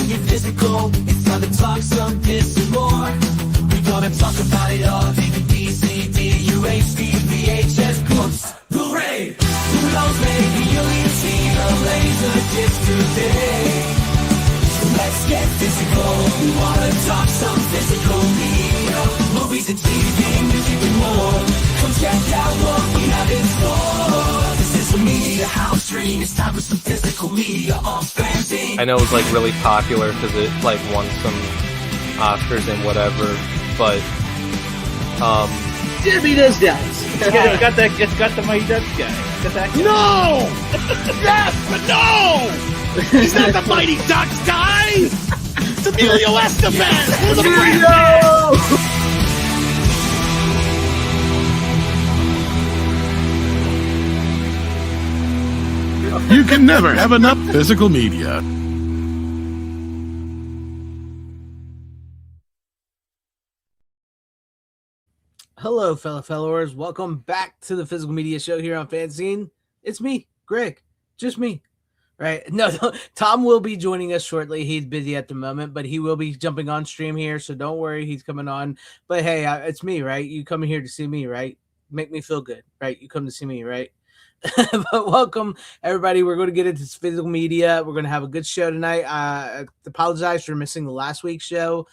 and get physical. It's time to talk some piss and more. We gonna talk about it all. DVD, CD, UHD, VHS, books, Blu-ray. Who knows, maybe you'll even see a laser disc today. Let's get physical. We wanna talk some physical media. Movies and TV, music and more. Come check out what we have in store. This is a media house stream. It's time for some physical media on FanZcene. I know it was like really popular because it like won some Oscars and whatever, but Jimmy does that. It's got the Mighty Ducks guy. Got that guy. No! Yes, but no! He's not the Mighty Ducks guy! It's Emilio Estevez! We're the brand. You can never have enough physical media. Hello, fellow followers. Welcome back to the Physical Media Show here on FanZcene. It's me, Greg. Just me. Right? No, Tom will be joining us shortly. He's busy at the moment, but he will be jumping on stream here, so don't worry. He's coming on. But hey, it's me, right? You come here to see me, right? Make me feel good, right? You come to see me, right? But welcome, everybody. We're going to get into physical media. We're going to have a good show tonight. I apologize for missing the last week's show.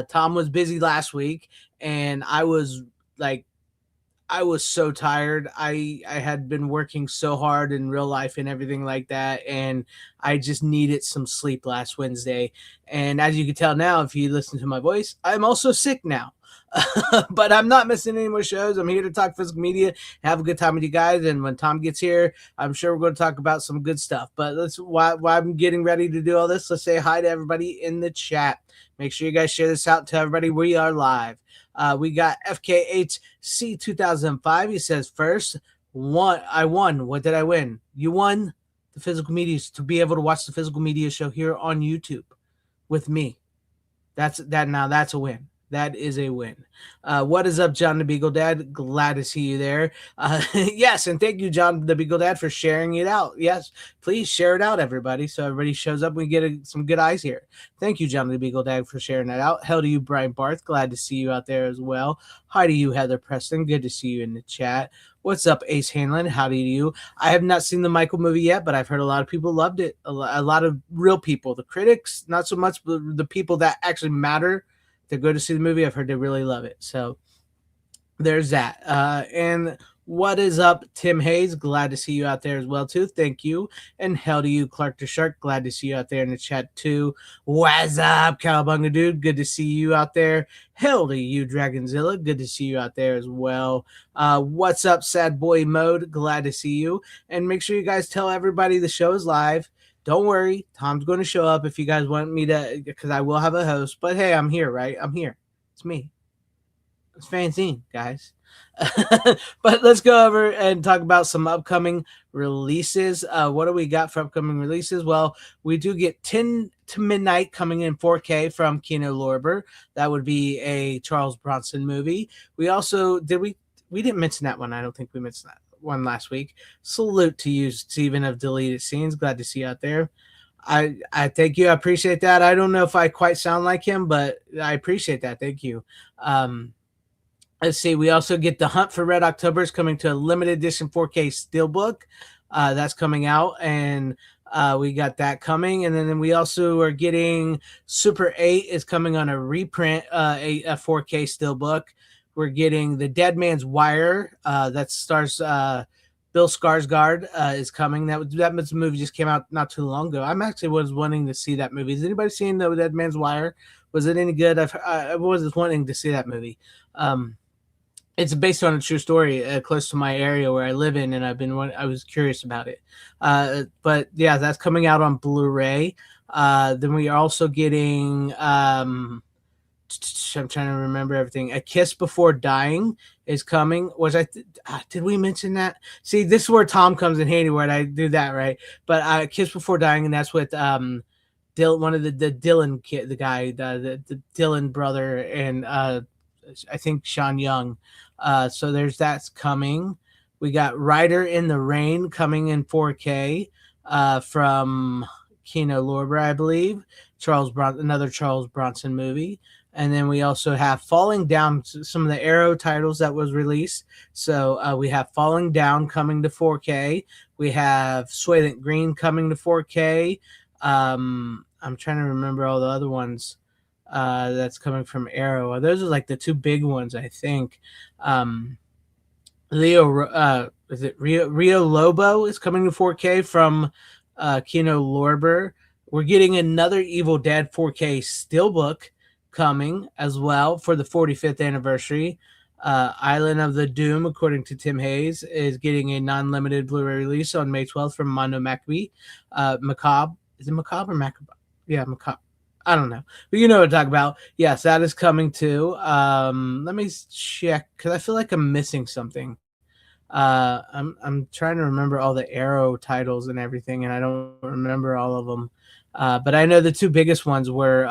Tom was busy last week, and I was so tired. I had been working so hard in real life and everything like that, and I just needed some sleep last Wednesday. And as you can tell now, if you listen to my voice, I'm also sick now. But I'm not missing any more shows. I'm here to talk physical media, have a good time with you guys. And when Tom gets here, I'm sure we're going to talk about some good stuff. But while I'm getting ready to do all this, let's say hi to everybody in the chat. Make sure you guys share this out to everybody. We are live. We got FKHC 2005. He says, first, I won. What did I win? You won the physical media to be able to watch the physical media show here on YouTube with me. That's a win. That is a win. What is up, John the Beagle Dad? Glad to see you there. Yes, and thank you, John the Beagle Dad, for sharing it out. Yes, please share it out, everybody, so everybody shows up. We get some good eyes here. Thank you, John the Beagle Dad, for sharing that out. Hell to you, Brian Barth. Glad to see you out there as well. Hi to you, Heather Preston. Good to see you in the chat. What's up, Ace Hanlon? Howdy to you. I have not seen the Michael movie yet, but I've heard a lot of people loved it. A lot of real people. The critics, not so much, but the people that actually matter to go to see the movie, I've heard they really love it. So there's that. And what is up, Tim Hayes? Glad to see you out there as well, too. Thank you. And hell to you, Clark the Shark. Glad to see you out there in the chat, too. What's up, Cowabunga Dude? Good to see you out there. Hell to you, Dragonzilla. Good to see you out there as well. What's up, Sad Boy Mode? Glad to see you. And make sure you guys tell everybody the show is live. Don't worry, Tom's going to show up if you guys want me to, because I will have a host. But hey, I'm here, right? I'm here. It's me. It's FanZcene, guys. But let's go over and talk about some upcoming releases. What do we got for upcoming releases? Well, we do get 10 to Midnight coming in 4K from Kino Lorber. That would be a Charles Bronson movie. We also, we didn't mention that one. I don't think we mentioned that one last week. Salute to you, Steven of Deleted Scenes. Glad to see you out there. I thank you. I appreciate that. I don't know if I quite sound like him, but I appreciate that. Thank you. Let's see. We also get The Hunt for Red October is coming to a limited edition 4K steelbook. That's coming out, and we got that coming. And then we also are getting Super 8 is coming on a reprint, a 4K steelbook. We're getting The Dead Man's Wire that stars Bill Skarsgård is coming. That movie just came out not too long ago. I'm actually was wanting to see that movie. Has anybody seen The Dead Man's Wire? Was it any good? I was wanting to see that movie. It's based on a true story close to my area where I live in, and I was curious about it. But yeah, that's coming out on Blu-ray. Then we are also getting I'm trying to remember everything. A Kiss Before Dying is coming. Did we mention that? See, this is where Tom comes in handy, where I do that, right? But Kiss Before Dying, and that's with one of the Dylan kid, the guy, the Dylan brother, and I think Sean Young. So there's that's coming. We got Rider in the Rain coming in 4K from Kino Lorber, I believe. another Charles Bronson movie. And then we also have Falling Down, some of the Arrow titles that was released. So we have Falling Down coming to 4K. We have Soylent Green coming to 4K. I'm trying to remember all the other ones that's coming from Arrow. Those are like the two big ones, I think. Rio Lobo is coming to 4K from Kino Lorber. We're getting another Evil Dead 4K Steelbook coming as well for the 45th anniversary. Island of the Doom, according to Tim Hayes, is getting a non-limited Blu-ray release on May 12th from Mondo Maccabee. Macabre. Is it Macabre or Macabre? Yeah, Macabre. I don't know. But you know what I'm talking about. Yes, that is coming too. Let me check, because I feel like I'm missing something. I'm trying to remember all the Arrow titles and everything, and I don't remember all of them. But I know the two biggest ones were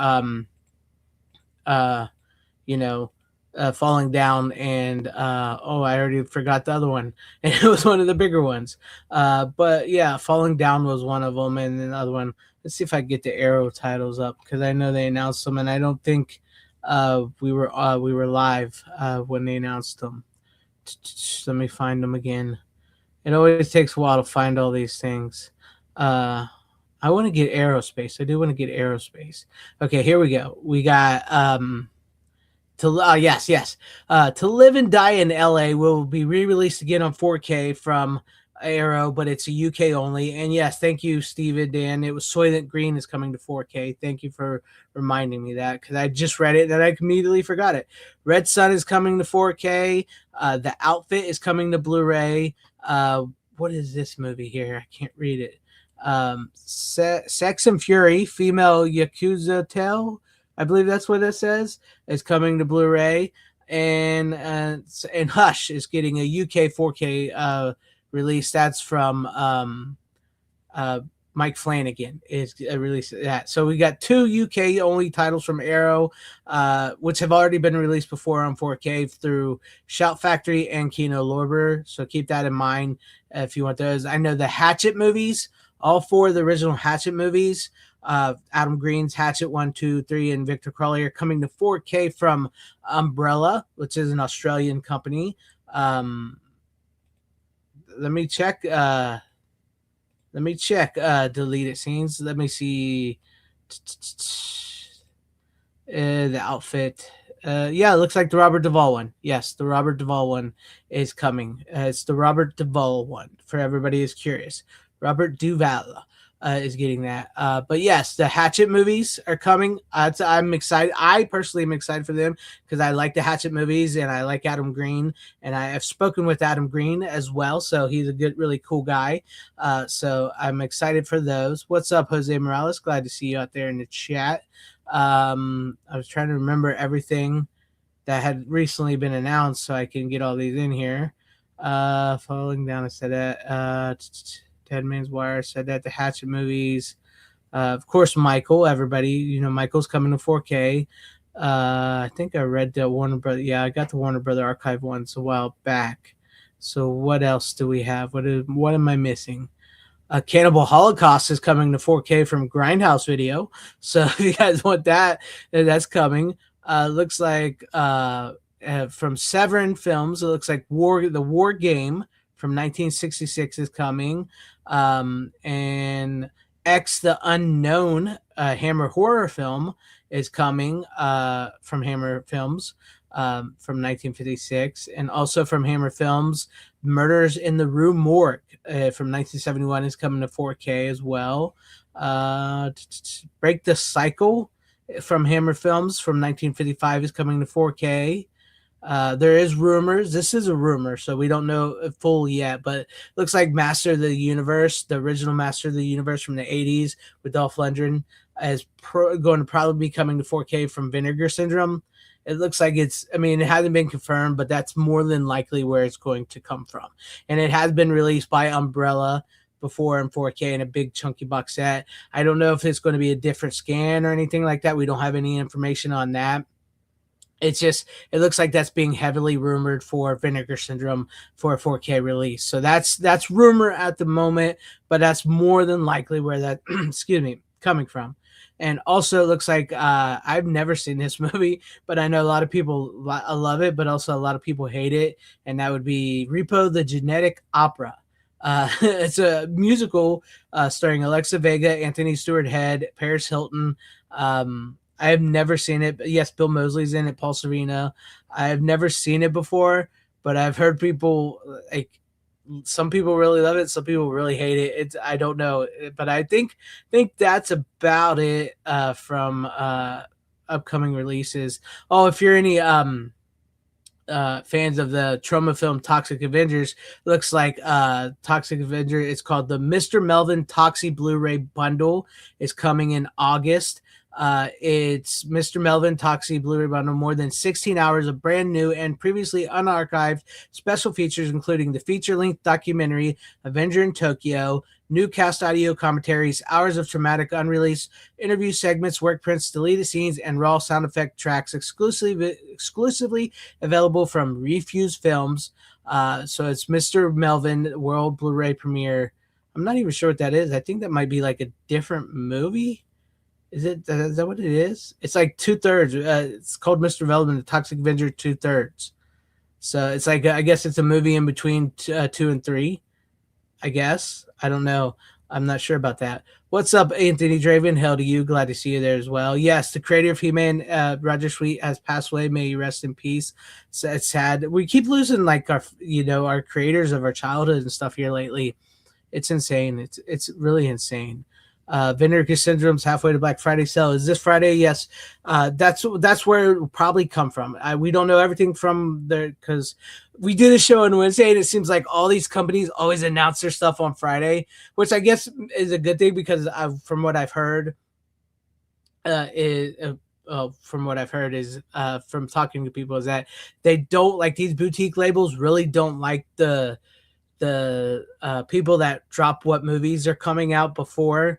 Falling Down and I already forgot the other one, and it was one of the bigger ones. But yeah, Falling Down was one of them, and then the other one. Let's see if I can get the Arrow titles up, because I know they announced them, and I don't think we were live when they announced them. Let me find them again. It always takes a while to find all these things. I want to get Aerospace. I do want to get Aerospace. Okay, here we go. We got To Live and Die in LA will be re-released again on 4K from Arrow, but it's a UK only. And yes, thank you, Steve and Dan. It was Soylent Green is coming to 4K. Thank you for reminding me that, because I just read it and I immediately forgot it. Red Sun is coming to 4K. The Outfit is coming to Blu-ray. What is this movie here? I can't read it. Sex and Fury, Female Yakuza Tale, I believe that's what it says, is coming to Blu-ray. And Hush is getting a UK 4K release. That's from Mike Flanagan is released that. So we got two UK only titles from Arrow, which have already been released before on 4K through Shout Factory and Kino Lorber. So keep that in mind if you want those. I know the Hatchet movies, all four of the original Hatchet movies, Adam Green's Hatchet 1, 2, 3, and Victor Crowley are coming to 4K from Umbrella, which is an Australian company. Let me check deleted scenes. Let me see the Outfit. Yeah, it looks like the Robert Duvall one. Yes, the Robert Duvall one is coming. It's the Robert Duvall one, for everybody who's curious. Robert Duvall is getting that. But yes, the Hatchet movies are coming. I'm excited. I personally am excited for them because I like the Hatchet movies and I like Adam Green, and I have spoken with Adam Green as well. So he's a good, really cool guy. So I'm excited for those. What's up, Jose Morales? Glad to see you out there in the chat. I was trying to remember everything that had recently been announced so I can get all these in here. Falling Down, I said that. Dead Man's Wire, said that. The Hatchet movies, of course, Michael. Everybody, Michael's coming to 4K. I think I read the Warner Brother. Yeah, I got the Warner Brother Archive ones a while back. So what else do we have? What am I missing? Cannibal Holocaust is coming to 4K from Grindhouse Video. So if you guys want that, that's coming. Looks like from Severin Films, it looks like the War Game from 1966 is coming. And X the Unknown, Hammer horror film, is coming from Hammer Films from 1956. And also from Hammer Films, Murders in the Rue Morgue from 1971 is coming to 4K as well. Break the Cycle from Hammer Films from 1955 is coming to 4K. There is rumors. This is a rumor, so we don't know full yet, but it looks like Master of the Universe, the original Master of the Universe from the 80s with Dolph Lundgren, is going to probably be coming to 4K from Vinegar Syndrome. It looks like it hasn't been confirmed, but that's more than likely where it's going to come from. And it has been released by Umbrella before in 4K in a big chunky box set. I don't know if it's going to be a different scan or anything like that. We don't have any information on that. It looks like that's being heavily rumored for Vinegar Syndrome for a 4K release. So that's rumor at the moment, but that's more than likely where that, coming from. And also, it looks like I've never seen this movie, but I know a lot of people love it, but also a lot of people hate it. And that would be Repo the Genetic Opera. It's a musical starring Alexa Vega, Anthony Stewart Head, Paris Hilton. I have never seen it, but yes, Bill Moseley's in it, Paul Sorvino. I've never seen it before, but I've heard people like some people really love it, some people really hate it. It's I don't know, but I think that's about it from upcoming releases. Oh, if you're any fans of the trauma film Toxic Avengers, looks like Toxic Avenger. It's called the Mr. Melvin Toxie Blu-ray Bundle. Is coming in August. It's Mr. Melvin Toxie Blu-ray Bundle, more than 16 hours of brand new and previously unarchived special features, including the feature-length documentary Avenger in Tokyo, new cast audio commentaries, hours of traumatic unreleased interview segments, work prints, deleted scenes, and raw sound effect tracks exclusively available from Refuse Films. So it's Mr. Melvin World Blu-ray Premiere. I'm not even sure what that is. I think that might be like a different movie. Is that what it is? It's like 2/3. It's called Mr. Melvin, the Toxic Avenger 2/3. So it's like I guess it's a movie in between 2 and 3. I guess I don't know. I'm not sure about that. What's up, Anthony Draven? Hell to you. Glad to see you there as well. Yes, the creator of He-Man, Roger Sweet, has passed away. May you rest in peace. So it's sad. We keep losing like our creators of our childhood and stuff here lately. It's insane. It's really insane. Vinegar Syndrome's halfway to Black Friday sale. Is this Friday? Yes. That's where it will probably come from. We don't know everything from there because we did a show on Wednesday, and it seems like all these companies always announce their stuff on Friday, which I guess is a good thing because from what I've heard, from talking to people is that they don't like these boutique labels. Really don't like the people that drop what movies are coming out before.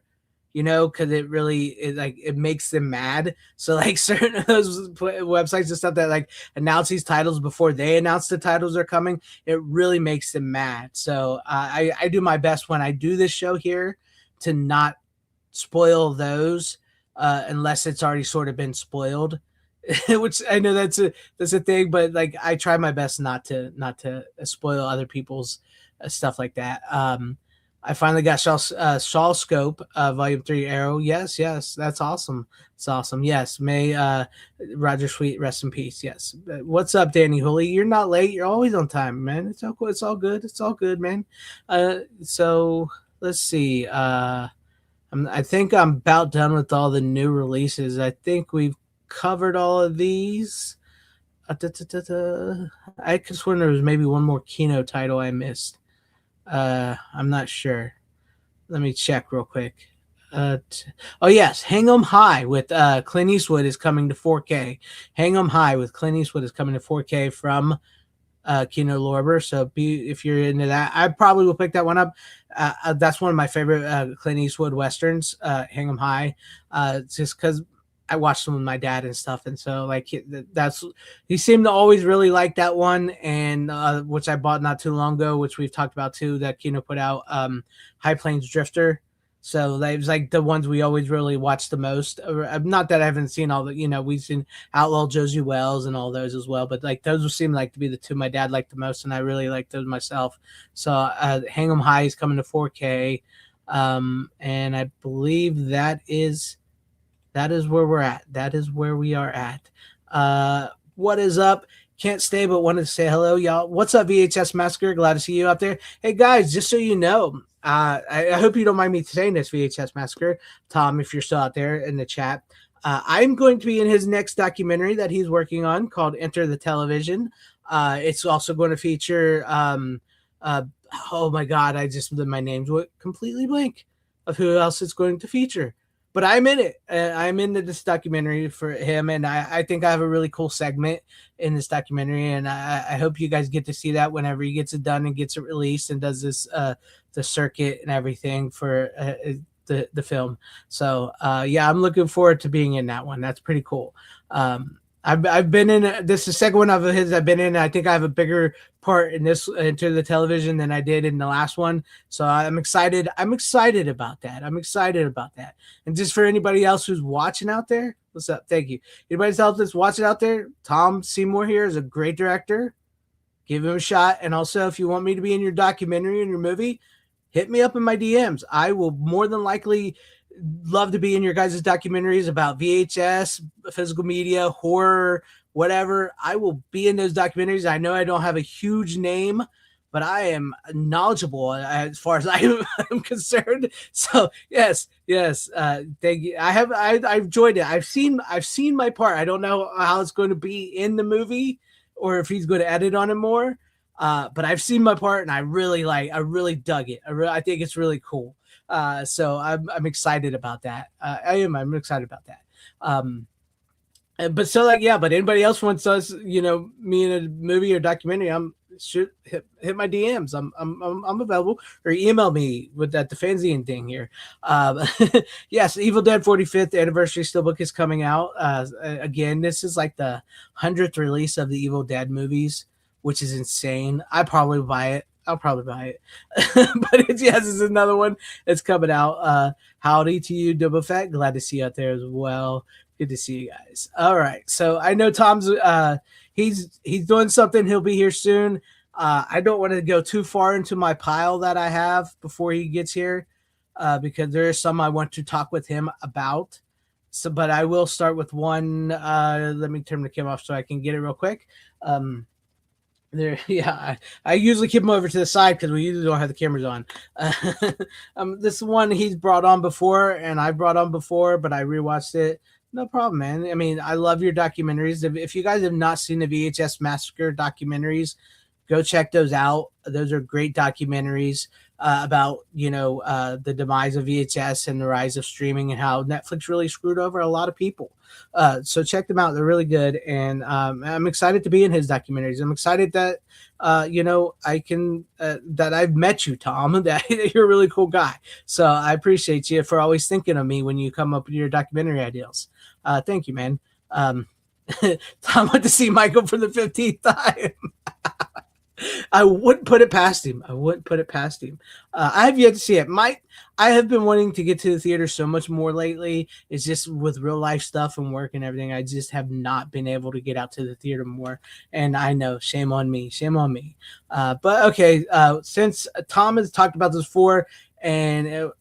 Because it makes them mad. So like certain of those websites and stuff that like announce these titles before they announce the titles are coming, it really makes them mad. So I do my best when I do this show here to not spoil those unless it's already sort of been spoiled, which I know that's a thing, but like I try my best not to spoil other people's stuff like that. I finally got Shaw Scope, Volume 3 Arrow. Yes, that's awesome. It's awesome. Yes, may Roger Sweet rest in peace. Yes. What's up, Danny Hooley? You're not late. You're always on time, man. It's all cool. It's all good. It's all good, man. So let's see. I think I'm about done with all the new releases. I think we've covered all of these. I could swear there was maybe one more Kino title I missed. I'm not sure. Let me check real quick. Oh yes, Hang 'em High with Clint Eastwood is coming to 4K. Hang 'em High with Clint Eastwood is coming to 4K from Kino Lorber. So if you're into that, I probably will pick that one up. That's one of my favorite Clint Eastwood westerns. Hang 'em High, just because I watched them with my dad and stuff, and so like he seemed to always really like that one, and which I bought not too long ago, which we've talked about too. That Kino put out, High Plains Drifter. So that was like the ones we always really watched the most. Not that I haven't seen all the, we've seen Outlaw Josie Wells and all those as well, but like those seem like to be the two my dad liked the most, and I really like those myself. So Hang 'em High is coming to 4K, and I believe that is where we're at. That is where we are at. What is up? Can't stay, but wanted to say hello, y'all. What's up, VHS Massacre? Glad to see you out there. Hey, guys, just so you know, I hope you don't mind me saying this, VHS Massacre. Tom, if you're still out there in the chat, I'm going to be in his next documentary that he's working on called Enter the Television. It's also going to feature, oh my God, my name's went completely blank of who else it's going to feature. But I'm in it. I'm in this documentary for him, and I think I have a really cool segment in this documentary, and I hope you guys get to see that whenever he gets it done and gets it released and does this the circuit and everything for the film. So yeah, I'm looking forward to being in that one. That's pretty cool. I've been in this is the second one of his I've been in. I think I have a bigger part in this into the television than I did in the last one. So I'm excited. I'm excited about that. I'm excited about that. And just for anybody else who's watching out there, what's up? Thank you. Anybody else that's watching out there, Tom Seymour here is a great director. Give him a shot. And also, if you want me to be in your documentary and your movie, hit me up in my DMs. I will more than likely love to be in your guys' documentaries about VHS, physical media, horror, whatever. I will be in those documentaries. I know I don't have a huge name, but I am knowledgeable as far as I am concerned. So yes. Thank you. I've enjoyed it. I've seen my part. I don't know how it's going to be in the movie or if he's going to edit on it more. But I've seen my part and I really dug it. I think it's really cool. So I'm excited about that. I'm excited about that. But anybody else wants us, me in a movie or documentary, should hit my DMs. I'm available, or email me with the FanZcene thing here. Yes, Evil Dead 45th anniversary steelbook is coming out. Again, this is like the 100th release of the Evil Dead movies, which is insane. I'll probably buy it. But it's another one that's coming out. Howdy to you, Double Fat. Glad to see you out there as well. Good to see you guys. All right. So I know Tom's he's doing something. He'll be here soon. I don't want to go too far into my pile that I have before he gets here, because there is some I want to talk with him about. So, but I will start with one. Let me turn the camera off so I can get it real quick. I usually keep them over to the side because we usually don't have the cameras on. This one he's brought on before, and I brought on before, but I rewatched it. No problem, man. I mean, I love your documentaries. If you guys have not seen the VHS Massacre documentaries, go check those out. Those are great documentaries about, the demise of VHS and the rise of streaming and how Netflix really screwed over a lot of people. So check them out. They're really good. And I'm excited to be in his documentaries. I'm excited that, I can, that I've met you, Tom, that you're a really cool guy. So I appreciate you for always thinking of me when you come up with your documentary ideas. Thank you, man. Tom went to see Michael for the 15th time. I wouldn't put it past him. I have yet to see it. I have been wanting to get to the theater so much more lately. It's just with real life stuff and work and everything. I just have not been able to get out to the theater more. And I know, shame on me. But okay, since Tom has talked about this before, and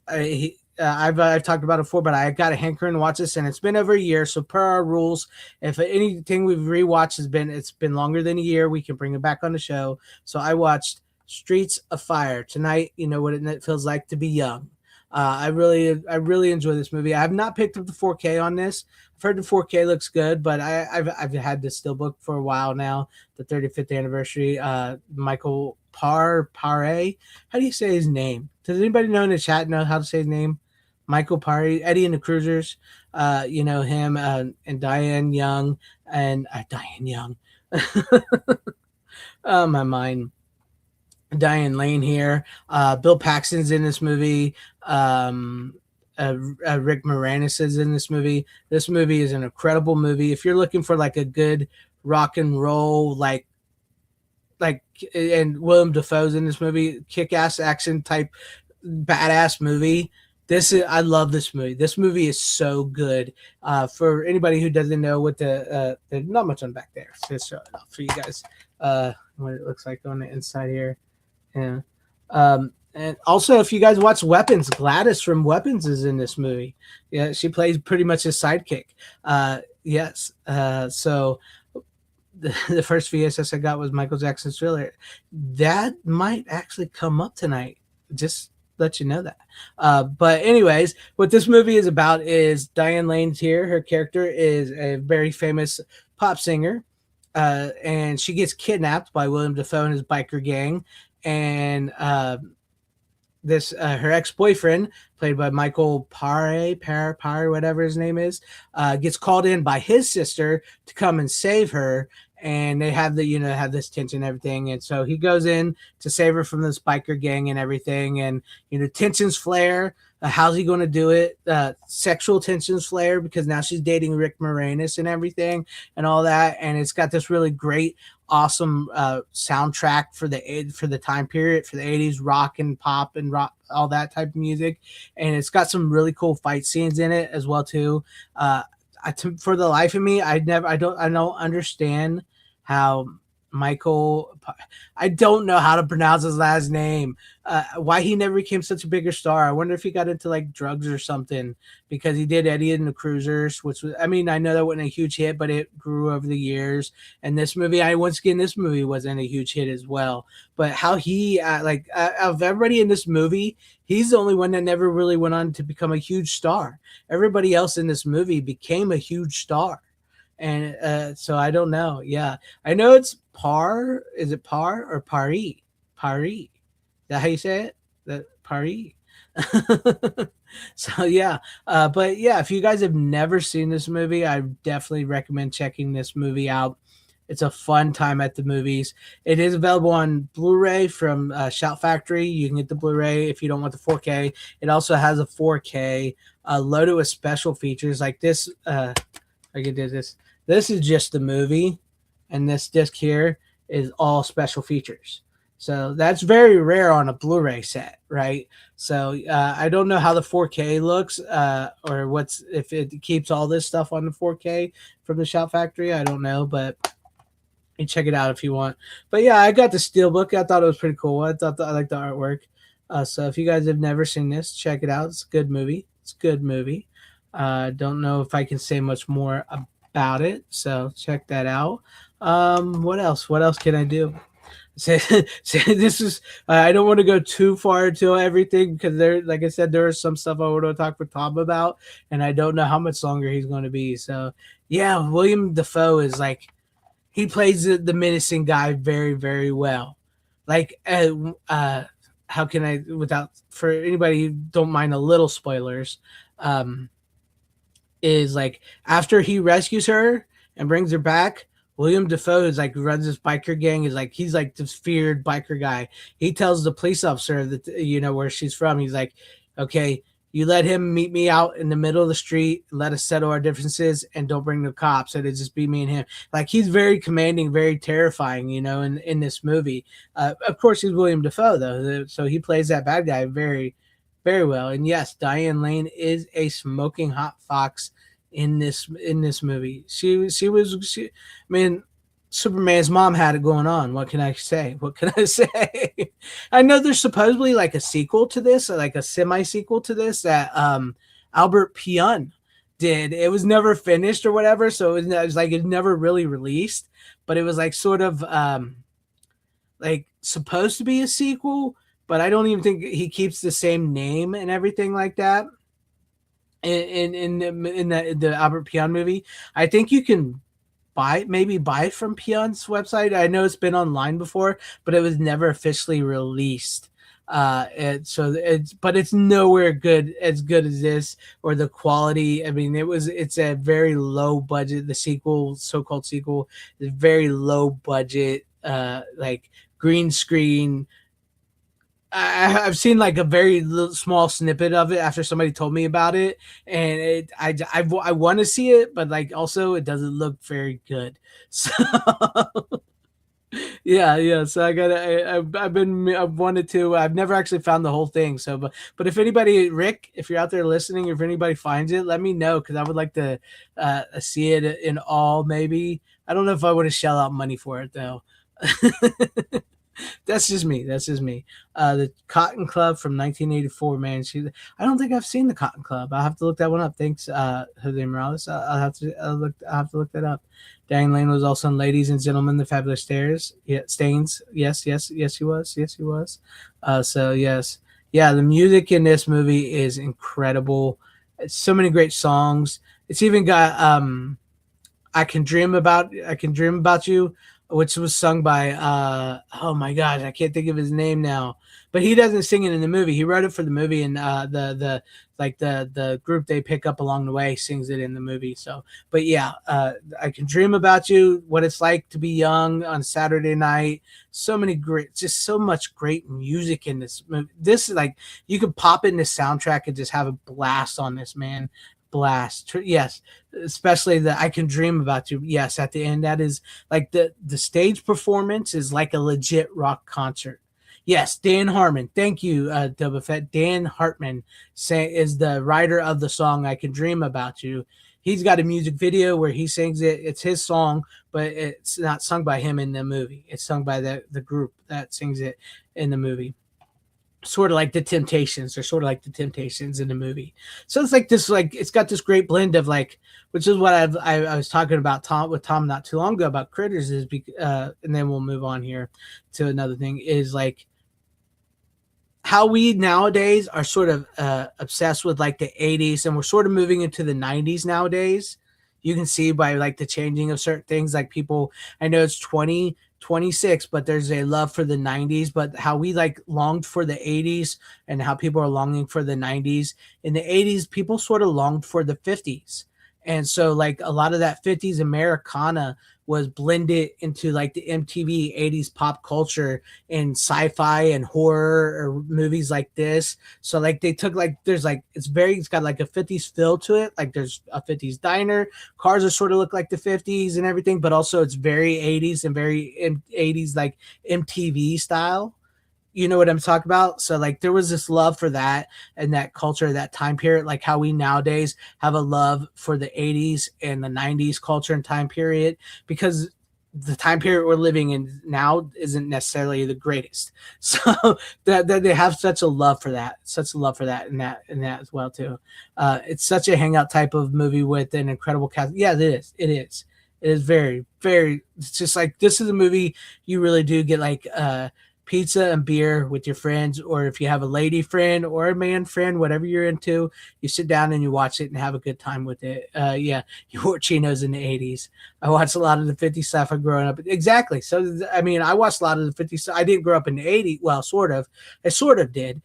I've talked about it before, but I got a hankering to watch this, and it's been over a year. So per our rules, if anything we've rewatched it's been longer than a year, we can bring it back on the show. So I watched Streets of Fire tonight. You know what it feels like to be young. I really enjoy this movie. I have not picked up the 4K on this. I've heard the 4K looks good, but I've had this steelbook for a while now. The 35th anniversary. Michael Pare. How do you say his name? Does anybody know in the chat know how to say his name? Michael Pare, Eddie and the Cruisers, him and Diane Young Diane Young. Oh, my mind. Diane Lane here. Bill Paxton's in this movie. Rick Moranis is in this movie. This movie is an incredible movie. If you're looking for like a good rock and roll, and Willem Dafoe's in this movie, kick-ass action type badass movie. I love this movie. This movie is so good. For anybody who doesn't know what there's not much on back there. So let's show it off for you guys. What it looks like on the inside here. Yeah. And also, if you guys watch Weapons, Gladys from Weapons is in this movie. Yeah, she plays pretty much his sidekick. Yes. So the first VHS I got was Michael Jackson's Thriller. That might actually come up tonight. Just let you know that. But anyways, what this movie is about is Diane Lane's here. Her character is a very famous pop singer, and she gets kidnapped by Willem Dafoe and his biker gang. And her ex-boyfriend, played by Michael Pare, whatever his name is, gets called in by his sister to come and save her. and they have have this tension and everything, and so he goes in to save her from this biker gang and everything, and tensions flare. How's he going to do it? Sexual tensions flare because now she's dating Rick Moranis and everything and all that, and it's got this really great, awesome soundtrack for the time period, for the 80s rock and pop and rock, all that type of music, and it's got some really cool fight scenes in it as well too. For the life of me, I don't understand how Michael, I don't know how to pronounce his last name. Why he never became such a bigger star. I wonder if he got into like drugs or something, because he did Eddie and the Cruisers, which was, I mean, I know that wasn't a huge hit, but it grew over the years. And this movie, this movie wasn't a huge hit as well. But how he, of everybody in this movie, he's the only one that never really went on to become a huge star. Everybody else in this movie became a huge star. And so I don't know. Yeah, I know it's Par. Is it Par or Paris? Paris. Is that how you say it? That Paris. So yeah, but yeah, if you guys have never seen this movie, I definitely recommend checking this movie out. It's a fun time at the movies. It is available on Blu-ray from Shout Factory. You can get the Blu-ray if you don't want the 4K. It also has a 4K loaded with special features like this. I can do this. This is just the movie, and this disc here is all special features. So that's very rare on a Blu-ray set, right? So I don't know how the 4K looks, or if it keeps all this stuff on the 4K from the Shout Factory. I don't know, but you check it out if you want. But yeah, I got the Steelbook. I thought it was pretty cool. I liked the artwork. So if you guys have never seen this, check it out. It's a good movie. Don't know if I can say much more about it, so check that out. What else can I do? This is, I don't want to go too far into everything, because like I said, there is some stuff I want to talk with Tom about, and I don't know how much longer he's going to be. So yeah, William Dafoe is like, he plays the menacing guy very, very well. Like how can I, without, for anybody who don't mind a little spoilers, is like after he rescues her and brings her back, William Dafoe is like, runs this biker gang, is like, he's like this feared biker guy. He tells the police officer that, where she's from, he's like, okay, you let him meet me out in the middle of the street, let us settle our differences, and don't bring the cops. It'd just be me and him. Like, he's very commanding, very terrifying, in this movie. Of course, he's William Dafoe, though, so he plays that bad guy very, very well. And yes, Diane Lane is a smoking hot fox in this movie. I mean, Superman's mom had it going on. What can I say? I know there's supposedly like a sequel to this, like a semi-sequel to this, that Albert Pyun did. It was never finished or whatever, so it was like, it never really released, but it was like sort of like supposed to be a sequel, but I don't even think he keeps the same name and everything like that in the Albert Pyun movie. I think you can buy it from Pyun's website. I know it's been online before, but it was never officially released. But it's nowhere as good as this, or the quality. I mean, it's a very low budget. The sequel, so-called sequel, is very low budget, like green screen. I've seen like a very small snippet of it after somebody told me about it, and I want to see it, but like also it doesn't look very good. So yeah. So I've wanted to. I've never actually found the whole thing. So, but if anybody, Rick, if you're out there listening, if anybody finds it, let me know, because I would like to see it in all. Maybe I don't know if I would have shell out money for it though. That's just me. The Cotton Club from 1984, man. I don't think I've seen the Cotton Club. I'll have to look that one up. Thanks, Jose Morales. I'll have to look that up. Diane Lane was also in Ladies and Gentlemen, The Fabulous Stairs. Yeah, Stains. Yes, he was. So yes, yeah. The music in this movie is incredible. It's so many great songs. It's even got I Can Dream About You. which was sung by oh my gosh, I can't think of his name now, but he doesn't sing it in the movie. He wrote it for the movie, and the group they pick up along the way sings it in the movie. So, but yeah, I Can Dream About You, what it's like to be young on Saturday night. So many great, just so much great music in this movie. This is like, you could pop in this soundtrack and just have a blast on this, man. Blast. Yes, especially the I Can Dream About You. Yes, at the end, that is like the stage performance is like a legit rock concert. Yes, Dan Harmon. Thank you, Double Fett. Dan Hartman is the writer of the song I Can Dream About You. He's got a music video where he sings it. It's his song, but it's not sung by him in the movie. It's sung by the group that sings it in the movie. Sort of like the Temptations. They're sort of like the Temptations in the movie. So it's like this, like it's got this great blend of like, which is what I was talking about with Tom not too long ago about Critters is, and then we'll move on here to another thing is like how we nowadays are sort of obsessed with like the 80s, and we're sort of moving into the 90s nowadays. You can see by like the changing of certain things, like people, I know it's 2026, but there's a love for the 90s, but how we like longed for the 80s and how people are longing for the 90s. In the 80s, people sort of longed for the 50s. And so like a lot of that 50s Americana was blended into like the MTV 80s pop culture and sci-fi and horror or movies like this. So like they took like, there's like, it's got like a 50s feel to it. Like there's a 50s diner, cars are sort of look like the 50s and everything, but also it's very 80s and very 80s like MTV style. You know what I'm talking about? So like there was this love for that and that culture, that time period, like how we nowadays have a love for the 80s and the 90s culture and time period, because the time period we're living in now isn't necessarily the greatest. So that they have such a love for that, and that as well too. It's such a hangout type of movie with an incredible cast. Yeah, it is very, very, it's just like, this is a movie you really do get like pizza and beer with your friends, or if you have a lady friend or a man friend, whatever you're into, you sit down and you watch it and have a good time with it. Yeah, you wore chinos in the 80s. I watched a lot of the 50s stuff growing up. Exactly. So, I mean, I watched a lot of the 50s. I didn't grow up in the 80s. Well, sort of. I sort of did.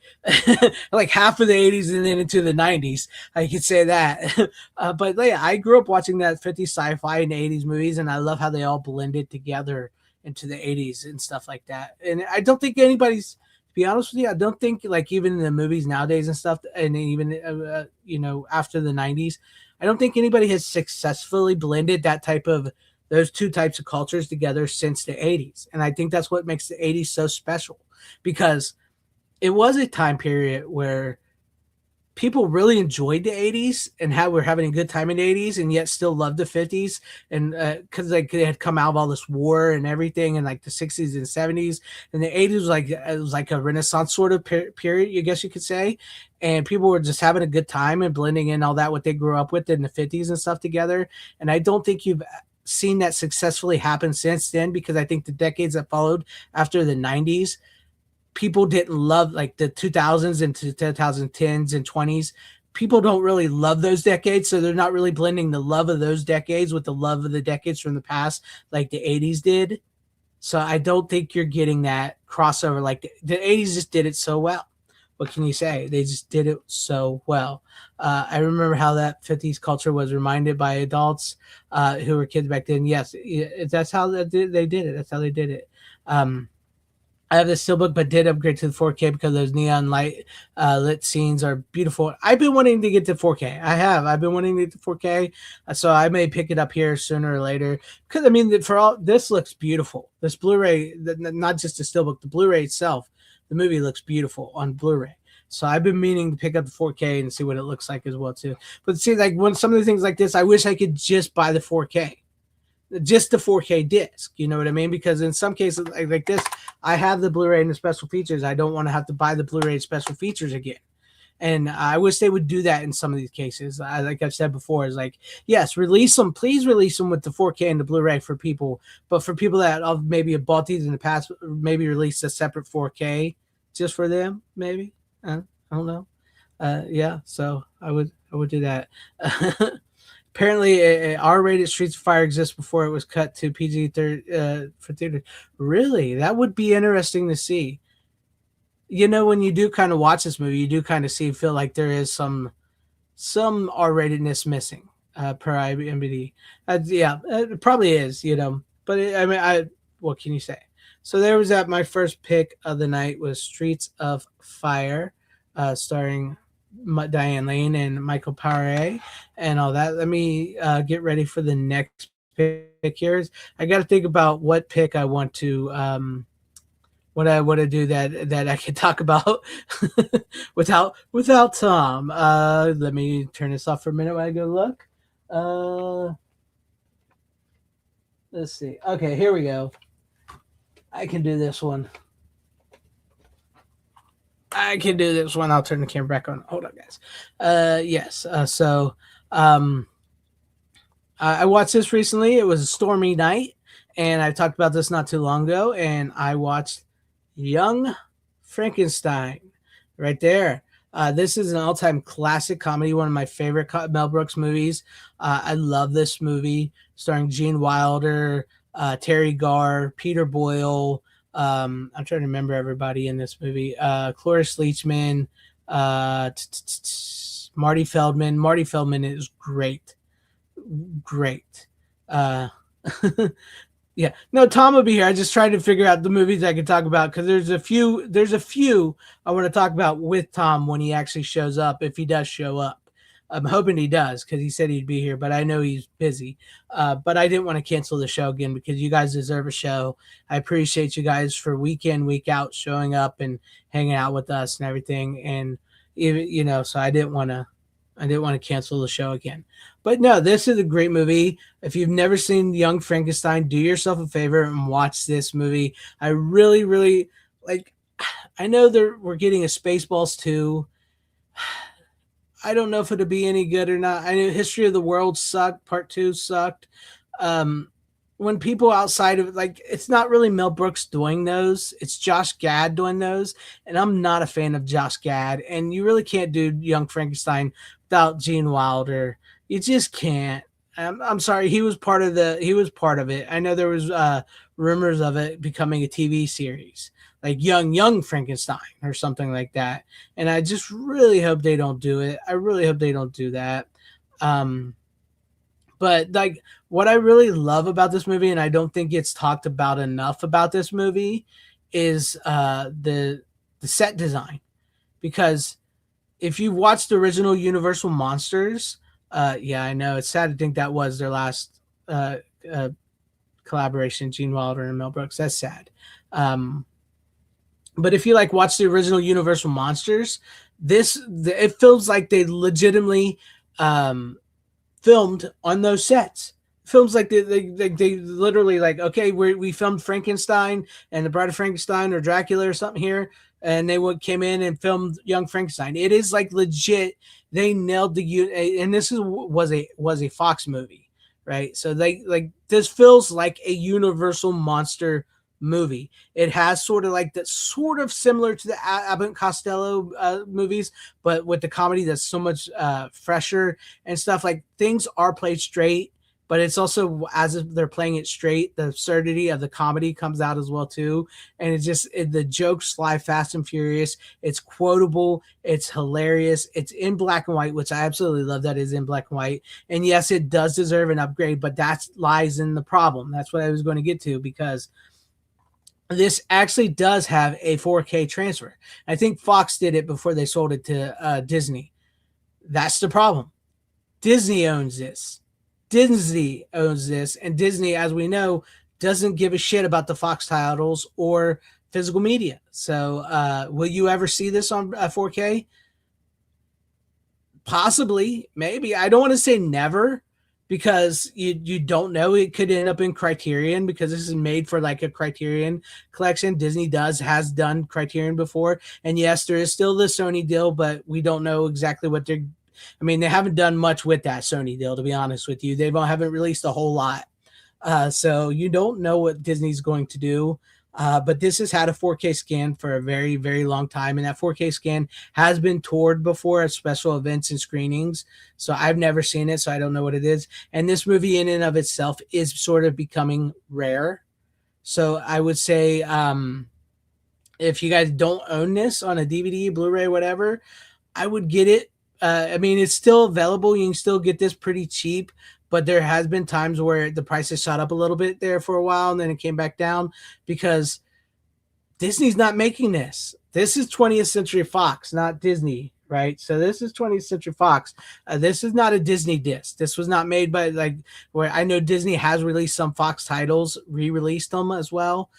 Like half of the 80s and then into the 90s. I could say that. But yeah, I grew up watching that 50s sci-fi and 80s movies, and I love how they all blended together into the 80s and stuff like that. And I don't think anybody's, to be honest with you, I don't think like even in the movies nowadays and stuff, and even you know, after the 90s, I don't think anybody has successfully blended that type of, those two types of cultures together since the 80s. And I think that's what makes the 80s so special, because it was a time period where people really enjoyed the 80s and how we're having a good time in the 80s, and yet still loved the 50s. And because like they had come out of all this war and everything, and like the 60s and 70s, and the 80s was like, it was like a Renaissance sort of period, I guess you could say. And people were just having a good time and blending in all that what they grew up with in the 50s and stuff together. And I don't think you've seen that successfully happen since then, because I think the decades that followed after the 90s, people didn't love like the 2000s into 2010s and 20s. People don't really love those decades, so they're not really blending the love of those decades with the love of the decades from the past like the 80s did. So I don't think you're getting that crossover. Like the 80s just did it so well. What can you say? They just did it so well. I remember how that 50s culture was reminded by adults who were kids back then. Yes, that's how they did it. That's how they did it. I have the steelbook, but did upgrade to the 4K because those neon light lit scenes are beautiful. I've been wanting to get to 4K. I've been wanting to get to 4K, so I may pick it up here sooner or later. Because I mean, for all this looks beautiful. This Blu-ray, not just the steelbook, the Blu-ray itself, the movie looks beautiful on Blu-ray. So I've been meaning to pick up the 4K and see what it looks like as well too. But see, like when some of the things like this, I wish I could just buy the 4K. Just the 4K disc, you know what I mean? Because in some cases like this, I have the Blu-ray and the special features. I don't want to have to buy the Blu-ray special features again. And I wish they would do that in some of these cases. Like I've said before, is like, yes, release them. Please release them with the 4K and the Blu-ray for people. But for people that maybe have bought these in the past, maybe release a separate 4K just for them, maybe. I don't know. Yeah, so I would do that. apparently a R-rated Streets of Fire exists before it was cut to PG for theater. Really, that would be interesting to see. You know, when you do kind of watch this movie, you do kind of feel like there is some R-ratedness missing per IMDb. Yeah, it probably is. You know, but what can you say? So there was that. My first pick of the night was Streets of Fire, starring Diane Lane and Michael Paré and all that. Let me get ready for the next pick here. I got to think about what pick I want to what I want to do that I can talk about without Tom. Let me turn this off for a minute while I go look. Let's see. Okay, here we go. I can do this one. I'll turn the camera back on. Hold on, guys. Yes. I watched this recently. It was a stormy night, and I talked about this not too long ago, and I watched Young Frankenstein right there. This is an all-time classic comedy, one of my favorite Mel Brooks movies. I love this movie, starring Gene Wilder, Terry Garr, Peter Boyle. I'm trying to remember everybody in this movie. Cloris Leachman, Marty Feldman. Marty Feldman is great. Yeah, no, Tom will be here. I just tried to figure out the movies I could talk about because there's a few I want to talk about with Tom when he actually shows up, if he does show up. I'm hoping he does because he said he'd be here, but I know he's busy. But I didn't want to cancel the show again because you guys deserve a show. I appreciate you guys for week in, week out showing up and hanging out with us and everything. And even, you know, so I didn't want to cancel the show again. But no, this is a great movie. If you've never seen Young Frankenstein, do yourself a favor and watch this movie. I really, really like. I know we're getting a Spaceballs 2. I don't know if it'll be any good or not. I know History of the World sucked. Part 2 sucked. When people outside of it's not really Mel Brooks doing those. It's Josh Gad doing those. And I'm not a fan of Josh Gad. And you really can't do Young Frankenstein without Gene Wilder. You just can't. I'm sorry. He was part of it. I know there was rumors of it becoming a TV series, like Young Frankenstein or something like that. And I just really hope they don't do it. I really hope they don't do that. But like what I really love about this movie, and I don't think it's talked about enough about this movie, is the set design. Because if you watched the original Universal Monsters, yeah, I know it's sad to think that was their last collaboration, Gene Wilder and Mel Brooks. That's sad. But if you watch the original Universal Monsters, it feels like they legitimately filmed on those sets. Films like they literally okay, we filmed Frankenstein and the Bride of Frankenstein or Dracula or something here, and they came in and filmed Young Frankenstein. It is legit. They nailed and this was a Fox movie, right? So this feels like a Universal monster movie. It has sort of similar to the Abbott and Costello movies, but with the comedy that's so much fresher and stuff. Things are played straight, but it's also, as if they're playing it straight, the absurdity of the comedy comes out as well too. And the jokes fly fast and furious. It's quotable. It's hilarious. It's in black and white, which I absolutely love that is in black and white. And yes, it does deserve an upgrade, but that lies in the problem. That's what I was going to get to, because this actually does have a 4K transfer. I think Fox did it before they sold it to Disney. That's the problem. Disney owns this. And Disney, as we know, doesn't give a shit about the Fox titles or physical media. So will you ever see this on 4K? Possibly, maybe. I don't want to say never, because you don't know. It could end up in Criterion, because this is made for a Criterion collection. Disney has done Criterion before. And yes, there is still the Sony deal, but we don't know exactly what they haven't done much with that Sony deal, to be honest with you. They haven't released a whole lot. So you don't know what Disney's going to do. But this has had a 4K scan for a very, very long time. And that 4K scan has been toured before at special events and screenings. So I've never seen it, so I don't know what it is. And this movie in and of itself is sort of becoming rare. So I would say if you guys don't own this on a DVD, Blu-ray, whatever, I would get it. I mean, it's still available. You can still get this pretty cheap, but there has been times where the price has shot up a little bit there for a while, and then it came back down because Disney's not making this. This is 20th Century Fox, not Disney, right? So this is 20th Century Fox. This is not a Disney disc. This was not made by where I know Disney has released some Fox titles, re-released them as well.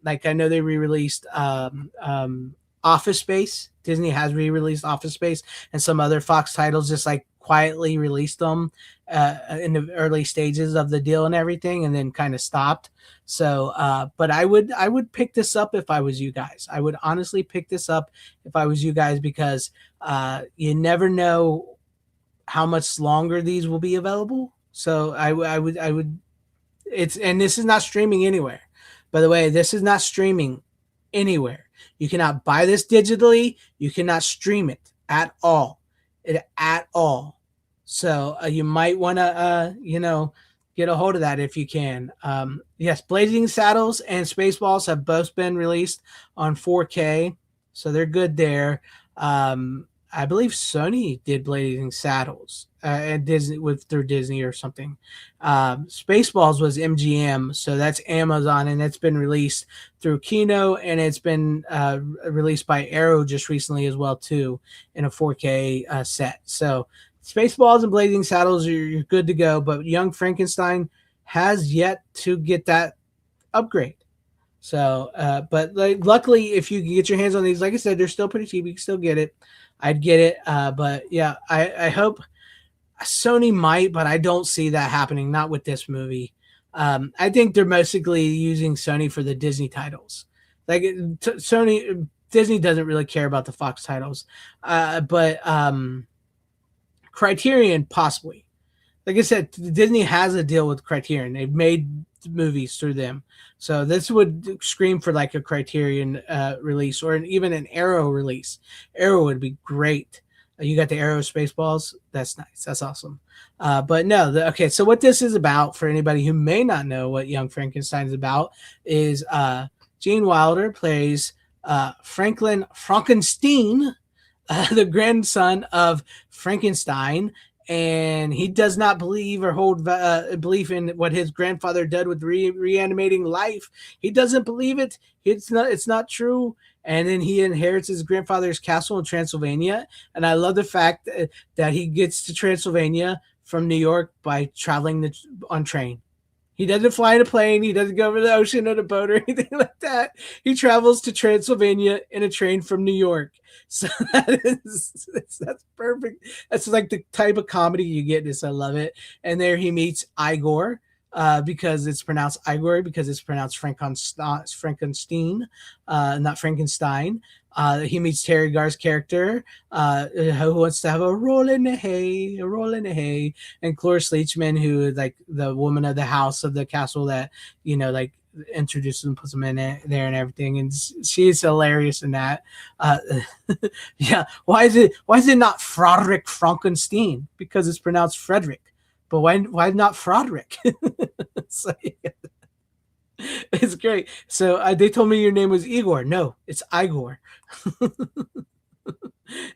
Like I know they re-released Office Space. Disney has re-released Office Space, and some other Fox titles just like quietly released them in the early stages of the deal and everything, and then kind of stopped. So, but I would pick this up if I was you guys. I would honestly pick this up if I was you guys because you never know how much longer these will be available. So I would. And this is not streaming anywhere. By the way, this is not streaming anywhere. You cannot buy this digitally. You cannot stream it at all. So you might want to, get a hold of that if you can. Yes, Blazing Saddles and Spaceballs have both been released on 4K, so they're good there. I believe Sony did Blazing Saddles and Disney through Disney or something. Spaceballs was MGM, so that's Amazon, and it's been released through Kino, and it's been released by Arrow just recently as well too in a 4K set. So Spaceballs and Blazing Saddles, you're good to go, but Young Frankenstein has yet to get that upgrade. So, but luckily, if you can get your hands on these, like I said, they're still pretty cheap. You can still get it. I'd get it. But yeah, I hope Sony might, but I don't see that happening. Not with this movie. I think they're mostly using Sony for the Disney titles. Like Disney doesn't really care about the Fox titles. But Criterion possibly. Like I said, Disney has a deal with Criterion. They've made movies through them. So this would scream for like a Criterion release or even an Arrow release. Arrow would be great. You got the Arrow Spaceballs. That's nice. That's awesome. But no, okay. So what this is about, for anybody who may not know what Young Frankenstein is about, is Gene Wilder plays Frankenstein, the grandson of Frankenstein, and he does not believe or hold belief in what his grandfather did with reanimating life. He doesn't believe it. It's not true. And then he inherits his grandfather's castle in Transylvania. And I love the fact that he gets to Transylvania from New York by traveling on train. He doesn't fly in a plane. He doesn't go over the ocean on a boat or anything like that. He travels to Transylvania in a train from New York. So that's perfect. That's like the type of comedy you get in this. I love it. And there he meets Igor because it's pronounced Igor because it's pronounced Frankenstein, not Frankenstein. He meets Terry Garr's character, who wants to have a roll in the hay, and Cloris Leachman, who is like the woman of the house of the castle that, like introduces them, puts them in there and everything. And she's hilarious in that. Yeah. Why is it not Frederick Frankenstein? Because it's pronounced Frederick. But why not Frederick? So, yeah. It's great. So they told me your name was Igor. No, it's Igor.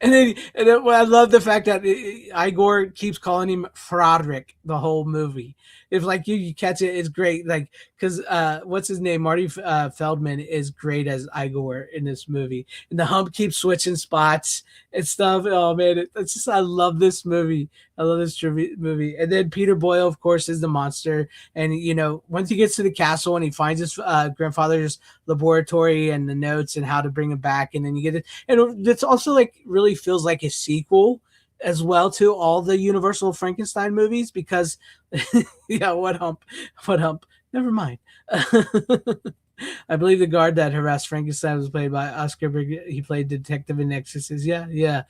And then I love the fact that Igor keeps calling him Frederick the whole movie. If like you catch it, it's great. Like because what's his name? Marty Feldman is great as Igor in this movie, and the hump keeps switching spots and stuff. Oh man, it's just I love this movie. I love this movie. And then Peter Boyle, of course, is the monster. And once he gets to the castle and he finds his grandfather's laboratory and the notes and how to bring him back, and then you get it, and it's also like really feels like a sequel as well to all the Universal Frankenstein movies because yeah, what hump, never mind. I believe the guard that harassed Frankenstein was played by Oscar he played detective in Exorcist. Yeah.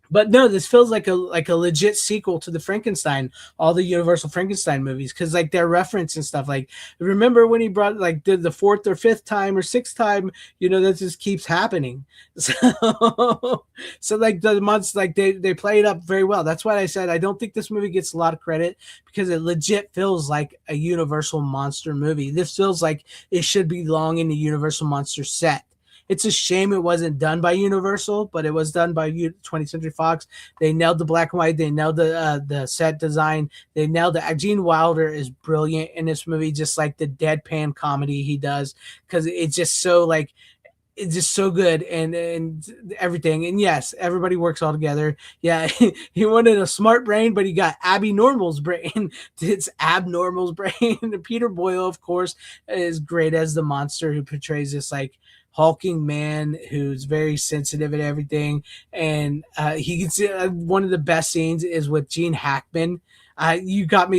But no, this feels like a legit sequel to the Frankenstein, all the Universal Frankenstein movies, because like their reference and stuff. Like, remember when he brought like did the fourth or fifth time or sixth time? That just keeps happening. So like the months, like they play it up very well. That's why I said I don't think this movie gets a lot of credit, because it legit feels like a Universal monster movie. This feels like it should belong in the Universal monster set. It's a shame it wasn't done by Universal, but it was done by 20th Century Fox. They nailed the black and white. They nailed the set design. They nailed it. Gene Wilder is brilliant in this movie, just like the deadpan comedy he does, because it's just so like it's just so good and everything. And yes, everybody works all together. Yeah, he wanted a smart brain, but he got Abby Normal's brain. It's Abnormal's brain. Peter Boyle, of course, is great as the monster who portrays this like hulking man who's very sensitive and everything. And he can see one of the best scenes is with Gene Hackman. You got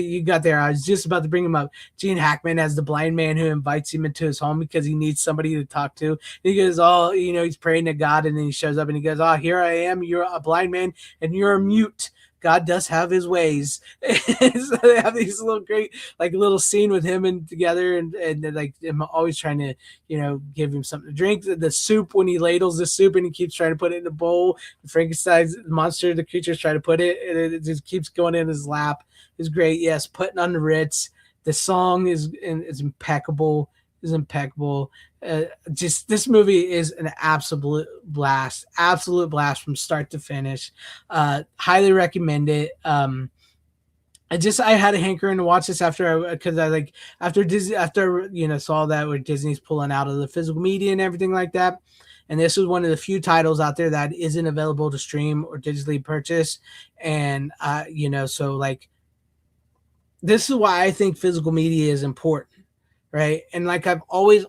there. I was just about to bring him up. Gene Hackman as the blind man who invites him into his home because he needs somebody to talk to. And he goes, oh, he's praying to God, and then he shows up and he goes, oh, here I am. You're a blind man and you're a mute. God does have his ways. So they have these little great, like little scene with him and together, and like I'm always trying to, give him something to drink. The soup, when he ladles the soup and he keeps trying to put it in the bowl, Frankenstein's monster, the creature's trying to put it, and it just keeps going in his lap. It's great. Yes, putting on the Ritz. The song is impeccable. Just this movie is an absolute blast from start to finish. Highly recommend it. I had a hankering to watch this after Disney, saw that where Disney's pulling out of the physical media and everything like that. And this was one of the few titles out there that isn't available to stream or digitally purchase. And so like this is why I think physical media is important. Right. And like I've always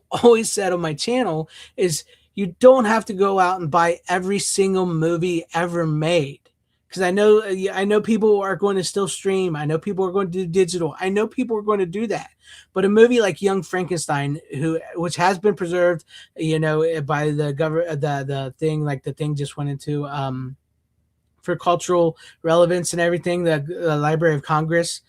said on my channel, is you don't have to go out and buy every single movie ever made. Because I know people are going to still stream. I know people are going to do digital. I know people are going to do that. But a movie like Young Frankenstein, which has been preserved, by the government, the thing just went into for cultural relevance and everything, the Library of Congress,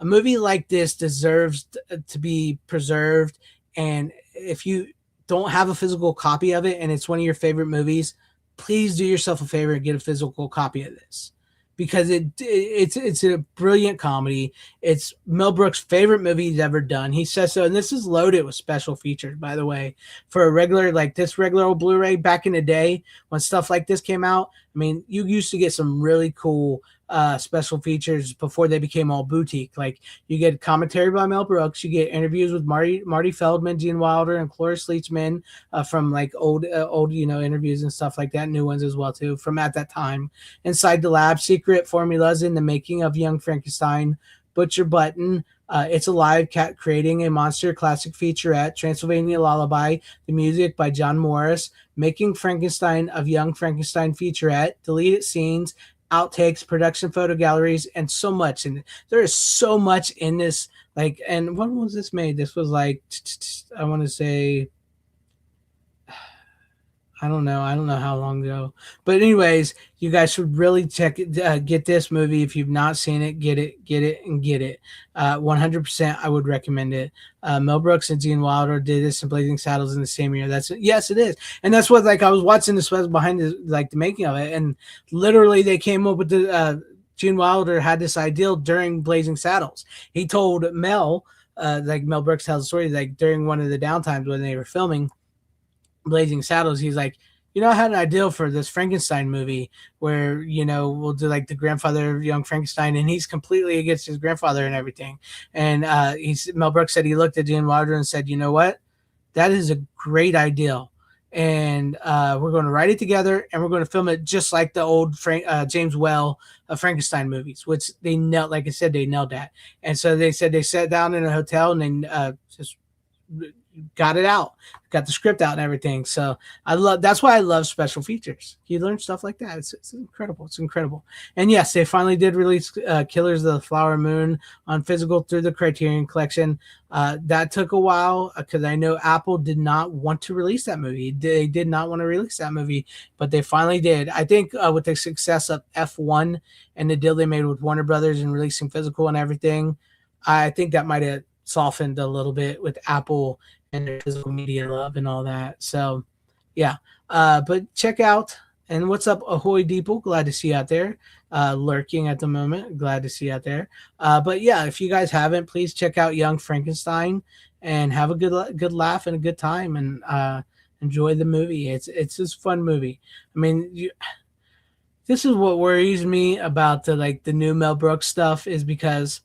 a movie like this deserves to be preserved. And if you don't have a physical copy of it and it's one of your favorite movies, please do yourself a favor and get a physical copy of this, because it's a brilliant comedy. It's Mel Brooks' favorite movie he's ever done. He says so, and this is loaded with special features, by the way. For a regular old Blu-ray back in the day when stuff like this came out, I mean, you used to get some really cool special features before they became all boutique. Like you get commentary by Mel Brooks, you get interviews with Marty Feldman, Gene Wilder, and Cloris Leachman from like old interviews and stuff like that, new ones as well too from at that time. Inside the Lab, secret formulas in the making of Young Frankenstein, Butcher Button, It's Alive, Cat Creating a Monster, classic featurette, Transylvania Lullaby, the music by John Morris, Making Frankenstein of Young Frankenstein featurette, deleted scenes, outtakes, production photo galleries, and so much. And there is so much in this. Like, and when was this made? This was like, I want to say, I don't know how long ago. But anyways, you guys should really check it, get this movie. If you've not seen it, get it. 100%, I would recommend it. Mel Brooks and Gene Wilder did this in Blazing Saddles in the same year. Yes, it is. And that's what, like, I was watching this was behind the making of it. And literally they came up with the, Gene Wilder had this ideal during Blazing Saddles. He told Mel, like Mel Brooks tells the story, like during one of the downtimes when they were filming Blazing Saddles, he's like, I had an idea for this Frankenstein movie where, we'll do like the grandfather of Young Frankenstein, and he's completely against his grandfather and everything. And Mel Brooks said he looked at Gene Wilder and said, you know what? That is a great idea. And we're going to write it together, and we're going to film it just like the old James Well Frankenstein movies, which they nailed. Like I said, they nailed that. And so they said they sat down in a hotel and then just got it out, got the script out and everything. So that's why I love special features. You learn stuff like that. It's incredible. It's incredible. And yes, they finally did release Killers of the Flower Moon on physical through the Criterion Collection. That took a while because I know Apple did not want to release that movie. They did not want to release that movie, but they finally did. I think with the success of F1 and the deal they made with Warner Brothers and releasing physical and everything, I think that might have softened a little bit with Apple and their physical media love and all that. So, yeah. But check out, and what's up, Ahoy Deeple? Glad to see you out there. Lurking at the moment. Glad to see you out there. But yeah, if you guys haven't, please check out Young Frankenstein and have a good laugh and a good time and enjoy the movie. It's just a fun movie. I mean, this is what worries me about the new Mel Brooks stuff is because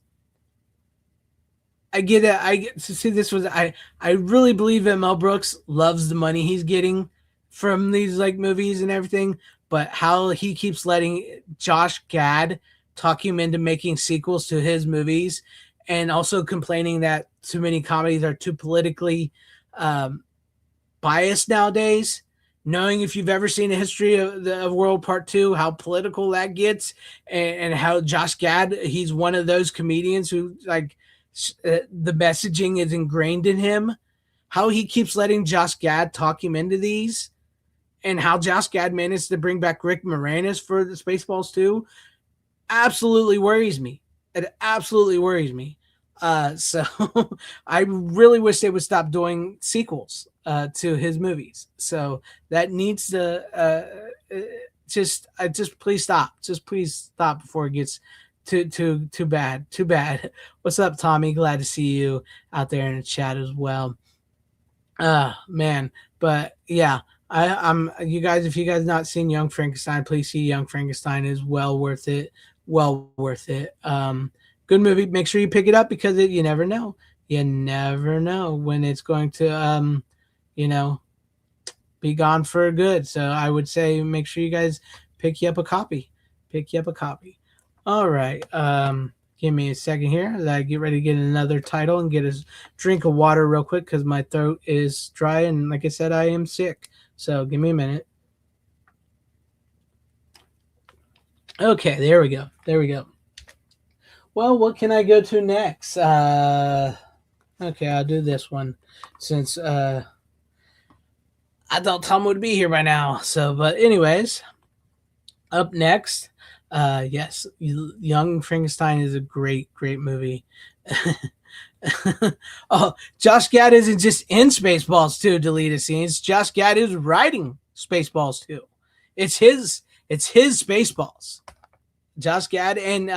I get it. I really believe that Mel Brooks loves the money he's getting from these movies and everything, but how he keeps letting Josh Gad talk him into making sequels to his movies and also complaining that too many comedies are too politically biased nowadays. Knowing if you've ever seen a history of the World Part 2, how political that gets and how Josh Gad, he's one of those comedians who the messaging is ingrained in him, how he keeps letting Josh Gad talk him into these, and how Josh Gad managed to bring back Rick Moranis for the Spaceballs 2 absolutely worries me. It absolutely worries me. So I really wish they would stop doing sequels to his movies. So that needs to just please stop. Just please stop before it gets too bad. Too bad. What's up, Tommy? Glad to see you out there in the chat as well. Man, but yeah, I'm you guys. If you guys not seen Young Frankenstein, please see Young Frankenstein. Is well worth it. Well worth it. Good movie. Make sure you pick it up because you never know. You never know when it's going to be gone for good. So I would say make sure you guys pick you up a copy. All right. Give me a second here as I get ready to get another title and get a drink of water real quick because my throat is dry and like I said, I am sick. So give me a minute. Okay, there we go. Well, what can I go to next? Okay, I'll do this one since I thought Tom would be here by now. So, but anyways, up next, yes, Young Frankenstein is a great movie. Oh, Josh Gad isn't just in Spaceballs 2 deleted scenes. Josh Gad is writing Spaceballs 2. It's his Spaceballs. Josh Gad and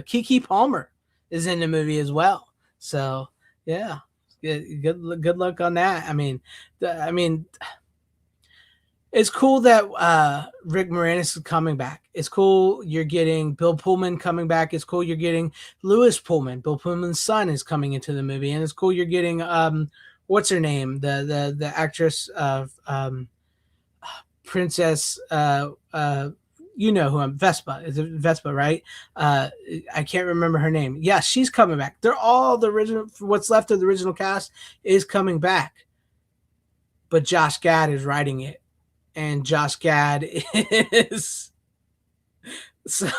Kiki Palmer is in the movie as well. So yeah, good luck on that. I mean, it's cool that Rick Moranis is coming back. It's cool you're getting Bill Pullman coming back. It's cool you're getting Lewis Pullman. Bill Pullman's son is coming into the movie, and it's cool you're getting what's her name, the actress of Princess. You know who I'm Vespa. Is it Vespa, right? I can't remember her name. Yeah, she's coming back. They're all the original. What's left of the original cast is coming back. But Josh Gad is writing it. And Josh Gad is so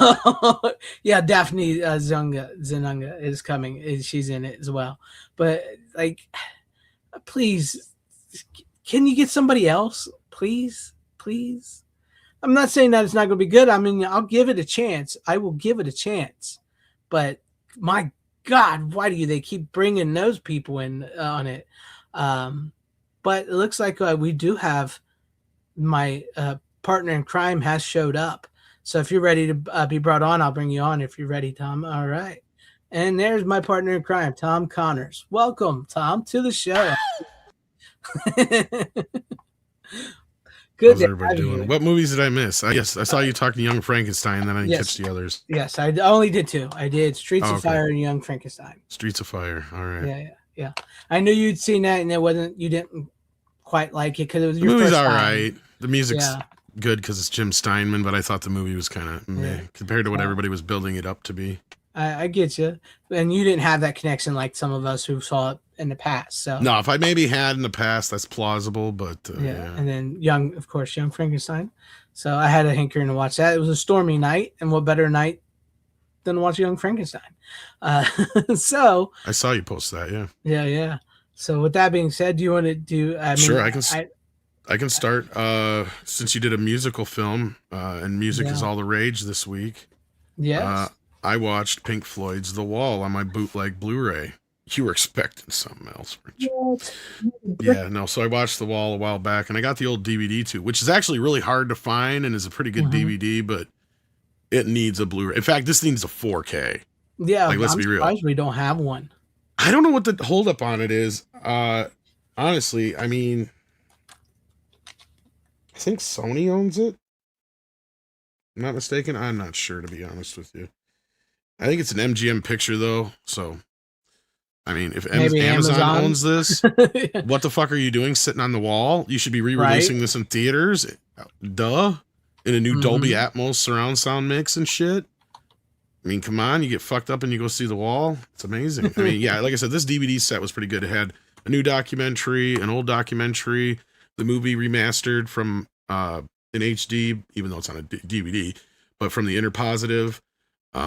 yeah, Daphne Zenunga is coming. She's in it as well. But please, can you get somebody else? Please. I'm not saying that it's not going to be good. I mean, I'll give it a chance. I will give it a chance. But my God, why do they keep bringing those people in on it? But it looks like we do have my partner in crime has showed up. So if you're ready to be brought on, I'll bring you on if you're ready, Tom. All right. And there's my partner in crime, Tom Connors. Welcome, Tom, to the show. Good. How's everybody doing? What movies did I miss? I guess I saw you talking to Young Frankenstein, then I didn't catch the others. Yes, I only did two. I did Streets of Fire and Young Frankenstein. Streets of Fire. All right. Yeah. I knew you'd seen that, and you didn't quite like it because it was your movie's first all time. right. The music's good because it's Jim Steinman, but I thought the movie was kind of meh compared to what everybody was building it up to be. I get you, and you didn't have that connection like some of us who saw it in the past. So No, if I maybe had in the past, that's plausible, but yeah. And then Young Frankenstein. So I had a hankering to watch that. It was a stormy night, and what better night than to watch Young Frankenstein? So I saw you post that, yeah. yeah. So with that being said, do you want to do? I mean, Sure, I can start. Since you did a musical film, and music is all the rage this week. Yes. I watched Pink Floyd's The Wall on my bootleg Blu-ray. You were expecting something else, weren't you? Yeah, no. So I watched The Wall a while back, and I got the old DVD too, which is actually really hard to find and is a pretty good DVD, but it needs a Blu-ray. In fact, this needs a 4K. Yeah, like, let's be real. We don't have one. I don't know what the holdup on it is. Honestly, I mean, I think Sony owns it. I'm not mistaken. I'm not sure, to be honest with you. I think it's an MGM picture, though. So, I mean, if Amazon owns this, what the fuck are you doing sitting on the wall? You should be re-releasing this in theaters. Duh. In a new Dolby Atmos surround sound mix and shit. I mean, come on, you get fucked up and you go see The Wall. It's amazing. I mean, yeah, like I said, this DVD set was pretty good. It had a new documentary, an old documentary, the movie remastered from in HD, even though it's on a DVD, but from the Interpositive, a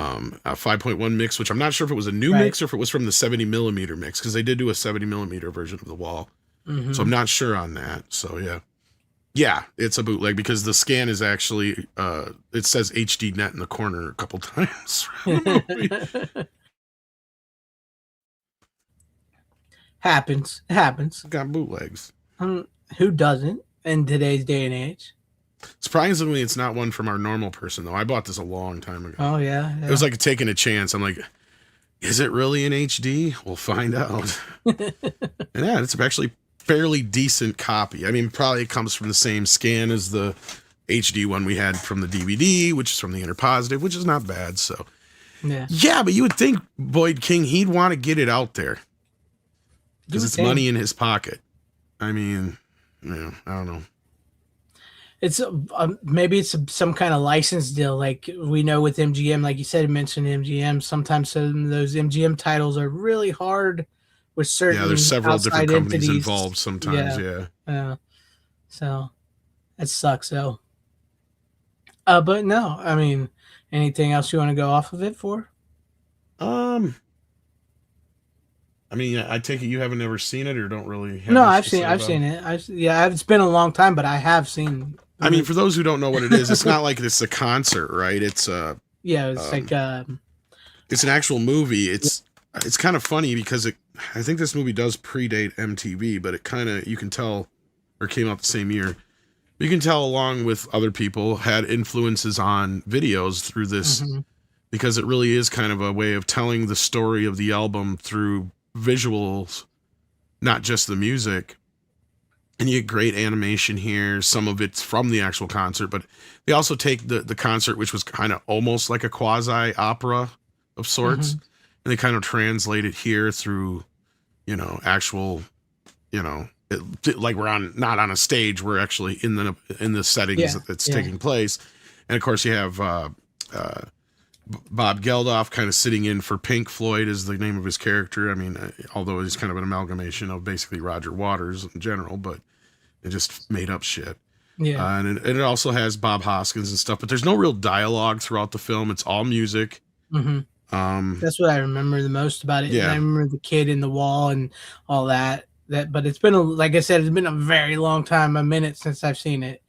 5.1 mix, which I'm not sure if it was a new mix or if it was from the 70 millimeter mix, because they did do a 70 millimeter version of The Wall. So I'm not sure on that. So yeah. Yeah, it's a bootleg because the scan is actually, it says HD net in the corner a couple times. Happens. It happens. Got bootlegs. Who doesn't in today's day and age? Surprisingly, it's not one from our normal person, though. I bought this a long time ago. Oh, yeah. It was like taking a chance. I'm like, is it really in HD? We'll find out. And yeah, it's actually fairly decent copy. I mean, probably it comes from the same scan as the HD one we had from the DVD, which is from the Interpositive, which is not bad. So yeah, but you would think Boyd King, he'd want to get it out there because it's money in his pocket. I mean, yeah, I don't know. It's maybe it's some kind of license deal, like we know with MGM, like you said, mentioned MGM. Sometimes some of those MGM titles are really hard with certain there's several different companies entities involved sometimes. Yeah. So that sucks though. But no, I mean, anything else you want to go off of it for? I mean, I take it you haven't ever seen it or don't really have No, I've seen it. It's been a long time, but I have seen. I mean, for those who don't know what it is, it's not like it's a concert, right? It's it's an actual movie. It's kind of funny because I think this movie does predate MTV, but it kind of, you can tell, or came out the same year. You can tell, along with other people, had influences on videos through this, because it really is kind of a way of telling the story of the album through visuals, not just the music. And you get great animation here. Some of it's from the actual concert, but they also take the concert, which was kind of almost like a quasi opera of sorts, and they kind of translate it here through, actual, like we're not on a stage. We're actually in the settings that's taking place. And of course you have Bob Geldof kind of sitting in for Pink Floyd is the name of his character. I mean, although he's kind of an amalgamation of basically Roger Waters in general, but it just made up shit. Yeah. And it also has Bob Hoskins and stuff, but there's no real dialogue throughout the film. It's all music. That's what I remember the most about it. Yeah. And I remember the kid in the wall and all that, but it's been like I said, it's been a very long time, a minute since I've seen it.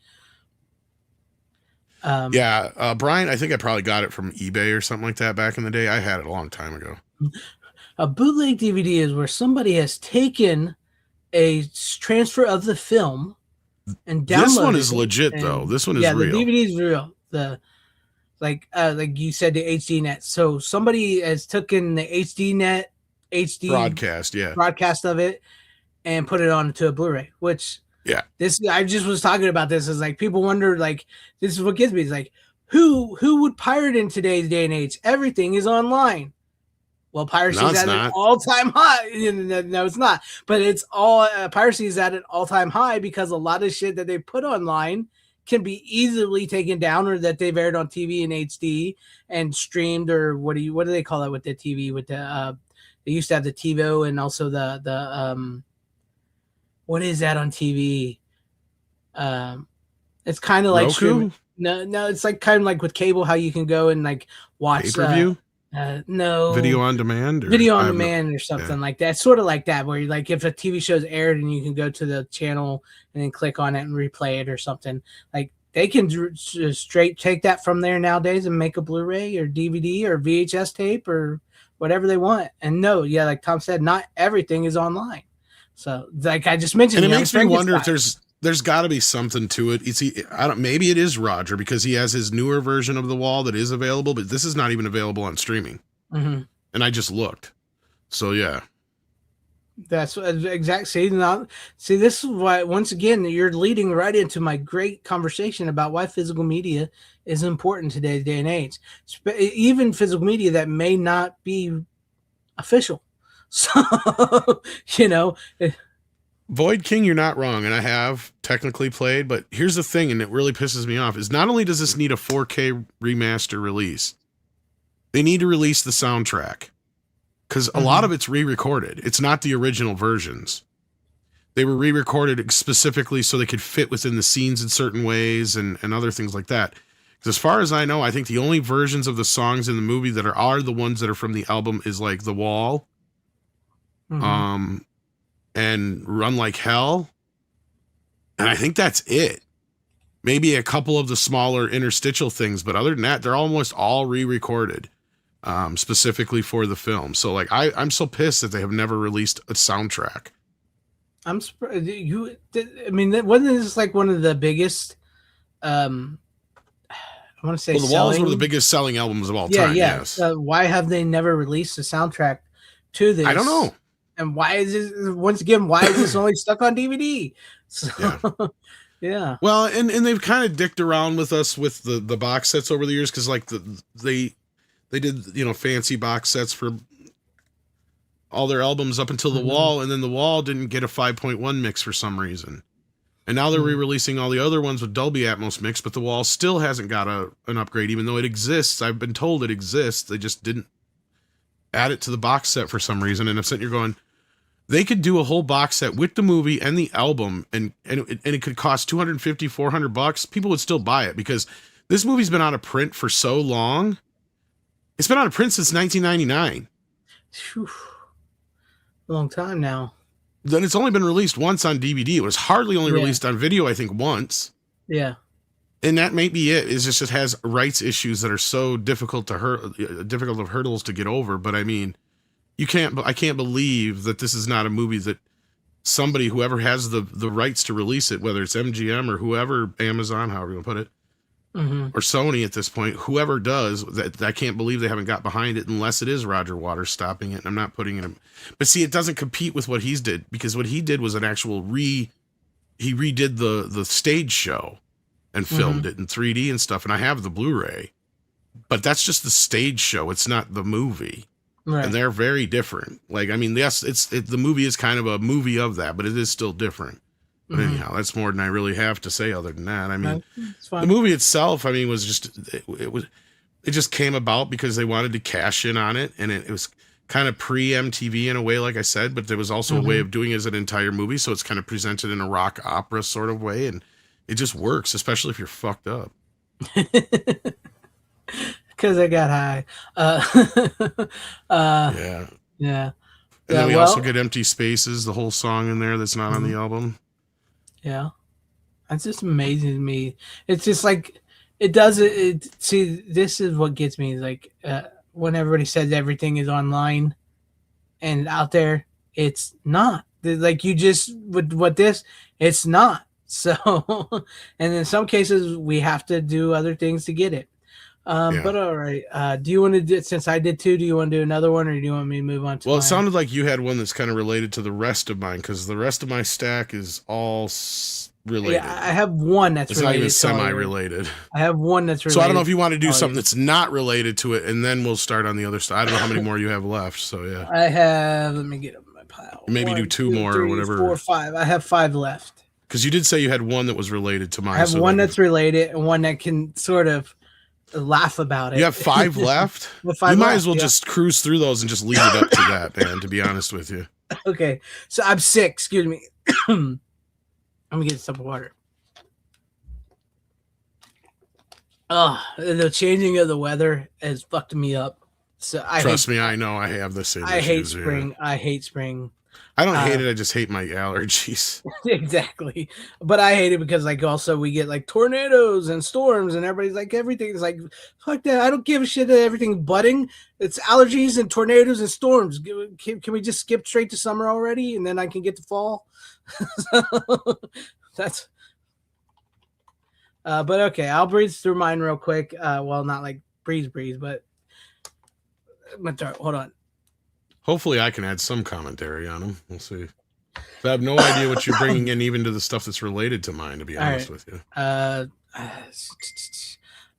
Brian, I think I probably got it from eBay or something like that back in the day. I had it a long time ago. A bootleg DVD is where somebody has taken a transfer of the film and downloaded. This one is legit, though. This one is real. The DVD is real. Like you said, the HD net. So somebody has taken the HD broadcast of it and put it onto a Blu-ray, which. Yeah. I just was talking about this. Is like people wonder, like, this is what gets me. It's like, who would pirate in today's day and age? Everything is online. Well, piracy is at an all-time high. No, it's not. But it's all piracy is at an all-time high because a lot of shit that they put online can be easily taken down, or that they've aired on TV in HD and streamed, or what do they call it with the TV with the They used to have the TiVo and also the what is that on TV? It's kind of like Roku? streaming. No, it's like kind of like with cable, how you can go and like watch Pay-per-view? No, Video on demand? Or video on demand or something like that. Sort of like that, where you like if a TV show's aired and you can go to the channel and then click on it and replay it or something. Like they can just straight take that from there nowadays and make a Blu-ray or DVD or VHS tape or whatever they want. And no, yeah, like Tom said, not everything is online. So like I just mentioned, and it makes me wonder if there's got to be something to it. Maybe it is Roger because he has his newer version of The Wall that is available, but this is not even available on streaming. Mm-hmm. And I just looked. So yeah. That's exact. See, this is why, once again, you're leading right into my great conversation about why physical media is important in today's day and age. Even physical media that may not be official. So, Void King, you're not wrong, and I have technically played, but here's the thing, and it really pisses me off, is not only does this need a 4K remaster release, they need to release the soundtrack. Because a lot of it's re-recorded. It's not the original versions. They were re-recorded specifically so they could fit within the scenes in certain ways and other things like that. Because as far as I know, I think the only versions of the songs in the movie that are the ones that are from the album is like The Wall, and Run Like Hell. And I think that's it. Maybe a couple of the smaller interstitial things, but other than that, they're almost all re-recorded. Specifically for the film. So like I'm so pissed that they have never released a soundtrack. I'm surprised I mean, wasn't this like one of the biggest I want to say The Wall is one of the biggest selling albums of all time. Yes. Why have they never released a soundtrack to this? I don't know. And why is this only stuck on DVD? So, yeah. Well, and they've kind of dicked around with us with the box sets over the years because like they did, fancy box sets for all their albums up until The Wall, and then The Wall didn't get a 5.1 mix for some reason. And now they're re-releasing all the other ones with Dolby Atmos mix, but The Wall still hasn't got an upgrade, even though it exists. I've been told it exists. They just didn't add it to the box set for some reason. And I'm sitting here going, they could do a whole box set with the movie and the album, and it could cost $250, $400. People would still buy it because this movie's been out of print for so long. It's been out of print since 1999. Whew. A long time now. Then it's only been released once on DVD. It was hardly only released on video, I think, once. Yeah. And that may be it. It's just it has rights issues that are so difficult of hurdles to get over. But I mean, I can't believe that this is not a movie that somebody, whoever has the rights to release it, whether it's MGM or whoever, Amazon, however you want to put it, or Sony at this point, whoever does that, I can't believe they haven't got behind it unless it is Roger Waters stopping it. And I'm not putting it in, but see, it doesn't compete with what he's did, because what he did was an actual he redid the stage show and filmed it in 3D and stuff. And I have the Blu-ray, but that's just the stage show. It's not the movie. Right. And they're very different. Like, I mean, yes, the movie is kind of a movie of that, but it is still different. But anyhow, that's more than I really have to say other than that. I mean, the movie itself, I mean, was just, it just came about because they wanted to cash in on it. And it was kind of pre-MTV in a way, like I said, but there was also a way of doing it as an entire movie. So it's kind of presented in a rock opera sort of way. And it just works, especially if you're fucked up. Because I got high. Yeah. Yeah. And then we also get Empty Spaces, the whole song in there that's not on the album. Yeah. That's just amazing to me. It's just like, it does it. See, this is what gets me. Like, when everybody says everything is online and out there, it's not. Like, you just, with what this, it's not. So, and in some cases, we have to do other things to get it. But all right. Do you want to do, since I did two, do you want to do another one, or do you want me to move on to Well, it sounded like you had one that's kind of related to the rest of mine, because the rest of my stack is all related. Yeah, I have one that's related. It's not even semi-related. I have one that's related. So I don't know if you want to do something that's not related to it, and then we'll start on the other side. I don't know how many more you have left, so yeah. I have, let me get up my pile. Maybe do two more, three, or whatever. 4, 5. I have 5 left. Because you did say you had one that was related to mine. I have one that's related and one that can sort of laugh about it. You have 5 left? You might as well just cruise through those and just leave it up to that, man, to be honest with you. Okay. So I'm sick. Excuse me. I'm going to get some water. Oh, the changing of the weather has fucked me up. So Trust me, I know I have the same I issues, hate spring. Yeah. I hate spring. I don't hate it. I just hate my allergies. Exactly. But I hate it because like also we get like tornadoes and storms and everybody's like everything's like fuck that. I don't give a shit that everything's budding. It's allergies and tornadoes and storms. Can we just skip straight to summer already and then I can get to fall? That's but okay, I'll breeze through mine real quick. Well, not like breeze, but hold on. Hopefully I can add some commentary on them. We'll see. I have no idea what you're bringing in, even to the stuff that's related to mine, to be honest with you. I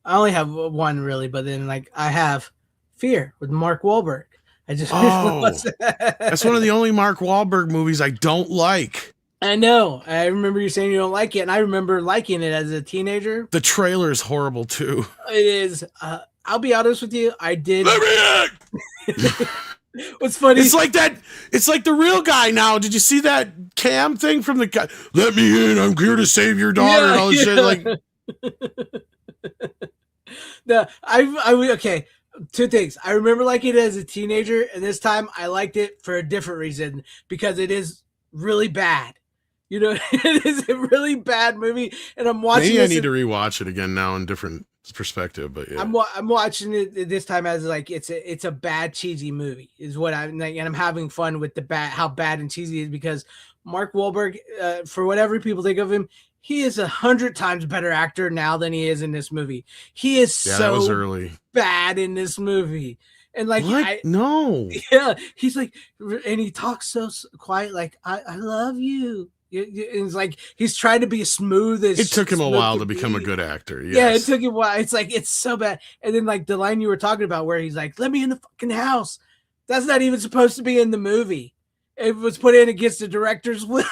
only have one really, but then like I have Fear with Mark Wahlberg. I just that's one of the only Mark Wahlberg movies I don't like. I know. I remember you saying you don't like it, and I remember liking it as a teenager. The trailer is horrible too. It is. I'll be honest with you. I did. Let me in! What's funny? It's like that. It's like the real guy now. Did you see that cam thing from the guy? Let me in. I'm here to save your daughter. And all this shit. Like, no, okay. 2 things. I remember liking it as a teenager, and this time I liked it for a different reason because it is really bad. You know, it is a really bad movie, and I'm watching. Maybe I need to rewatch it again now in different perspective, but yeah, I'm watching it this time as like it's a bad cheesy movie is what I'm like, and I'm having fun with how bad and cheesy it is because Mark Wahlberg, for whatever people think of him, he is 100 times better actor now than he is in this movie. He is so bad in this movie. And like, no, yeah, he's like, and he talks so quiet, like, I love you. It's like he's trying to be smooth as it took him a while to become a good actor. Yes. Yeah, it took him a while. It's like it's so bad. And then like the line you were talking about where he's like, "Let me in the fucking house." That's not even supposed to be in the movie. It was put in against the director's will.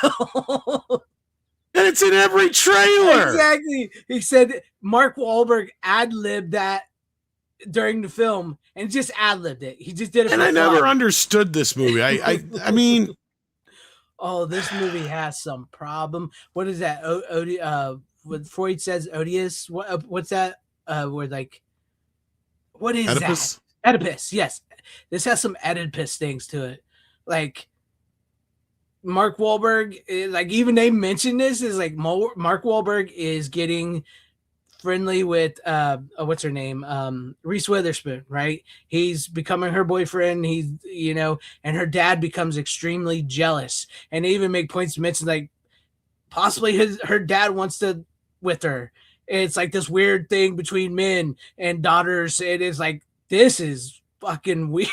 And it's in every trailer. Exactly. He said Mark Wahlberg ad-libbed that during the film and just ad-libbed it. He just did it. And I never understood this movie. I mean, oh, this movie has some problem. What is that? What Freud says odious. What's that? Where like, what is Oedipus? That? Oedipus. Yes, this has some Oedipus things to it. Like Mark Wahlberg, like even they mentioned this is like Mark Wahlberg is getting friendly with what's her name, Reese Witherspoon, right? He's becoming her boyfriend. He's and her dad becomes extremely jealous, and they even make points to mention like possibly her dad wants to with her. It's like this weird thing between men and daughters. It is like this is fucking weird.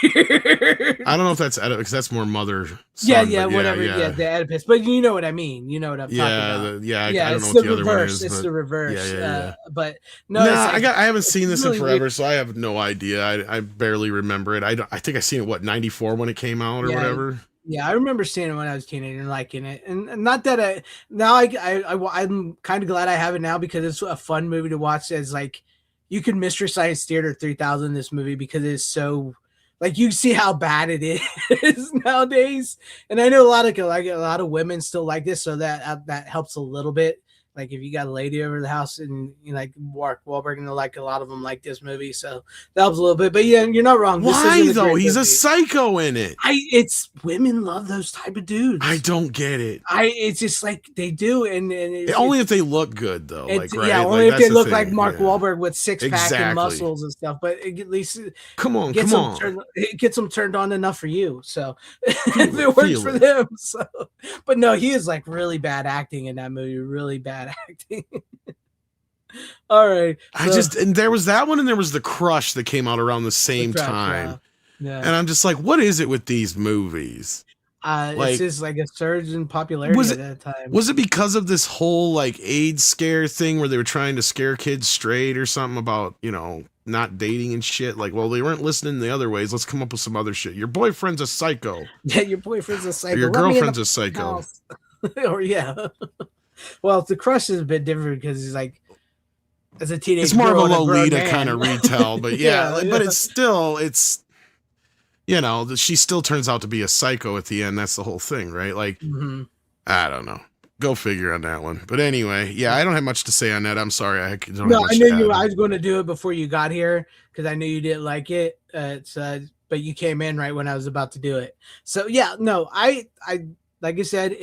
I don't know if that's because that's more mother. Son, whatever. Yeah, the Oedipus. But you know what I mean. You know what I'm talking about. I don't know what the other one is. It's the reverse. Yeah. But no, like, I haven't seen this really in forever, so I have no idea. I barely remember it. I think I seen it 94 when it came out or whatever. Yeah, I remember seeing it when I was a teenager and liking it, and not that I'm kind of glad I have it now because it's a fun movie to watch. As like. You can Mystery Science Theater 3000 in this movie because it's so like you see how bad it is nowadays. And I know a lot of women still like this, so that helps a little bit. Like if you got a lady over the house and you like Mark Wahlberg, and like a lot of them like this movie, so that helps a little bit. But yeah, you're not wrong. Why though? He's a psycho in it. It's women love those type of dudes. I don't get it. It's just like they do, and only if they look good though. Like right? Yeah, only if they look like Mark Wahlberg with six pack and muscles and stuff. But at least come on, it gets them turned on enough for you. So if it works for them, so. But no, he is like really bad acting in that movie. Really bad acting. All right. And there was that one, and there was The Crush that came out around the same time. Yeah. And I'm just like, what is it with these movies? It's just like a surge in popularity at that time. Was it because of this whole like AIDS scare thing where they were trying to scare kids straight or something about, not dating and shit? Like, well, they weren't listening the other ways. Let's come up with some other shit. Your boyfriend's a psycho. Yeah, your boyfriend's a psycho. Or your girlfriend's a psycho. Or yeah. Well, The Crush is a bit different because he's like as a teenage It's more of a girl and Lolita grown kind man. of retell, but yeah, Yeah, but yeah. it's still, she still turns out to be a psycho at the end. That's the whole thing, right? Like, Mm-hmm. I don't know. Go figure on that one. But anyway, yeah, I don't have much to say on that. I'm sorry. I don't have No, much I knew to you. add. I was going to do it before you got here because I knew you didn't like it. But you came in right when I was about to do it. So yeah, no, I like I said,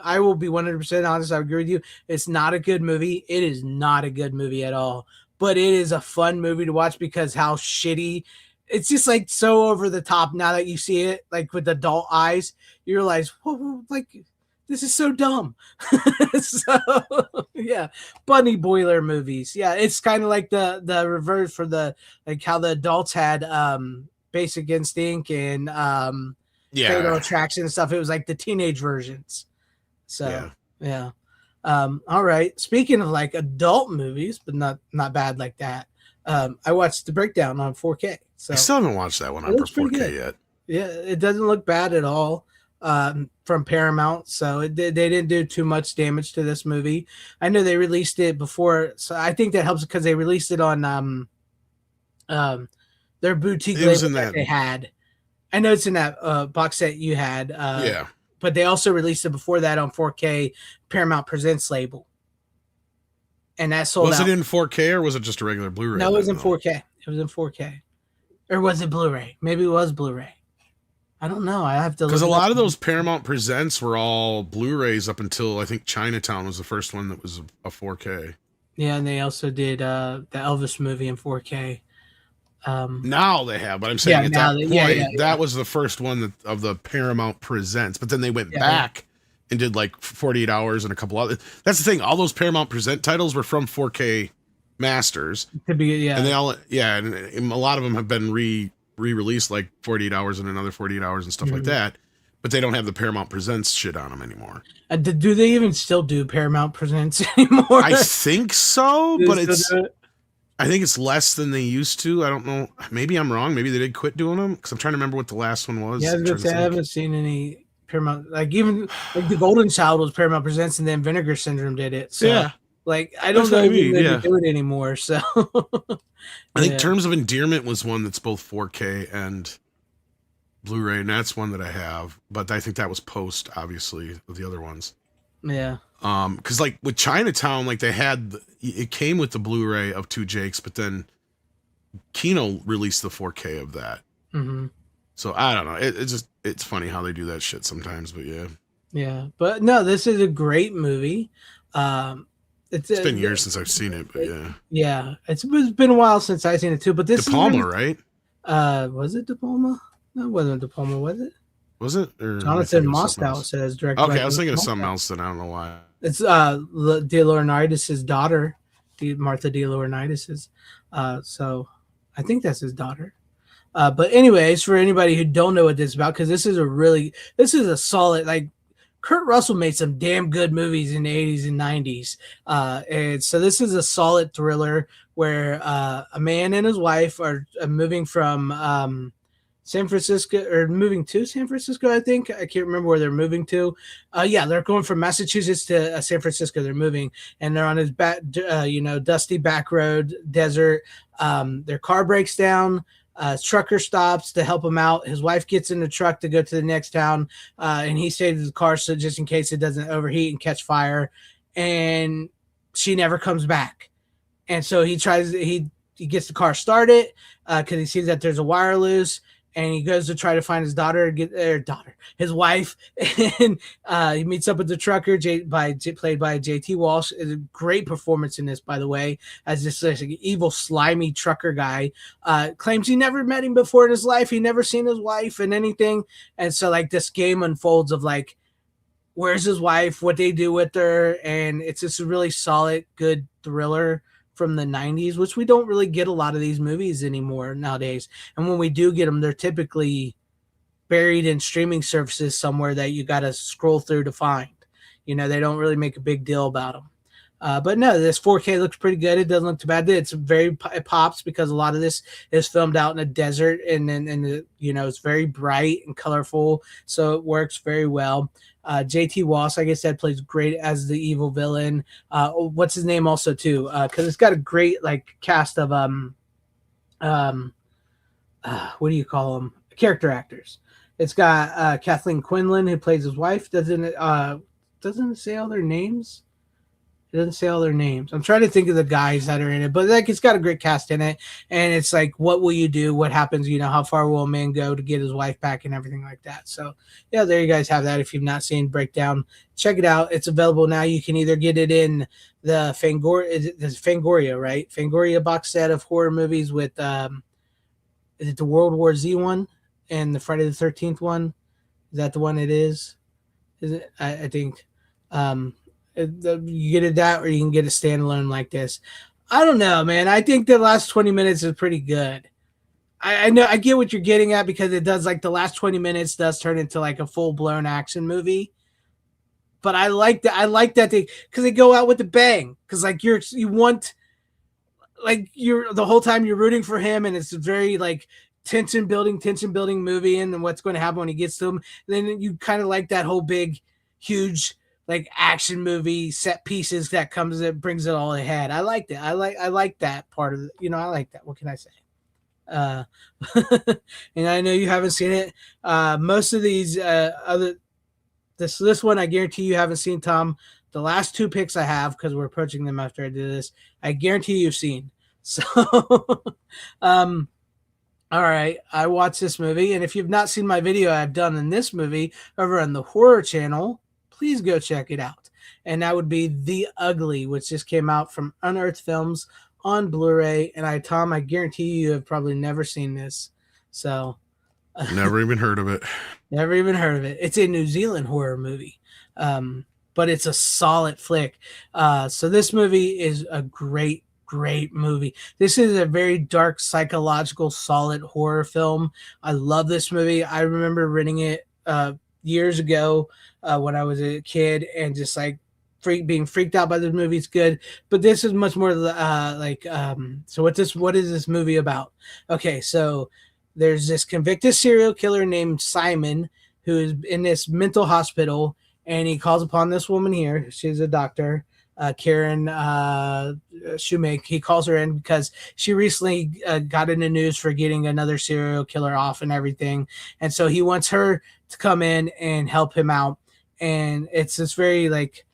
I will be 100% honest. I agree with you. It's not a good movie. It is not a good movie at all. But it is a fun movie to watch because how shitty. It's just like so over the top now that you see it, like with adult eyes, you realize, whoa, like this is so dumb. So yeah, bunny boiler movies. Yeah, it's kind of like the reverse for the like how the adults had Basic Instinct and Fatal Attraction and stuff. It was like the teenage versions. So yeah. All right. Speaking of like adult movies, but not bad like that. I watched the breakdown on 4K. So I still haven't watched that one on looks pretty 4K good. yet. Yeah, it doesn't look bad at all from Paramount. So they didn't do too much damage to this movie. I know they released it before, so I think that helps because they released it on their boutique label that they had. I know it's in that box set you had. Yeah. But they also released it before that on 4K Paramount Presents label. And that sold out. Was it in 4K or was it just a regular Blu-ray? No, it was in 4K. It was in 4K. Or was it Blu-ray? Maybe it was Blu-ray. I don't know. I have to, because a lot of those Paramount Presents were all Blu-rays up until I think Chinatown was the first one that was a 4K. Yeah, and they also did the Elvis movie in 4K. Now they have, but I'm saying at that point, that was the first one of the Paramount Presents. But then they went back and did like 48 Hours and a couple other. That's the thing. All those Paramount Present titles were from 4K masters. To be, and they all, and a lot of them have been re-released, like 48 Hours and another 48 Hours and stuff like that. But they don't have the Paramount Presents shit on them anymore. Do they even still do Paramount Presents anymore? I think so, but I think it's less than they used to. I don't know. Maybe I'm wrong. Maybe they did quit doing them because I'm trying to remember what the last one was. Yeah, I haven't seen any Paramount. Like even like the Golden Child was Paramount Presents, and then Vinegar Syndrome did it. So like I don't know if they do it anymore. So I think Terms of Endearment was one that's both 4K and Blu-ray, and that's one that I have. But I think that was post, obviously, of the other ones. Yeah. Because like with Chinatown, like it came with the Blu-ray of Two Jakes, but then Kino released the 4K of that. Mm-hmm. So I don't know. It's funny how they do that shit sometimes, but yeah. But no, this is a great movie. It's been years since I've seen it, but yeah, it's been a while since I've seen it too. But this De Palma, right? Was it De Palma? No, it wasn't De Palma, was it? Was it? Or Jonathan Mostow says directed. Okay, I was thinking of something else, and I don't know why. It's De Laurentiis' daughter, Martha De Laurentiis'. So I think that's his daughter. But anyways, for anybody who don't know what this is about, because this is a solid, like Kurt Russell made some damn good movies in the 80s and 90s. And so this is a solid thriller where a man and his wife are moving from San Francisco, or moving to San Francisco, I think. I can't remember where they're moving to. They're going from Massachusetts to San Francisco. They're moving, and they're on his dusty back road, desert. Their car breaks down. Trucker stops to help him out. His wife gets in the truck to go to the next town, and he saves the car so just in case it doesn't overheat and catch fire. And she never comes back. And so he gets the car started because he sees that there's a wire loose. And he goes to try to find his his wife, and he meets up with the trucker, played by JT Walsh. It's a great performance in this, by the way, as this like, evil, slimy trucker guy. Claims he never met him before in his life. He never seen his wife and anything. And so like this game unfolds of like, where's his wife, what they do with her, and it's just a really solid, good thriller from the 90s, which we don't really get a lot of these movies anymore nowadays. And when we do get them, they're typically buried in streaming services somewhere that you got to scroll through to find. They don't really make a big deal about them. But no, this 4K looks pretty good. It doesn't look too bad. It pops because a lot of this is filmed out in a desert, and it's very bright and colorful, so it works very well. JT Walsh, like I said, plays great as the evil villain. What's his name also too? Because it's got a great like cast of what do you call them? Character actors. It's got Kathleen Quinlan who plays his wife. Doesn't it say all their names? It doesn't say all their names. I'm trying to think of the guys that are in it, but like it's got a great cast in it, and it's like, what will you do? What happens? You know, how far will a man go to get his wife back, and everything like that. So yeah, there you guys have that. If you've not seen Breakdown, check it out. It's available now. You can either get it in the Fangoria, right? Fangoria box set of horror movies with is it the World War Z one and the Friday the 13th one? Is that the one it is? Is it? I think. You get it that, or you can get a standalone like this. I don't know, man. I think the last 20 minutes is pretty good. I know I get what you're getting at, because it does, like, the last 20 minutes does turn into like a full blown action movie. But I like that. I like that because they go out with a bang. Because like you're the whole time you're rooting for him, and it's a very like tension building movie, and then what's going to happen when he gets to him. Then you kind of like that whole big, huge, like action movie set pieces that brings it all ahead. I liked it. I like that part of it. You know, I like that. What can I say? And I know you haven't seen it. Most of these this one, I guarantee you haven't seen, Tom. The last two picks I have, because we're approaching them after I do this, I guarantee you've seen. So, all right, I watched this movie, and if you've not seen my video I've done in this movie over on the horror channel, please go check it out. And that would be The Ugly, which just came out from Unearthed Films on Blu-ray. And Tom, I guarantee you have probably never seen this. So never even heard of it. Never even heard of it. It's a New Zealand horror movie. But it's a solid flick. So this movie is a great movie. This is a very dark, psychological, solid horror film. I love this movie. I remember renting it years ago when I was a kid, and just like being freaked out by this movie. It's good, but this is much more so what is this movie about? Okay, so there's this convicted serial killer named Simon who is in this mental hospital, and he calls upon this woman here. She's a doctor, Karen Shoemake. He calls her in because she recently got in the news for getting another serial killer off and everything. And so he wants her to come in and help him out. And it's this very like,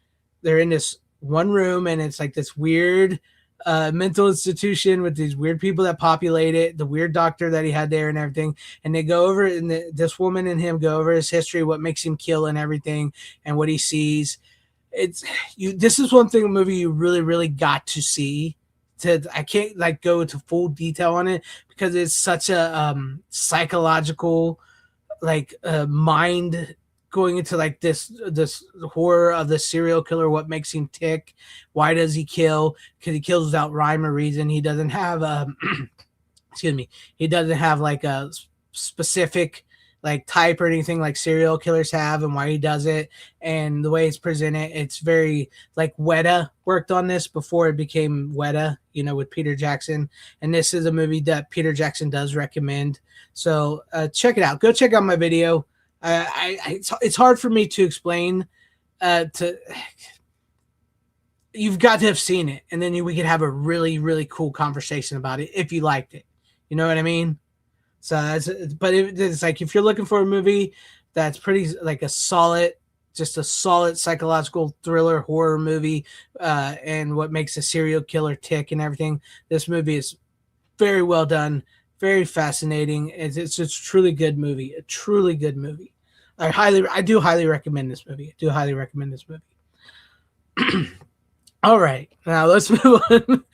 they're in this one room, and it's like this weird mental institution with these weird people that populate it, the weird doctor that he had there and everything. And they go over, and this woman and him go over his history, what makes him kill and everything, and what he sees. This is one thing, a movie you really got to see. I can't like go into full detail on it because it's such a psychological, like mind going into like this horror of the serial killer. What makes him tick? Why does he kill? Because he kills without rhyme or reason. He doesn't have excuse me. He doesn't have like a specific like type or anything like serial killers have, and why he does it, and the way it's presented. It's very like Weta worked on this before it became Weta, you know, with Peter Jackson. And this is a movie that Peter Jackson does recommend. So check it out. Go check out my video. It's hard for me to explain. You've got to have seen it, and then we could have a really cool conversation about it if you liked it. You know what I mean? So it's like, if you're looking for a movie that's pretty like a solid psychological thriller horror movie, and what makes a serial killer tick and everything, this movie is very well done, very fascinating. It's a truly good movie, a truly good movie. I do highly recommend this movie. All right, now let's move on.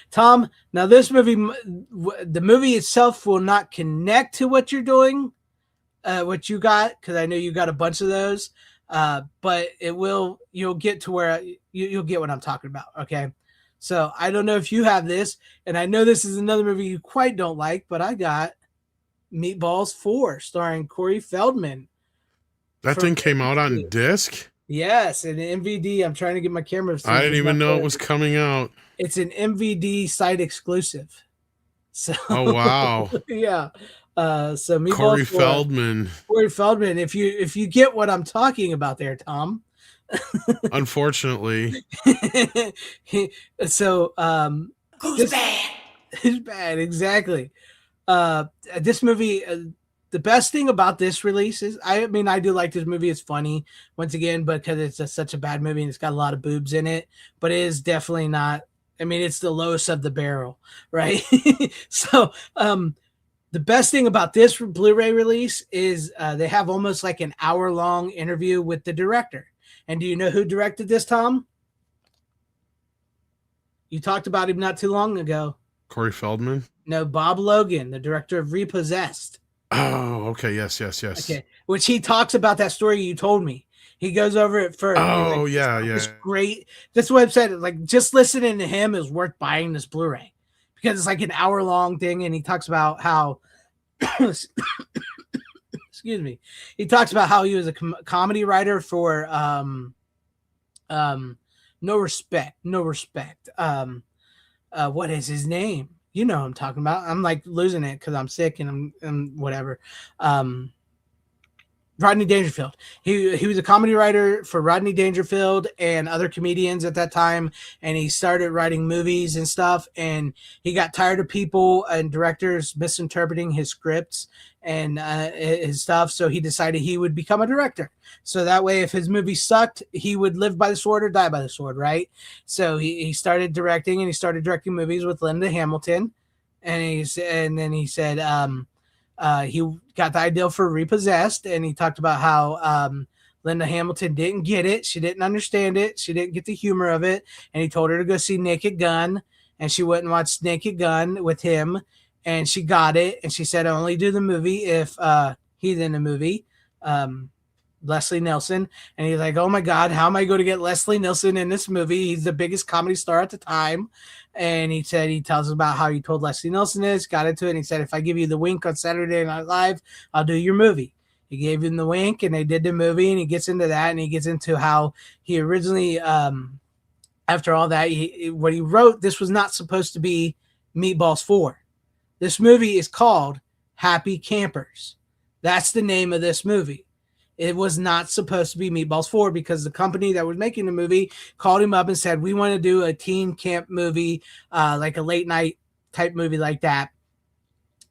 Tom, now this movie, the movie itself will not connect to what you're doing, what you got, because I know you got a bunch of those, but you'll get to where you'll get what I'm talking about, okay? So I don't know if you have this, and I know this is another movie you quite don't like, but I got Meatballs 4, starring Corey Feldman. That thing came out on disc? Yes, an MVD. I'm trying to get my camera. I didn't even know it was coming out. It's an MVD site exclusive. So, oh wow. Yeah. So Meatballs Corey 4. Feldman. Corey Feldman. If you get what I'm talking about there, Tom. Unfortunately. So Who's bad? Who's bad? Exactly. This movie. The best thing about this release is, I mean, I do like this movie. It's funny once again, because it's such a bad movie and it's got a lot of boobs in it. But it is definitely not. I mean, it's the lowest of the barrel, right? So, the best thing about this Blu-ray release is they have almost like an hour-long interview with the director. And do you know who directed this, Tom? You talked about him not too long ago. Corey Feldman? No, Bob Logan, the director of Repossessed. Oh, okay. Yes. Okay, which he talks about that story you told me. He goes over it first. Oh, like, yeah. It's great. That's what I've said. Like, just listening to him is worth buying this Blu-ray because it's like an hour-long thing, and he talks about how excuse me. He talks about how he was a comedy writer for No Respect. What is his name? You know what I'm talking about. I'm like losing it because I'm sick and I'm whatever. Rodney Dangerfield. He was a comedy writer for Rodney Dangerfield and other comedians at that time, and he started writing movies and stuff, and he got tired of people and directors misinterpreting his scripts and his stuff, so he decided he would become a director. So that way, if his movie sucked, he would live by the sword or die by the sword, right? So he started directing, and he started directing movies with Linda Hamilton, and then he said he got the idea for Repossessed, and he talked about how Linda Hamilton didn't get it. She didn't understand it. She didn't get the humor of it. And he told her to go see Naked Gun, and she went and watched Naked Gun with him, and she got it. And she said, I only do the movie if he's in the movie, Leslie Nielsen. And he's like, oh my God, how am I going to get Leslie Nielsen in this movie? He's the biggest comedy star at the time. And he said, he tells us about how he told Leslie Nielsen this, got into it. And he said, if I give you the wink on Saturday Night Live, I'll do your movie. He gave him the wink, and they did the movie, and he gets into that, and he gets into how he originally, after all that, what he wrote, this was not supposed to be Meatballs 4. This movie is called Happy Campers. That's the name of this movie. It was not supposed to be Meatballs 4 because the company that was making the movie called him up and said, we want to do a teen camp movie, like a late night type movie like that.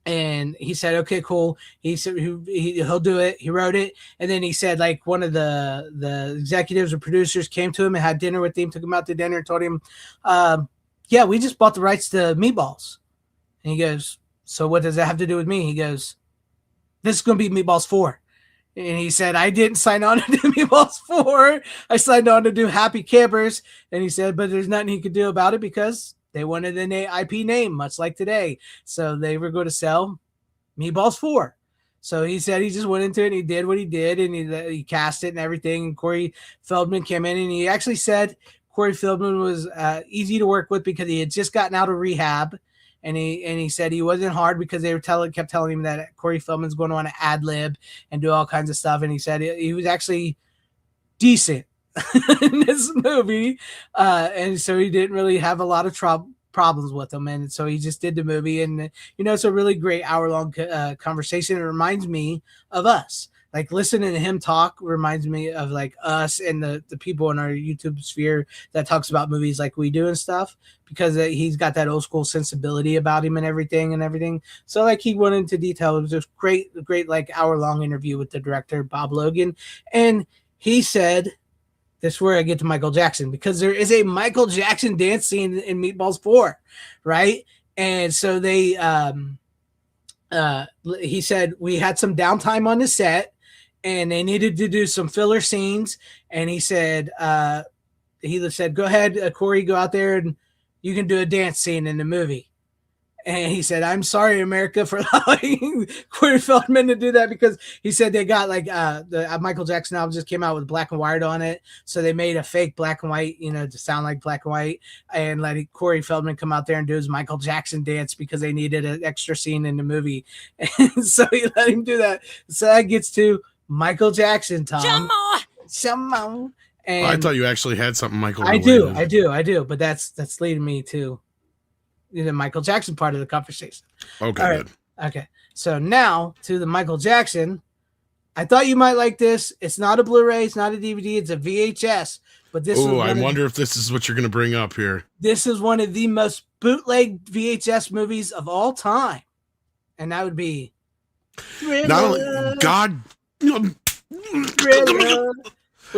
And he said, okay, cool. He said he'll do it. He wrote it. And then he said, like, one of the executives or producers came to him and had dinner with him, took him out to dinner and told him, yeah, we just bought the rights to Meatballs. And he goes, so what does that have to do with me? He goes, this is going to be Meatballs 4. And he said, I didn't sign on to do Meatballs 4. I signed on to do Happy Campers. And he said, but there's nothing he could do about it because they wanted an IP name, much like today. So they were going to sell Meatballs 4. So he said he just went into it and he did what he did, and he cast it and everything. And Corey Feldman came in, and he actually said Corey Feldman was easy to work with because he had just gotten out of rehab. And he said he wasn't hard because they kept telling him that Corey Feldman's going to want to ad lib and do all kinds of stuff. And he said he was actually decent in this movie, and so he didn't really have a lot of problems with him. And so he just did the movie, and it's a really great hour-long conversation. It reminds me of us. Like, listening to him talk reminds me of like us and the people in our YouTube sphere that talks about movies like we do and stuff, because he's got that old school sensibility about him and everything. So like, he went into detail. It was just great like hour-long interview with the director, Bob Logan. And he said, this is where I get to Michael Jackson, because there is a Michael Jackson dance scene in Meatballs 4, right? And so they he said we had some downtime on the set, and they needed to do some filler scenes. And he said, go ahead, Corey, go out there and you can do a dance scene in the movie. And he said, I'm sorry, America, for allowing Corey Feldman to do that, because he said they got like the Michael Jackson album just came out with black and white on it. So they made a fake black and white, to sound like black and white, and let Corey Feldman come out there and do his Michael Jackson dance because they needed an extra scene in the movie. And so he let him do that. So that gets to Michael Jackson, Tom. Some more. And I thought you actually had something Michael. I do. But that's leading me to the Michael Jackson part of the conversation. Okay. Okay, so now to the Michael Jackson. I thought you might like this. It's not a Blu-ray, it's not a DVD, it's a VHS. But this Oh, I wonder if this is what you're going to bring up here. This is one of the most bootleg VHS movies of all time, and that would be Thriller. Not only, God, Thriller,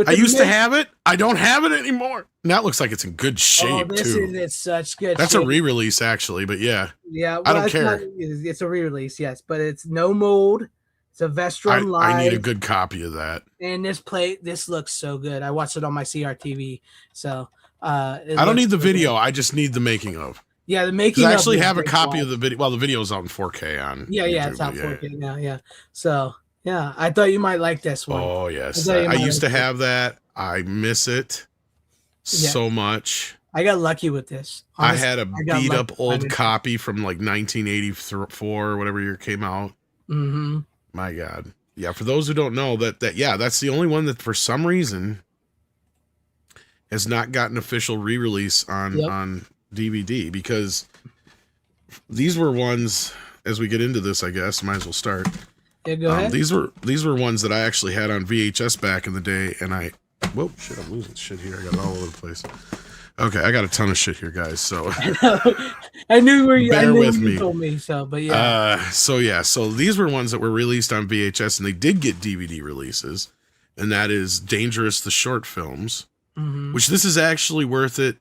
I used to have it. I don't have it anymore. Now it looks like it's in good shape too. It's such good. That's shape. a re-release, actually, but yeah. Yeah, well, I don't care. It's a re-release, yes, but it's no mold. It's a Vestron Live. I need a good copy of that. And this looks so good. I watched it on my CRTV, so I don't need the video. I just need the making of. Yeah, the making. I actually have a copy of the video. Well, the video's on 4K on. Yeah, YouTube, it's on 4K now. Yeah, so yeah, I thought you might like this one. Oh yes, I used to have that. I miss it so much. I got lucky with this. Honestly, I had a beat up old copy from like 1984 or whatever year it came out. Mm-hmm. My God. Yeah, for those who don't know, that's the only one that for some reason has not gotten official re-release on DVD, because these were ones, as we get into this, I guess, might as well start. Yeah, go ahead. These were ones that I actually had on VHS back in the day, and whoa, shit, I'm losing shit here. I got it all over the place. Okay, I got a ton of shit here, guys. So I knew where you. Bear with me. Told me so, but yeah. So these were ones that were released on VHS, and they did get DVD releases, and that is Dangerous the Short Films, which this is actually worth it,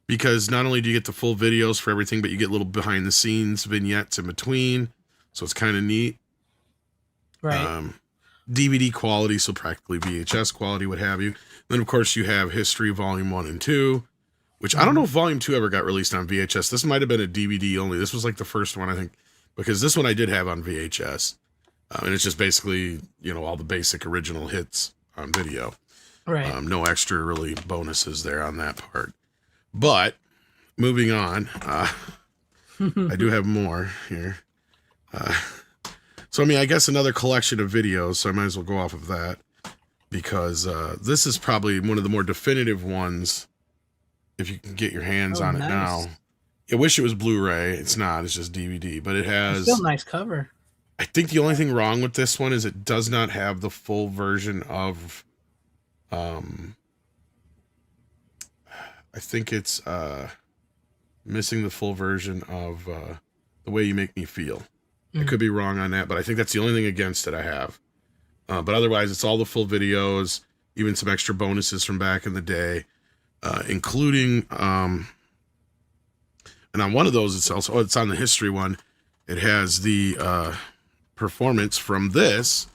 because not only do you get the full videos for everything, but you get little behind the scenes vignettes in between, so it's kind of neat. Right. DVD quality, so practically VHS quality, what have you. Then of course you have History Volume 1 and 2. Which I don't know if Volume 2 ever got released on VHS. This might have been a DVD only. This was like the first one, I think, because this one I did have on VHS. And it's just basically, all the basic original hits on video. Right. No extra really bonuses there on that part. But moving on, I do have more here. So, I guess another collection of videos, so I might as well go off of that, because this is probably one of the more definitive ones, if you can get your hands on it now. I wish it was Blu-ray. It's not. It's just DVD. But it has... It's still a nice cover. I think the only thing wrong with this one is it does not have the full version of... I think it's missing the full version of The Way You Make Me Feel. I could be wrong on that, but I think that's the only thing against it I have. But otherwise, it's all the full videos, even some extra bonuses from back in the day. Including, and on one of those, it's on the history one. It has the performance from this,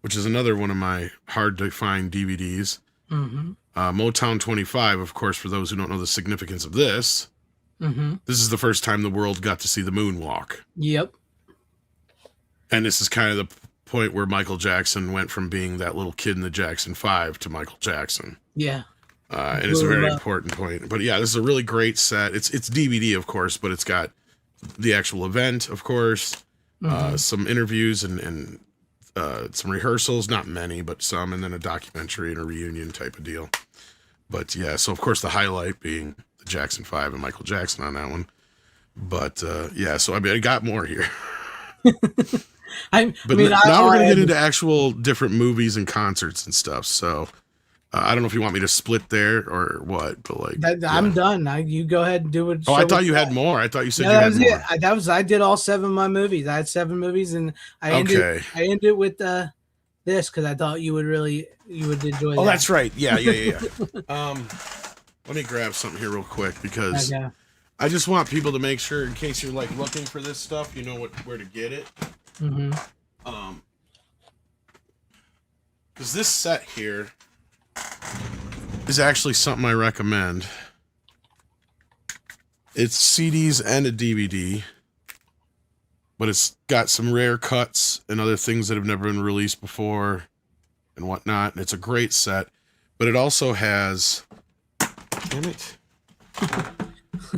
which is another one of my hard to find DVDs. Motown 25, of course, for those who don't know the significance of this. This is the first time the world got to see the moonwalk. Yep. And this is kind of the point where Michael Jackson went from being that little kid in the Jackson 5 to Michael Jackson. Yeah. And it's a very important point. But yeah, this is a really great set. It's DVD, of course, but it's got the actual event, of course, some interviews and some rehearsals, not many, but some, and then a documentary and a reunion type of deal. But yeah, so of course the highlight being the Jackson 5 and Michael Jackson on that one. But yeah, so I got more here. Now we're going to get into actual different movies and concerts and stuff, so... I don't know if you want me to split there or what, but I'm done. You go ahead and do it. Oh, I thought you had more. I thought you said you had more. I did all 7 of my movies. I had 7 movies, and I ended with this because I thought you would enjoy. Oh, that's right. Yeah. Let me grab something here real quick, because I just want people to make sure, in case you're looking for this stuff, you know where to get it. Because this set here is actually something I recommend. It's CDs and a DVD, but it's got some rare cuts and other things that have never been released before and whatnot. And it's a great set, but it also has, damn it,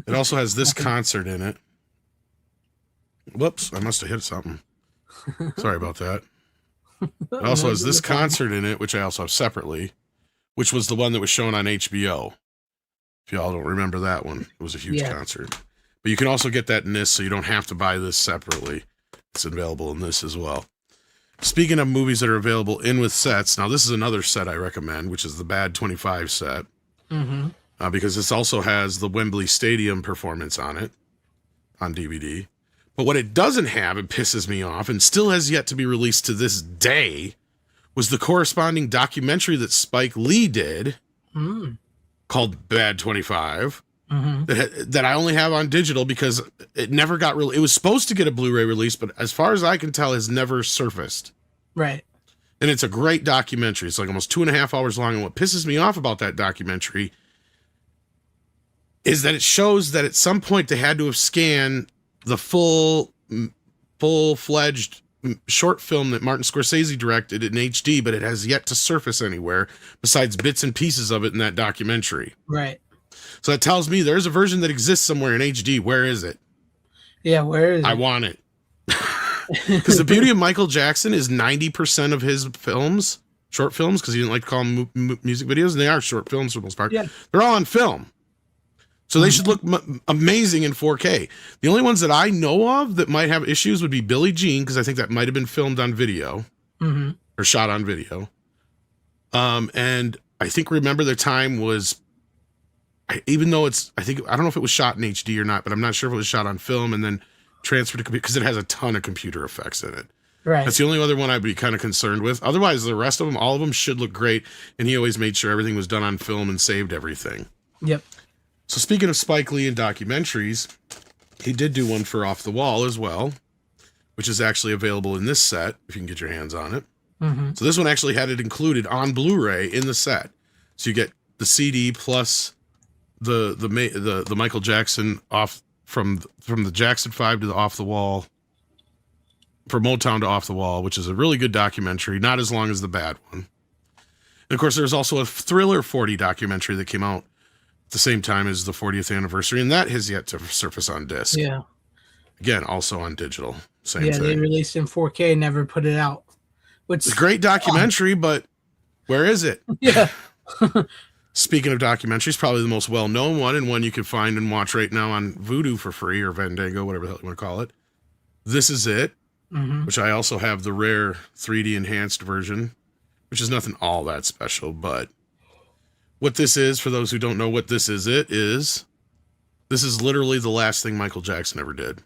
it also has this concert in it. Whoops, I must have hit something. Sorry about that. It also has this concert in it, which I also have separately, which was the one that was shown on HBO. If y'all don't remember that one, it was a huge concert. But you can also get that in this, so you don't have to buy this separately. It's available in this as well. Speaking of movies that are available in with sets, now this is another set I recommend, which is the Bad 25 set. Because this also has the Wembley Stadium performance on it, on DVD. But what it doesn't have, it pisses me off, and still has yet to be released to this day, was the corresponding documentary that Spike Lee did, called Bad 25, that I only have on digital because it never got it was supposed to get a Blu-ray release, but as far as I can tell, has never surfaced. Right. And it's a great documentary. It's like almost 2.5 hours long. And what pisses me off about that documentary is that it shows that at some point they had to have scanned the full-fledged short film that Martin Scorsese directed in HD, but it has yet to surface anywhere besides bits and pieces of it in that documentary. Right. So that tells me there's a version that exists somewhere in HD. Where is it? Yeah, where is it? I want it. Because the beauty of Michael Jackson is 90% of his films, short films, because he didn't like to call them music videos, and they are short films for the most part. Yeah. They're all on film. So they should look amazing in 4K. The only ones that I know of that might have issues would be Billie Jean, because I think that might have been filmed on video or shot on video. And I think Remember the Time was, even though I don't know if it was shot in HD or not, but I'm not sure if it was shot on film and then transferred to computer, because it has a ton of computer effects in it. Right. That's the only other one I'd be kind of concerned with. Otherwise, the rest of them, all of them should look great. And he always made sure everything was done on film and saved everything. Yep. So speaking of Spike Lee and documentaries, he did do one for Off the Wall as well, which is actually available in this set, if you can get your hands on it. So this one actually had it included on Blu-ray in the set. So you get the CD plus the Michael Jackson off from the Jackson 5 to the Off the Wall, from Motown to Off the Wall, which is a really good documentary, not as long as the bad one. And of course, there's also a Thriller 40 documentary that came out at the same time as the 40th anniversary, and that has yet to surface on disc. Yeah. Again, also on digital. Same thing. Yeah, they released in 4K, never put it out. It's a great documentary, but where is it? Yeah. Speaking of documentaries, probably the most well-known one, and one you can find and watch right now on Vudu for free, or Fandango, whatever the hell you want to call it. This Is It, which I also have the rare 3D enhanced version, which is nothing all that special, but what this is, for those who don't know what This Is It is, this is literally the last thing Michael Jackson ever did.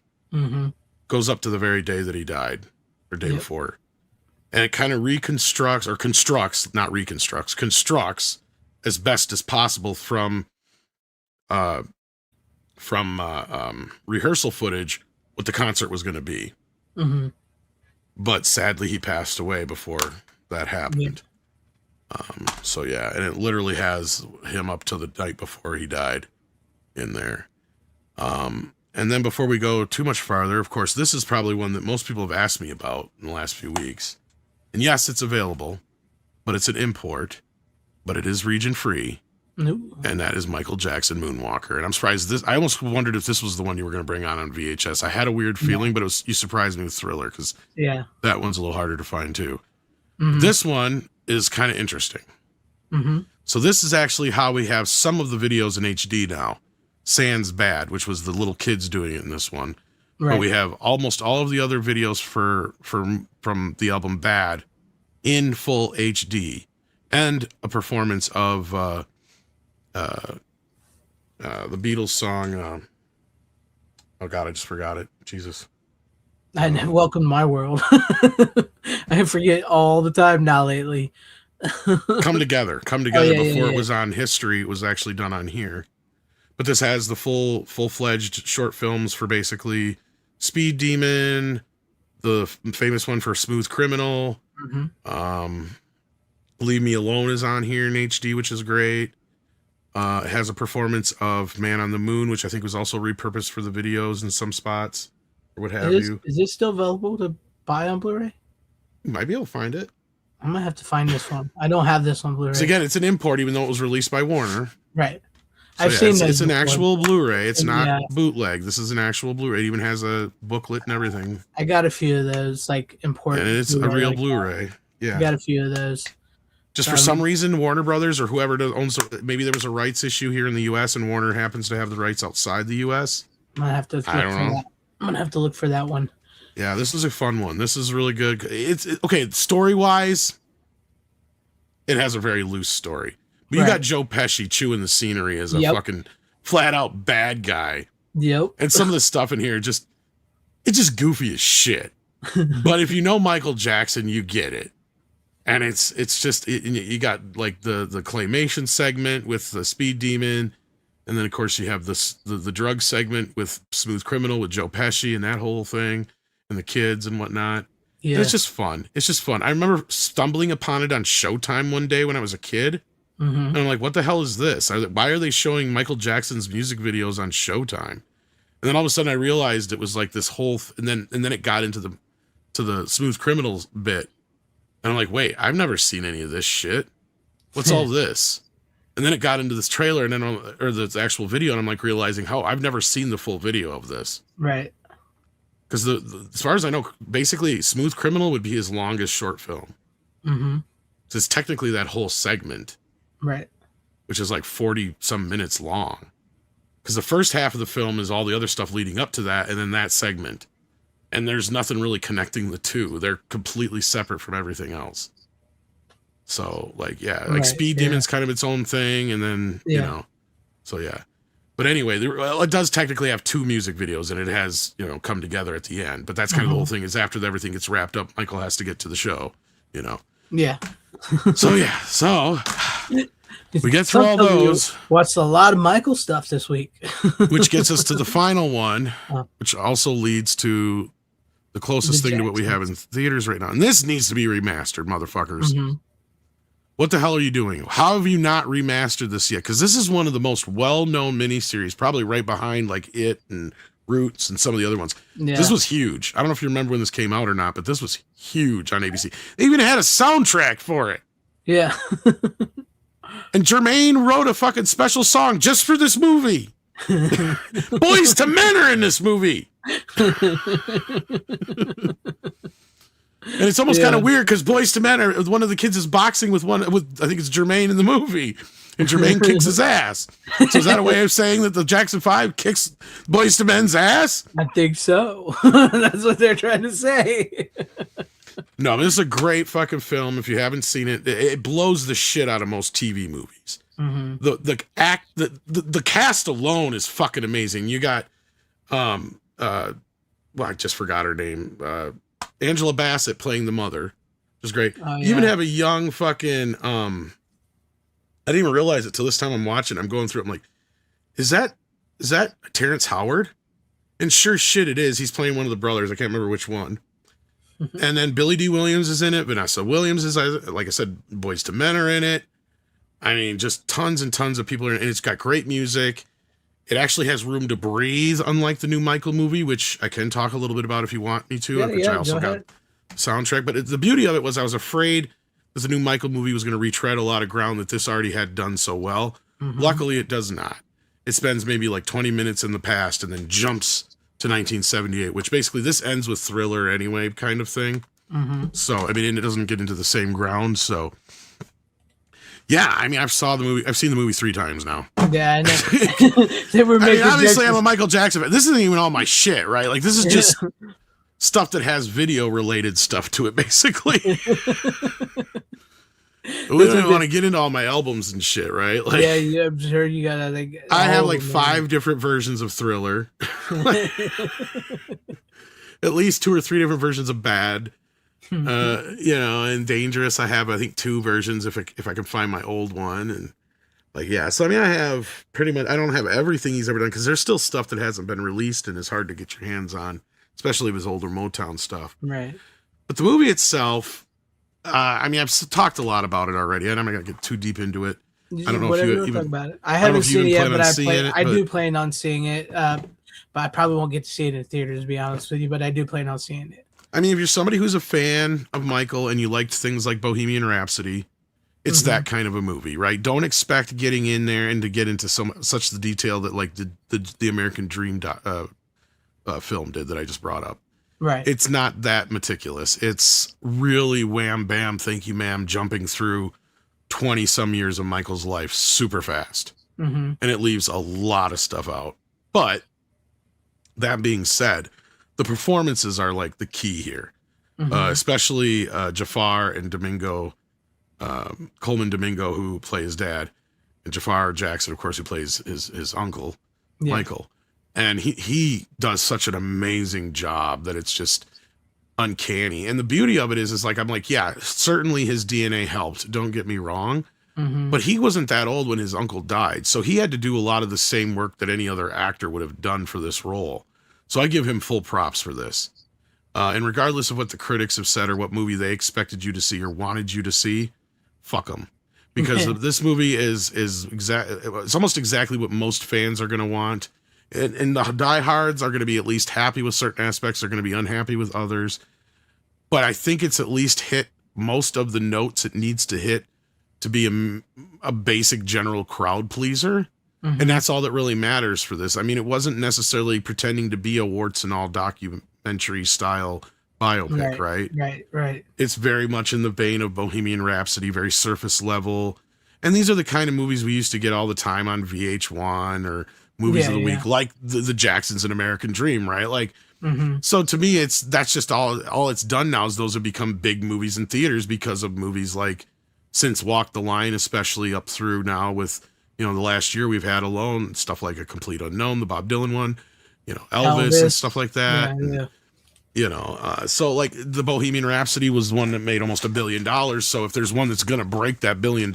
Goes up to the very day that he died, or day before. And it kind of constructs as best as possible from rehearsal footage what the concert was going to be. But sadly, he passed away before that happened. So yeah, and it literally has him up to the night before he died in there. And then before we go too much farther, of course, this is probably one that most people have asked me about in the last few weeks. And yes, it's available, but it's an import, but it is region free. And that is Michael Jackson Moonwalker. And I'm surprised I almost wondered if this was the one you were going to bring on VHS. I had a weird feeling, but you surprised me with Thriller, because that one's a little harder to find too. This one is kind of interesting. So this is actually how we have some of the videos in HD now. Sans Bad, which was the little kids doing it in this one. Right. But we have almost all of the other videos from the album Bad in full HD, and a performance of the Beatles song. Oh God, I just forgot it. Jesus. Welcome to my world. I forget all the time now lately. Come Together. Before it was on History, it was actually done on here. But this has the full-fledged short films for basically Speed Demon, the famous one for Smooth Criminal. Leave Me Alone is on here in HD, which is great. It has a performance of Man on the Moon, which I think was also repurposed for the videos in some spots, or what have you. Is it still available to buy on Blu-ray? You might be able to find it. I'm going to have to find this one. I don't have this on Blu-ray. So again, it's an import, even though it was released by Warner. Right. So I've seen it's an actual Blu-ray. It's not bootleg. This is an actual Blu-ray. It even has a booklet and everything. I got a few of those, like important. And it's Blu-ray, a real Blu-ray. Yeah. I got a few of those. Just for some reason, Warner Brothers or whoever owns, maybe there was a rights issue here in the U.S. and Warner happens to have the rights outside the U.S. I'm gonna have to look for that. I'm gonna have to look for that one. Yeah, this is a fun one. This is really good. It's okay, story-wise, it has a very loose story. But you got Joe Pesci chewing the scenery as a fucking flat-out bad guy. Yep. And some of the stuff in here it's just goofy as shit. But if you know Michael Jackson, you get it. And it's just you got like the claymation segment with the Speed Demon, and then of course you have the drug segment with Smooth Criminal with Joe Pesci and that whole thing, and the kids and whatnot. Yeah, and it's just fun. It's just fun. I remember stumbling upon it on Showtime one day when I was a kid, and I'm like, "What the hell is this? Why are they showing Michael Jackson's music videos on Showtime?" And then all of a sudden I realized it was like this whole, and then it got into the Smooth Criminals bit. And I'm like, wait, I've never seen any of this shit. What's all this? And then it got into this trailer and then or the actual video, and I'm like realizing how I've never seen the full video of this. Right. Because as far as I know, basically Smooth Criminal would be his longest short film. So it's technically that whole segment. Right. Which is like 40 some minutes long. Because the first half of the film is all the other stuff leading up to that, and then that segment. And there's nothing really connecting the two. They're completely separate from everything else. So, like, yeah, like Speed Demon's kind of its own thing, and then, you know, so yeah. But anyway, it does technically have 2 music videos, and it has, come together at the end. But that's kind of the whole thing, is after everything gets wrapped up, Michael has to get to the show, Yeah. So, yeah, we get through all those. Watched a lot of Michael stuff this week. Which gets us to the final one, which also leads to the closest thing to what we have in theaters right now. And this needs to be remastered, motherfuckers. What the hell are you doing? How have you not remastered this yet? Because this is one of the most well-known miniseries, probably right behind like It and Roots and some of the other ones. Yeah. This was huge. I don't know if you remember when this came out or not, but this was huge on ABC. They even had a soundtrack for it. Yeah. And Jermaine wrote a fucking special song just for this movie. Boys to Men are in this movie. And it's almost kind of weird because Boys to Men are, one of the kids is boxing with I think it's Jermaine in the movie, and Jermaine kicks his ass. So is that a way of saying that the Jackson 5 kicks Boys to Men's ass? I think so. That's what they're trying to say. No, this is a great fucking film. If you haven't seen it, it blows the shit out of most TV movies. The cast alone is fucking amazing. You got I just forgot her name. Angela Bassett playing the mother, which is great. You even have a young fucking I didn't even realize it till this time I'm watching. I'm going through it. I'm like, is that Terrence Howard? And sure shit it is. He's playing one of the brothers. I can't remember which one. And then Billy D. Williams is in it. Vanessa Williams is, like I said, Boys to Men are in it. I mean, just tons and tons of people are in it. And it's got great music. It actually has room to breathe, unlike the new Michael movie, which I can talk a little bit about if you want me to, which I also got soundtrack. But the beauty of it was I was afraid that the new Michael movie was going to retread a lot of ground that this already had done so well. Luckily, it does not. It spends maybe like 20 minutes in the past and then jumps to 1978, which basically this ends with Thriller anyway, kind of thing. So, I mean, it doesn't get into the same ground. So, yeah, I mean, I've seen the movie 3 times now. Yeah, I know. They were making obviously, I'm a Michael Jackson fan. This isn't even all my shit, right? Like, this is just stuff that has video-related stuff to it, basically. We don't even want to get into all my albums and shit, right? Like, yeah, I'm sure you gotta. Like, I have like 5 different versions of Thriller. At least 2 or 3 different versions of Bad. And Dangerous. I have, I think, 2 versions if I can find my old one. And like, yeah. So I mean, I have pretty much. I don't have everything he's ever done because there's still stuff that hasn't been released and is hard to get your hands on, especially with his older Motown stuff. Right. But the movie itself. I mean, I've talked a lot probably already, and I'm not gonna get too deep into it. I don't know if you even about it. I haven't seen it yet, but I do plan on seeing it. But I probably won't get to see it in theaters, to be honest with you. But I do plan on seeing it. I mean, if you're somebody who's a fan of Michael and you liked things like Bohemian Rhapsody, it's that kind of a movie, right? Don't expect getting in there and to get into such the detail that like the American Dream film did that I just brought up. Right. It's not that meticulous. It's really wham, bam, thank you, ma'am, jumping through 20 some years of Michael's life super fast. And it leaves a lot of stuff out. But that being said, the performances are like the key here, especially Jafar and Domingo, Coleman Domingo, who play his dad, and Jafar Jackson, of course, who plays his uncle, Michael. And he does such an amazing job that it's just uncanny. And the beauty of it is like, I'm like, yeah, certainly his DNA helped. Don't get me wrong. But he wasn't that old when his uncle died. So he had to do a lot of the same work that any other actor would have done for this role. So I give him full props for this. And regardless of what the critics have said or what movie they expected you to see or wanted you to see, fuck them. Because this movie is it's almost exactly what most fans are going to want. And the diehards are going to be at least happy with certain aspects. They're going to be unhappy with others. But I think it's at least hit most of the notes it needs to hit to be a basic general crowd pleaser. And that's all that really matters for this. I mean, it wasn't necessarily pretending to be a warts and all documentary style biopic, right? It's very much in the vein of Bohemian Rhapsody, very surface level. And these are the kind of movies we used to get all the time on VH1 or movies of the week, like the Jacksons and American Dream, right? Like, so to me, that's just all it's done now is those have become big movies in theaters because of movies like since Walk the Line, especially up through now with, the last year we've had alone stuff like A Complete Unknown, the Bob Dylan one, Elvis and stuff like that. So like the Bohemian Rhapsody was one that made almost $1 billion. So if there's one that's going to break that $1 billion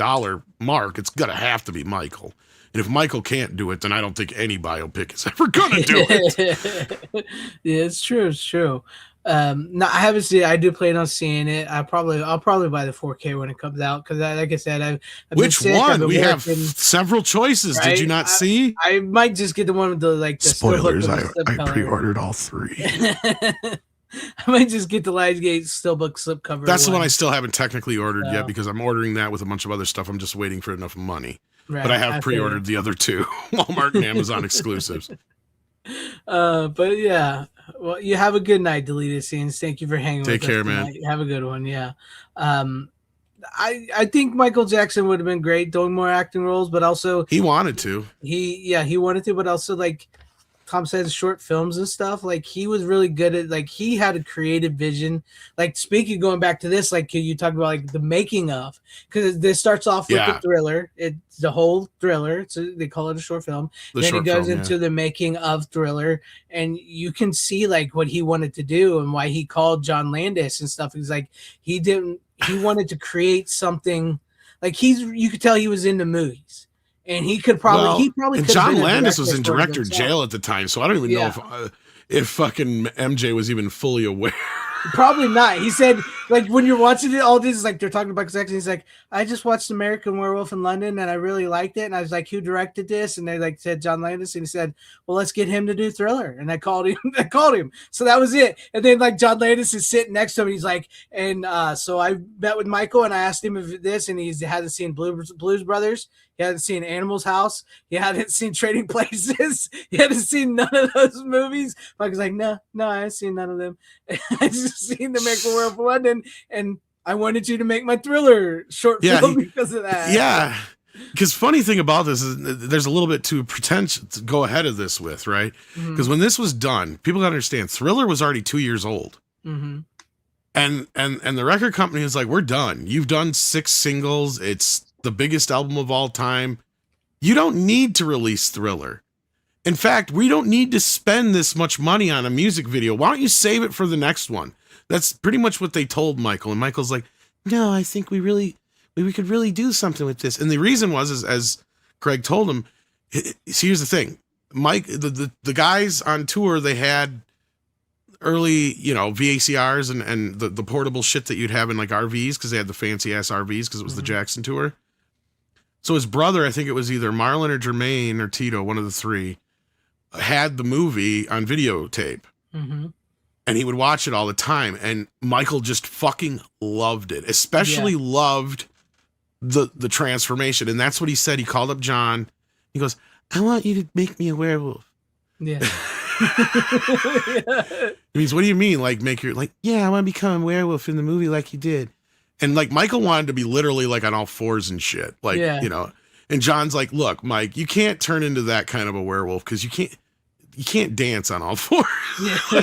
mark, it's going to have to be Michael. And if Michael can't do it, then I don't think any biopic is ever going to do it. Yeah, it's true. It's true. No, I haven't seen it. I do plan on seeing it. I'll probably buy the 4K when it comes out because, like I said, I've which been sick, one? We have several choices. Right? Did you not see? I might just get the one with the spoilers. I pre-ordered all 3. I might just get the Lionsgate Steelbook slipcover. That's the one I still haven't technically ordered yet because I'm ordering that with a bunch of other stuff. I'm just waiting for enough money. Right, but I have pre-ordered the other 2 Walmart and Amazon exclusives. But yeah, well, you have a good night, Deleted Scenes. Thank you for hanging with us. Take care, man. Have a good one. Yeah. I think Michael Jackson would have been great doing more acting roles, but also he wanted to. He wanted to, but also like Tom says, short films and stuff. Like he was really good at, like he had a creative vision. Like speaking, going back to this, like you talk about like the making of, because this starts off with the thriller. It's the whole thriller. So they call it a short film. Then he goes into the making of Thriller, and you can see like what he wanted to do and why he called John Landis and stuff. He's like he wanted to create something. Like you could tell he was into movies. And he could probably, and John Landis was in director jail at the time, so I don't even know if fucking MJ was even fully aware. Probably not. He said, like, when you're watching it, all this is like they're talking about sex, and he's like, I just watched American Werewolf in London and I really liked it. And I was like, who directed this? And they like said John Landis, and he said, well, let's get him to do Thriller. And I called him. So that was it. And then like John Landis is sitting next to him. He's like, and so I met with Michael and I asked him if this, and he hasn't seen Blues Brothers. He hadn't seen Animal's House. He hadn't seen Trading Places. He hadn't seen none of those movies. Mike's like, no, I haven't seen none of them. I just seen the American Werewolf in London, and I wanted you to make my Thriller short film because of that. Yeah. Because funny thing about this is there's a little bit too pretentious to go ahead of this with, right? Because when this was done, people got to understand, Thriller was already 2 years old. And the record company is like, we're done. You've done 6 singles. It's the biggest album of all time. You don't need to release Thriller. In fact, we don't need to spend this much money on a music video. Why don't you save it for the next one? That's pretty much what they told Michael. And Michael's like, no, I think we could really do something with this. And the reason was, as Craig told him, see, here's the thing. Mike, the guys on tour, they had early, VCRs and the portable shit that you'd have in like RVs, because they had the fancy ass RVs because it was the Jackson tour. So his brother, I think it was either Marlon or Jermaine or Tito, one of the 3, had the movie on videotape. And he would watch it all the time. And Michael just fucking loved it, especially loved the transformation. And that's what he said. He called up John. He goes, I want you to make me a werewolf. Yeah. He means, what do you mean? Like, make your, like, yeah, I want to become a werewolf in the movie like you did. And like Michael wanted to be literally like on all 4s and shit. Like, and John's like, look, Mike, you can't turn into that kind of a werewolf because you can't, can't dance on all fours. Yeah.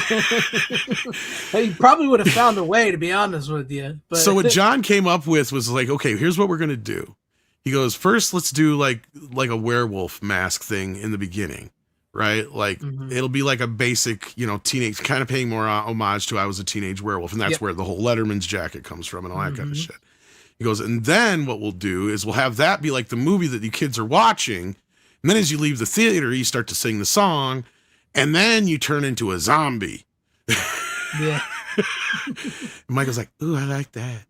You probably would have found a way, to be honest with you. But so what John came up with was like, okay, here's what we're gonna do. He goes, first, let's do like a werewolf mask thing in the beginning, right? Like it'll be like a basic, teenage, kind of paying more homage to I was a teenage werewolf, and that's where the whole Letterman's jacket comes from and all that kind of shit. He goes, and then what we'll do is we'll have that be like the movie that the kids are watching, and then as you leave the theater, you start to sing the song, and then you turn into a zombie. Yeah. Michael's like, ooh, I like that.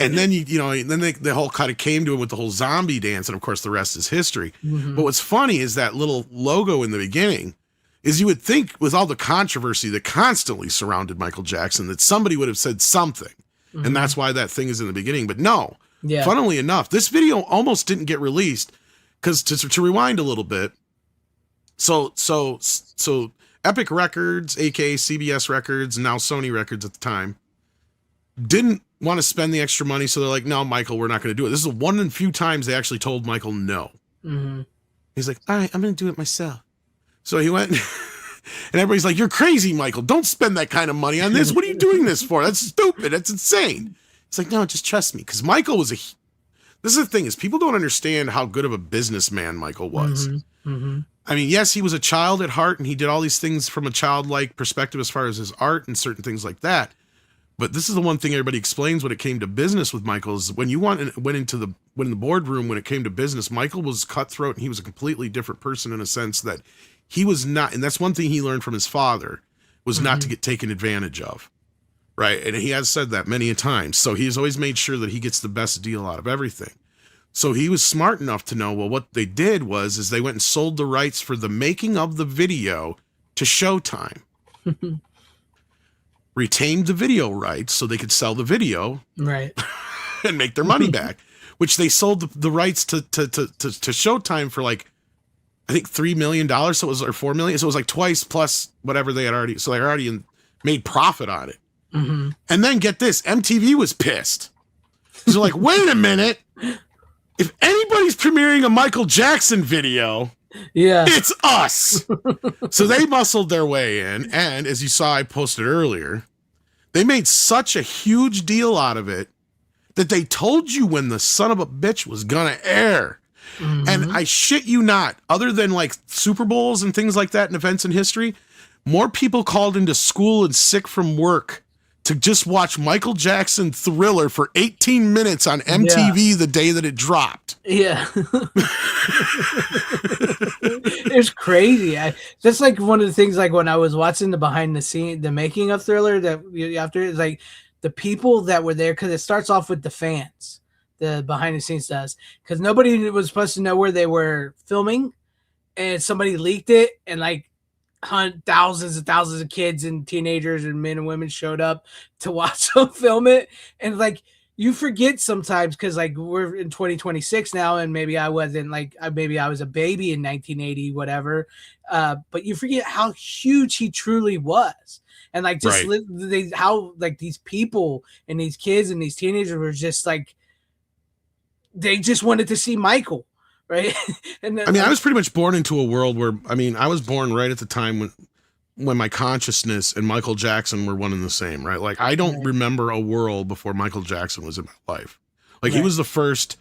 And then then the whole kind of came to him with the whole zombie dance, and of course the rest is history. But what's funny is that little logo in the beginning is, you would think with all the controversy that constantly surrounded Michael Jackson that somebody would have said something, and that's why that thing is in the beginning. But no, funnily enough, this video almost didn't get released because to rewind a little bit, so Epic Records, aka CBS Records, now Sony Records at the time, didn't want to spend the extra money, so they're like, no, Michael, we're not going to do it. This is one of the few times they actually told Michael no. He's like, all right, I'm going to do it myself. So he went, and everybody's like, you're crazy, Michael. Don't spend that kind of money on this. What are you doing this for? That's stupid. That's insane. It's like, no, just trust me. Because Michael was this is the thing, is people don't understand how good of a businessman Michael was. I mean, yes, he was a child at heart, and he did all these things from a childlike perspective as far as his art and certain things like that. But this is the one thing everybody explains when it came to business with Michael, is when you went in the boardroom, when it came to business, Michael was cutthroat, and he was a completely different person in a sense that he was not, and that's one thing he learned from his father, was not to get taken advantage of. Right. And he has said that many a times. So he's always made sure that he gets the best deal out of everything. So he was smart enough to know, well, what they did is they went and sold the rights for the making of the video to Showtime. Retained the video rights so they could sell the video, right, and make their money back, which they sold the rights to Showtime for like, I think $3 million. So it was, or $4 million. So it was like twice plus whatever they had already. So they already made profit on it. And then get this, MTV was pissed. So like, wait a minute. If anybody's premiering a Michael Jackson video, it's us. So they muscled their way in. And as you saw, I posted earlier, they made such a huge deal out of it that they told you when the son of a bitch was going to air. And I shit you not, other than like Super Bowls and things like that and events in history, more people called into school and sick from work to just watch Michael Jackson Thriller for 18 minutes on MTV the day that it dropped. Yeah. It's crazy. That's like one of the things, like when I was watching the behind the scene, the making of Thriller, that after, it's like the people that were there, because it starts off with the fans, the behind the scenes does, because nobody was supposed to know where they were filming, and somebody leaked it, and like thousands and thousands of kids and teenagers and men and women showed up to watch them film it. And like, you forget sometimes, because like we're in 2026 now, and maybe I wasn't, like, maybe I was a baby in 1980, whatever, but you forget how huge he truly was. And like, just how like these people and these kids and these teenagers were just like, they just wanted to see Michael. Right. And then, I mean, I was pretty much born into a world where, I mean, I was born right at the time when my consciousness and Michael Jackson were one and the same, right? Like, I don't remember a world before Michael Jackson was in my life. Like, he was the first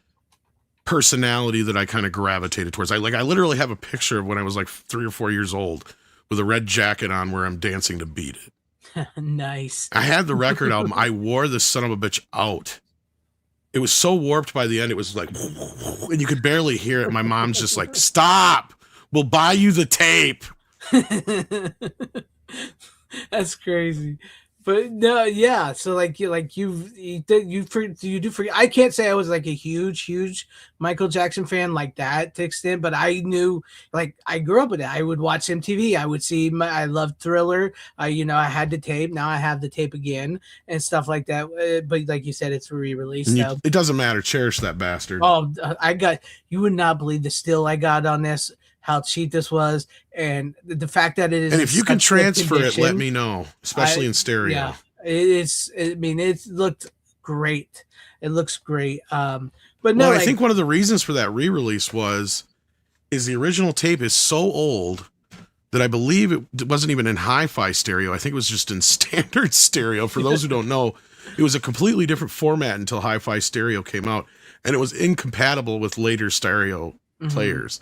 personality that I kind of gravitated towards. I literally have a picture of when I was like 3 or 4 years old with a red jacket on where I'm dancing to Beat It. Nice. I had the record album. I wore this son of a bitch out. It was so warped by the end. It was like, and you could barely hear it. My mom's just like, stop. We'll buy you the tape. That's crazy. But no, yeah. So like you do forget. I can't say I was like a huge Michael Jackson fan like that to extent, but I knew, like, I grew up with it. I would watch MTV. I would see I loved Thriller. I had the tape. Now I have the tape again and stuff like that. But like you said, it's re-released. It doesn't matter. Cherish that bastard. Oh, you would not believe the still I got on this. How cheap this was, and the fact that it is. And if you can transfer it, let me know, especially in stereo. Yeah, it looked great. It looks great. But no, well, I think one of the reasons for that re-release was is the original tape is so old that I believe it wasn't even in hi-fi stereo. I think it was just in standard stereo. For those who don't know, it was a completely different format until hi-fi stereo came out, and it was incompatible with later stereo players.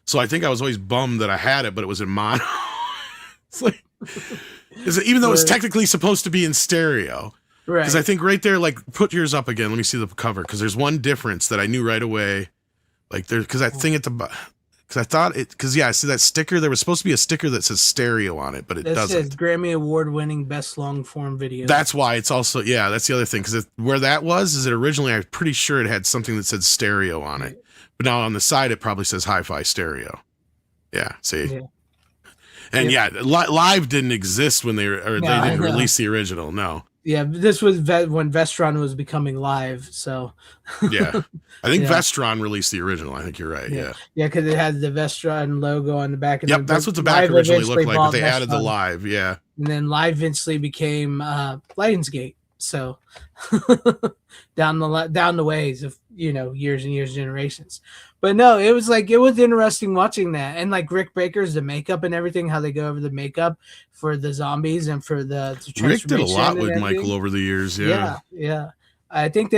So I think I was always bummed that I had it, but it was in mono. It's like, even though it's technically supposed to be in stereo. Right. Because I think right there, like, put yours up again. Let me see the cover, because there's one difference that I knew right away. Like, there, because I think at the, because I thought it, because yeah, I see that sticker. There was supposed to be a sticker that says stereo on it, but it doesn't. It says Grammy Award-winning Best Long Form Video. That's why it's also, yeah, that's the other thing. Because where that was, is it originally, I'm pretty sure it had something that said stereo on it. But now on the side, it probably says hi-fi stereo. Yeah, see? Yeah. And yeah, live didn't exist when they didn't release the original, no. Yeah, this was when Vestron was becoming live, so. Yeah, I think Vestron released the original. I think you're right, yeah. Yeah, because it had the Vestron logo on the back. Yep, that's what the back originally looked like, but they added the live, yeah. And then live eventually became Lionsgate, so down the ways of, years and years, generations. But no, it was interesting watching that. And like Rick Baker's, the makeup and everything, how they go over the makeup for the zombies and for the transformation. Rick did a lot with Michael over the years. Yeah. Yeah. I think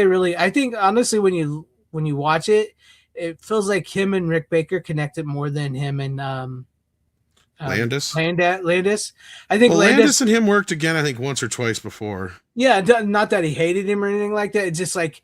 honestly, when you watch it, it feels like him and Rick Baker connected more than him and Landis. Landis. I think Landis and him worked again, I think once or twice before. Yeah. Not that he hated him or anything like that. It's just like,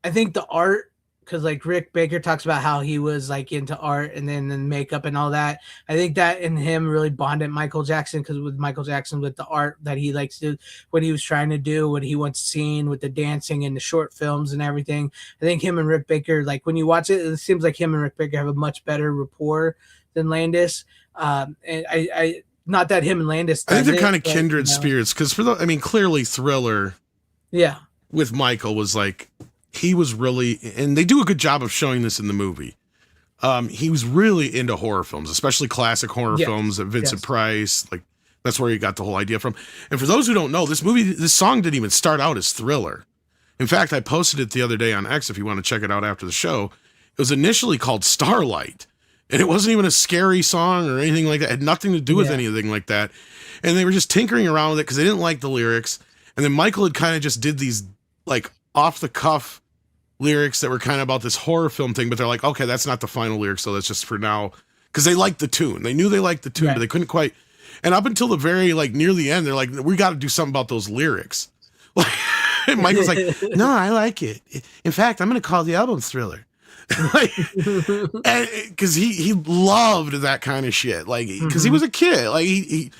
I think the art, because like Rick Baker talks about how he was like into art and then the makeup and all that. I think that and him really bonded Michael Jackson, because with Michael Jackson, with the art that he likes to do, what he was trying to do, what he wants seen with the dancing and the short films and everything. I think him and Rick Baker, like when you watch it, it seems like him and Rick Baker have a much better rapport than Landis. And I not that him and Landis. I think they're kind of kindred spirits, because clearly Thriller. Yeah. With Michael was like, he was really, and they do a good job of showing this in the movie. He was really into horror films, especially classic horror films of Vincent Price. Like, that's where he got the whole idea from. And for those who don't know, this song didn't even start out as Thriller. In fact, I posted it the other day on X if you want to check it out after the show. It was initially called Starlight, and it wasn't even a scary song or anything like that. It had nothing to do with anything like that. And they were just tinkering around with it because they didn't like the lyrics. And then Michael had kind of just did these like off the cuff lyrics that were kind of about this horror film thing, but they're like, okay, that's not the final lyric, so that's just for now, because they liked the tune. They knew they liked the tune, but they couldn't quite. And up until the very near the end, they're like, we got to do something about those lyrics. And Michael's like, no, I like it. In fact, I'm going to call the album Thriller. Because he loved that kind of shit, like because he was a kid, like he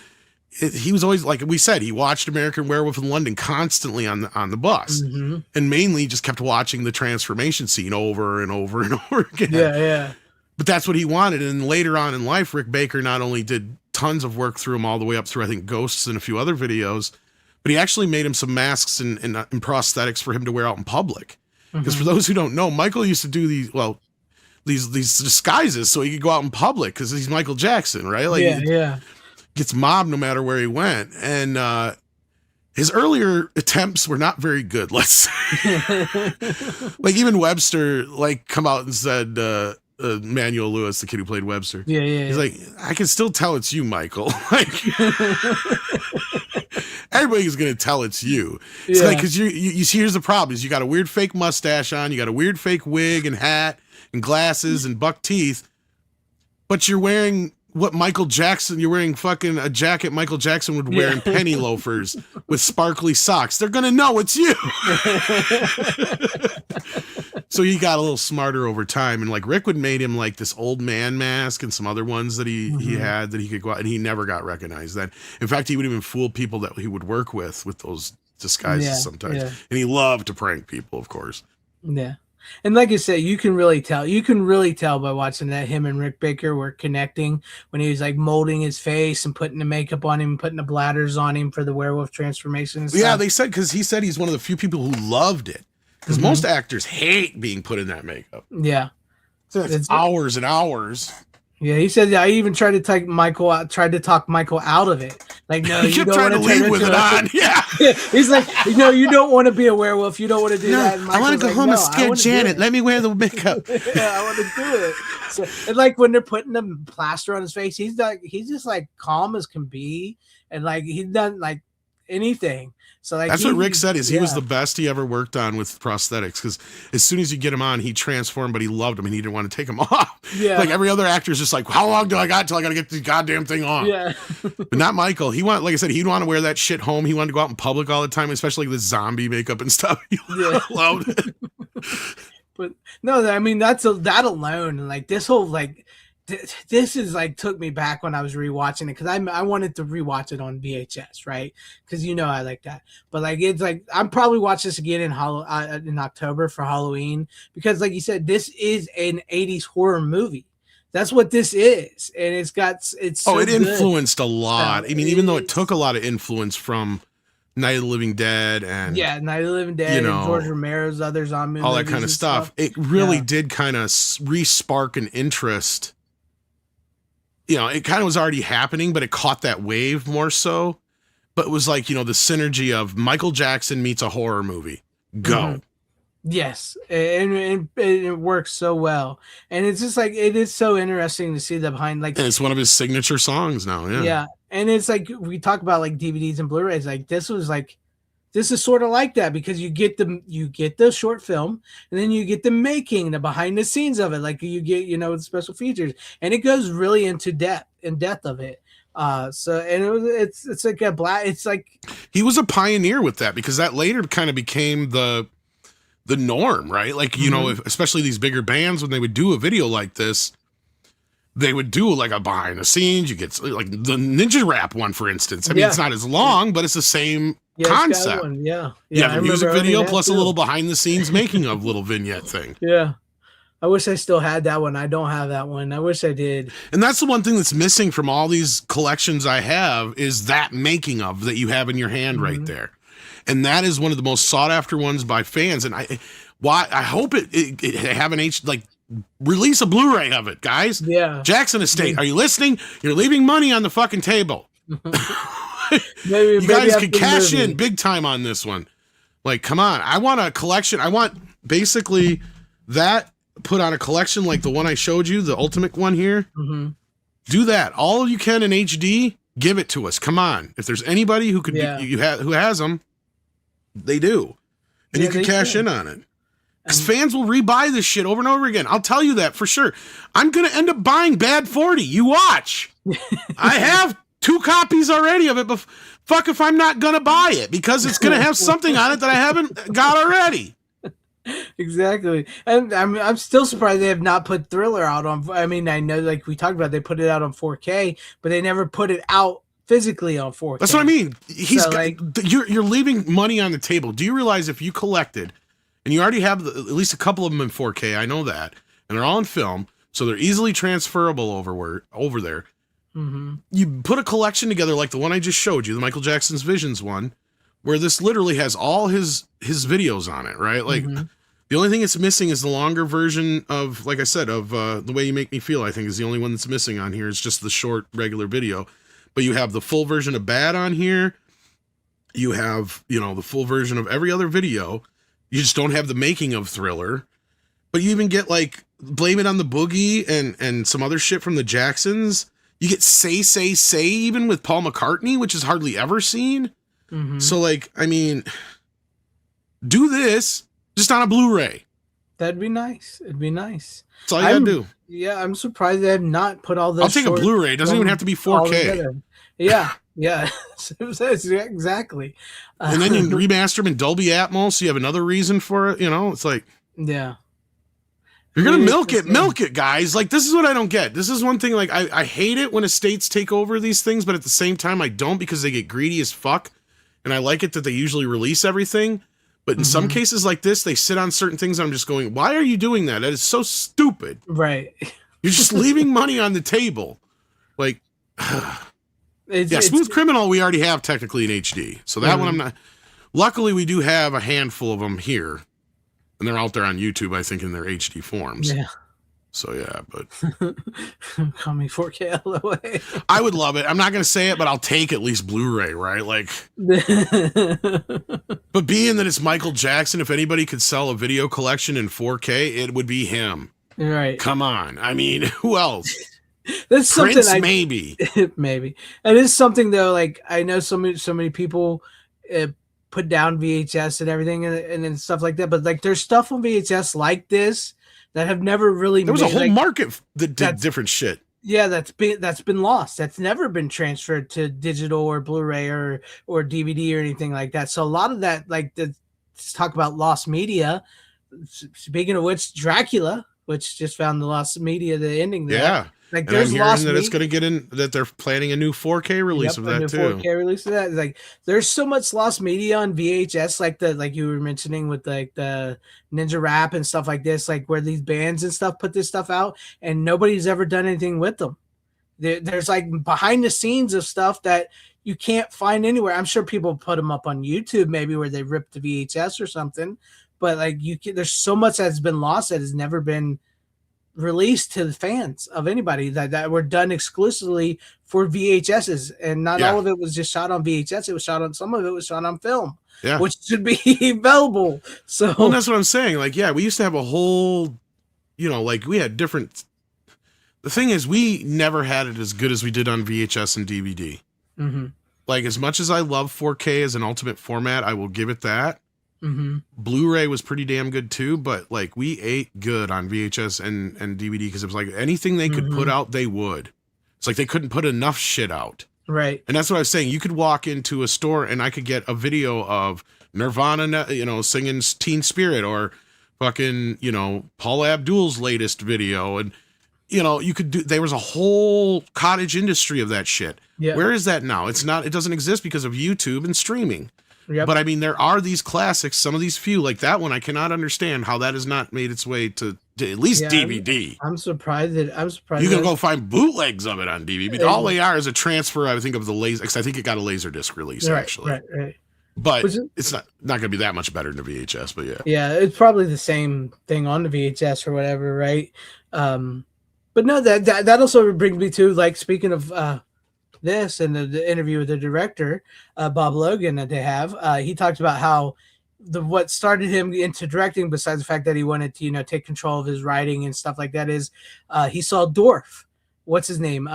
was always, like we said, he watched American Werewolf in London constantly on the bus, and mainly just kept watching the transformation scene over and over and over again. Yeah. But that's what he wanted. And later on in life, Rick Baker not only did tons of work through him all the way up through, I think, Ghosts and a few other videos, but he actually made him some masks and prosthetics for him to wear out in public. Because for those who don't know, Michael used to do these disguises so he could go out in public, because he's Michael Jackson, right? Like, gets mobbed no matter where he went. And his earlier attempts were not very good, let's say. Like, even Webster, like, come out and said, Manuel Lewis, the kid who played Webster. He's like, I can still tell it's you, Michael. Like, everybody's going to tell it's you. It's like, because you see, here's the problem, is you got a weird fake mustache on, you got a weird fake wig and hat and glasses and buck teeth, but you're wearing you're wearing fucking a jacket Michael Jackson would wear in penny loafers with sparkly socks. They're going to know it's you. So he got a little smarter over time. And like Rick would made him like this old man mask and some other ones that he had that he could go out, and he never got recognized then. In fact, he would even fool people that he would work with those disguises sometimes. Yeah. And he loved to prank people, of course. Yeah. And like I said, you can really tell by watching that him and Rick Baker were connecting when he was like molding his face and putting the makeup on him, putting the bladders on him for the werewolf transformation. Yeah, they said, because he said he's one of the few people who loved it, because most actors hate being put in that makeup. Yeah, so it's hours and hours. Yeah, he said, I even tried to talk Michael out of it, Like, no, He you kept don't trying want to to turn leave with into it a on. Yeah. He's like, no, you don't want to be a werewolf. You don't want to do that. And I want to go Michael's like, home no, and I scare wanna do Janet. it. Let me wear the makeup. Yeah, I want to do it. So, and like when they're putting the plaster on his face, he's just like calm as can be, and like he doesn't like anything. So like That's what Rick said. He was yeah. the best he ever worked on with prosthetics, because as soon as you get him on, he transformed, but he loved him and he didn't want to take him off. Yeah. Like every other actor is just like, how long do I got till I got to get the goddamn thing off? Yeah. But not Michael. He wanted, like I said, he'd want to wear that shit home. He wanted to go out in public all the time, especially the zombie makeup and stuff. He loved it. But no, I mean that alone, and like this whole like this is like took me back when I was rewatching it, because I wanted to rewatch it on VHS, right? Because I like that. But like it's like I'm probably watch this again in October for Halloween, because like you said, this is an 80s horror movie. That's what this is, and it's so it good. influenced a lot. I mean, even though it took a lot of influence from Night of the Living Dead and Night of the Living Dead, and George Romero's other zombie all that movies kind of and stuff, it really did kind of re-spark an interest. It kind of was already happening, but it caught that wave more so. But it was like, the synergy of Michael Jackson meets a horror movie. Go. Mm-hmm. Yes, and it works so well, and it's just like it is so interesting to see the behind, like, and it's one of his signature songs now. Yeah, and it's like we talk about like DVDs and Blu-rays. Like this is sort of like that, because you get the short film, and then you get the making, the behind the scenes of it. Like you get the special features, and it goes really into depth of it. So and it's like it's like he was a pioneer with that, because that later kind of became the norm, right? Like, especially these bigger bands, when they would do a video like this, they would do like a behind the scenes. You get like the Ninja Rap one, for instance. I mean, it's not as long, but it's the same concept. Yeah, the music video plus a little behind the scenes making of little vignette thing. Yeah. I wish I still had that one. I don't have that one. I wish I did. And that's the one thing that's missing from all these collections I have, is that making of that you have in your hand right there. And that is one of the most sought after ones by fans. And I hope it have an release a Blu-ray of it, guys. Yeah. Jackson Estate, are you listening? You're leaving money on the fucking table. maybe you guys could cash in big time on this one. Like, come on. I want a collection. I want basically that put on a collection like the one I showed you, the ultimate one here. Mm-hmm. Do that. All you can in HD. Give it to us. Come on. If there's anybody who could who has them, they do. And you can cash in on it. Because fans will rebuy this shit over and over again. I'll tell you that for sure. I'm going to end up buying Bad 40. You watch. I have 2 copies already of it, but fuck if I'm not going to buy it, because it's going to have something on it that I haven't got already. Exactly. And I'm still surprised they have not put Thriller out on. I mean, I know, like we talked about, they put it out on 4K, but they never put it out physically on 4K. That's what I mean. You're leaving money on the table. Do you realize if you collected, and you already have at least a couple of them in 4K, I know that, and they're all in film, so they're easily transferable over there. Mm-hmm. You put a collection together like the one I just showed you, the Michael Jackson's Visions one, where this literally has all his videos on it, right? Like, the only thing it's missing is the longer version of, like I said, of The Way You Make Me Feel, I think is the only one that's missing on here. It's just the short, regular video. But you have the full version of Bad on here. You have, the full version of every other video. You just don't have the making of Thriller. But you even get, like, Blame It on the Boogie and some other shit from the Jacksons. You get Say, Say, Say even with Paul McCartney, which is hardly ever seen. Mm-hmm. So, like, I mean, do this just on a Blu-ray. That'd be nice. It'd be nice. That's all you gotta do. Yeah, I'm surprised they have not put all this. I'll take a Blu-ray. It doesn't even have to be 4K. Yeah. Exactly. And then you remaster them in Dolby Atmos, so you have another reason for it. It's like, yeah. You're gonna milk it, guys. Like, this is what I don't get. This is one thing, like, I hate it when estates take over these things, but at the same time I don't, because they get greedy as fuck. And I like it that they usually release everything. But in some cases like this, they sit on certain things, and I'm just going, why are you doing that? That is so stupid. Right. You're just leaving money on the table. Like, Smooth Criminal we already have technically in HD. So that one I'm not. Luckily, we do have a handful of them here. And they're out there on YouTube, I think, in their HD forms. Yeah. So yeah, but Call me 4K all the way. I would love it. I'm not gonna say it, but I'll take at least Blu-ray, right? Like, but being that it's Michael Jackson, if anybody could sell a video collection in 4K, it would be him. Right. Come on. I mean, who else? That's Prince, something maybe. Maybe. It is something though. Like I know so many people put down VHS and everything and then stuff like that. But like there's stuff on VHS like this that have never really. There was a whole like, market that did different shit. Yeah, that's been lost. That's never been transferred to digital or Blu-ray or DVD or anything like that. So a lot of that, like let's talk about lost media. Speaking of which, Dracula, which just found the lost media, the ending there. Yeah. Like and there's I'm hearing that it's going to get in, that they're planning a new 4K release of that too. 4K release of that. Like there's so much lost media on VHS, like you were mentioning with like the Ninja Rap and stuff like this, like where these bands and stuff put this stuff out and nobody's ever done anything with them. There's like behind the scenes of stuff that you can't find anywhere. I'm sure people put them up on YouTube, maybe where they ripped the VHS or something, but like there's so much that's been lost that has never been released to the fans of anybody that were done exclusively for VHSs, and not all of it was just shot on VHS. It was shot on, some of it was shot on film, which should be available. So well, that's what I'm saying. Like, yeah, we used to have a whole, like we had different. The thing is, we never had it as good as we did on VHS and DVD. Mm-hmm. Like, as much as I love 4K as an ultimate format, I will give it that. Mm-hmm. Blu-ray was pretty damn good too, but like we ate good on VHS and DVD because it was like anything they could put out, they would. It's like they couldn't put enough shit out. Right. And that's what I was saying. You could walk into a store and I could get a video of Nirvana, singing Teen Spirit, or fucking, Paula Abdul's latest video. And, you could there was a whole cottage industry of that shit. Yeah. Where is that now? It doesn't exist because of YouTube and streaming. Yep. But I mean, there are these classics, some of these few, like that one. I cannot understand how that has not made its way to at least DVD. I'm surprised that you can go find bootlegs of it on DVD, but all they are is a transfer, I think, of the laser. Because I think it got a Laserdisc release, actually. Right. But it's not going to be that much better than the VHS. But yeah, it's probably the same thing on the VHS or whatever, right? But no, that also brings me to, like, speaking of this and the interview with the director, Bob Logan, that they have, he talked about how what started him into directing, besides the fact that he wanted to take control of his writing and stuff like that, is he saw Dorf, what's his name,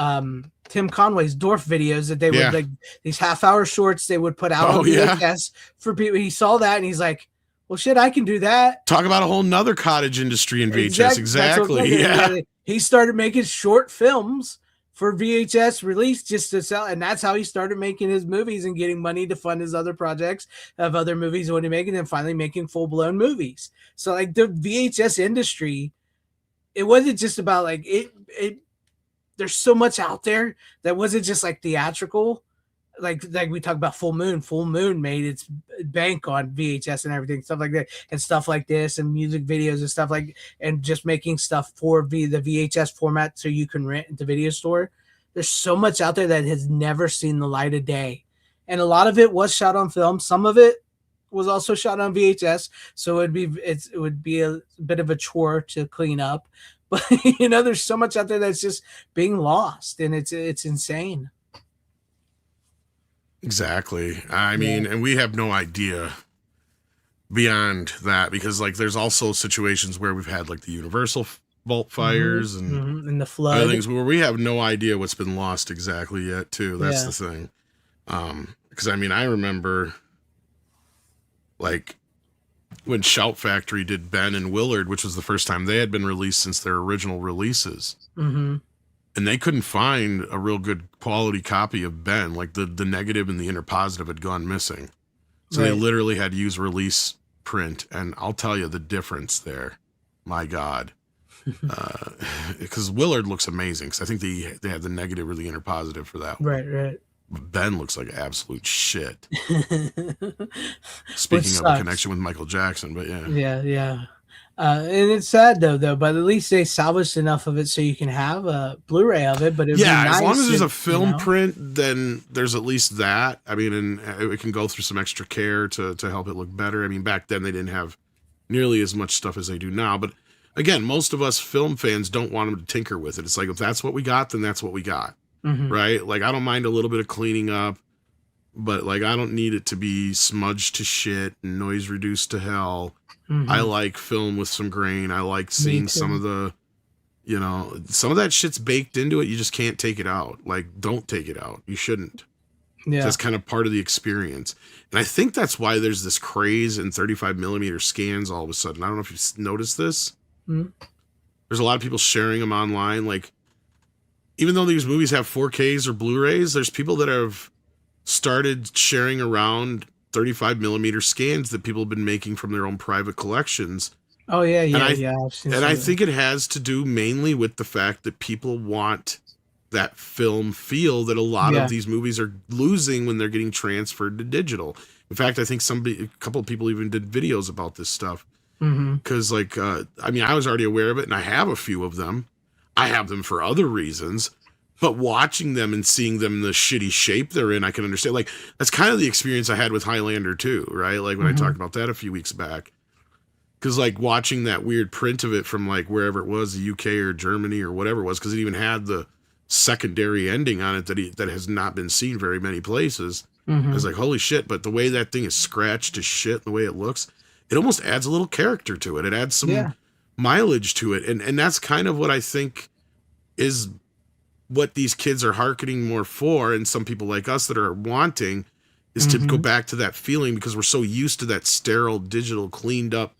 Tim Conway's Dorf videos that they would, like, these half-hour shorts they would put out on VHS for people. He saw that and he's like, well, shit, I can do that. Talk about a whole nother cottage industry in VHS. Exactly. Yeah. He started making short films for VHS release just to sell, and that's how he started making his movies and getting money to fund his other projects of other movies he wanted to make, and then finally making full-blown movies. So like the VHS industry, it wasn't just about like it there's so much out there that wasn't just like theatrical. Like we talk about Full Moon made its bank on VHS and everything, stuff like that, and stuff like this, and music videos and stuff like, and just making stuff for the VHS format so you can rent at the video store. There's so much out there that has never seen the light of day, and a lot of it was shot on film. Some of it was also shot on VHS, so it would be a bit of a chore to clean up. But there's so much out there that's just being lost, and it's insane. Exactly. I mean, and we have no idea beyond that, because like there's also situations where we've had like the Universal vault fires and the flood, other things where we have no idea what's been lost exactly yet too. That's the thing. Because I mean, I remember like when Shout Factory did Ben and Willard, which was the first time they had been released since their original releases. And they couldn't find a real good quality copy of Ben. Like the negative and the inner positive had gone missing. So they literally had to use release print. And I'll tell you the difference there. My God. Because Willard looks amazing. Because I think they had the negative or the inner positive for that one. Right. Ben looks like absolute shit. Speaking of a connection with Michael Jackson, but yeah. And it's sad though, but at least they salvaged enough of it so you can have a Blu-ray of it. But as long as there's a film print, then there's at least that. I mean, and it can go through some extra care to help it look better. I mean, back then they didn't have nearly as much stuff as they do now. But again, most of us film fans don't want them to tinker with it. It's like, if that's what we got, then that's what we got. Right? Like, I don't mind a little bit of cleaning up, but like, I don't need it to be smudged to shit and noise reduced to hell. I like film with some grain. I like seeing some of the, you know, some of that shit's baked into it. You just can't take it out. Like, don't take it out. You shouldn't. Yeah. That's kind of part of the experience. And I think that's why there's this craze in 35 millimeter scans all of a sudden. I don't know if you've noticed this. There's a lot of people sharing them online. Like, even though these movies have 4Ks or Blu-rays, there's people that have started sharing around 35 millimeter scans that people have been making from their own private collections. Oh yeah. I think it has to do mainly with the fact that people want that film feel that a lot of these movies are losing when they're getting transferred to digital. In fact, I think a couple of people even did videos about this stuff. Because like, I mean, I was already aware of it, and I have a few of them. I have them for other reasons, but watching them and seeing them in the shitty shape they're in, I can understand. Like, that's kind of the experience I had with Highlander too, right? Like when I talked about that a few weeks back. Because like watching that weird print of it from like wherever it was, the UK or Germany or whatever it was, because it even had the secondary ending on it that has not been seen very many places. I was like, holy shit. But the way that thing is scratched to shit, the way it looks, it almost adds a little character to it. It adds some mileage to it. And that's kind of what I think is what these kids are hearkening more for. And some people like us that are wanting is to go back to that feeling, because we're so used to that sterile, digital, cleaned up,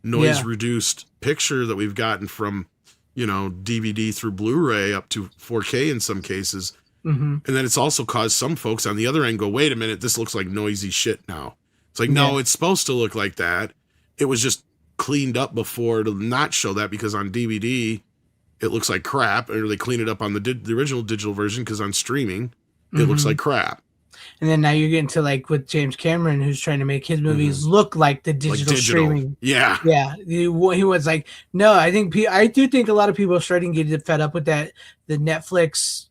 noise reduced picture that we've gotten from, you know, DVD through Blu-ray up to 4K in some cases. And then it's also caused some folks on the other end go, wait a minute, this looks like noisy shit now. It's like, no, it's supposed to look like that. It was just cleaned up before to not show that, because on DVD it looks like crap, or they clean it up on the original digital version because on streaming it looks like crap. And then now you're getting to like with James Cameron, who's trying to make his movies look like the digital streaming. Yeah. He was like, no, I do think a lot of people are starting to get fed up with that, the Netflix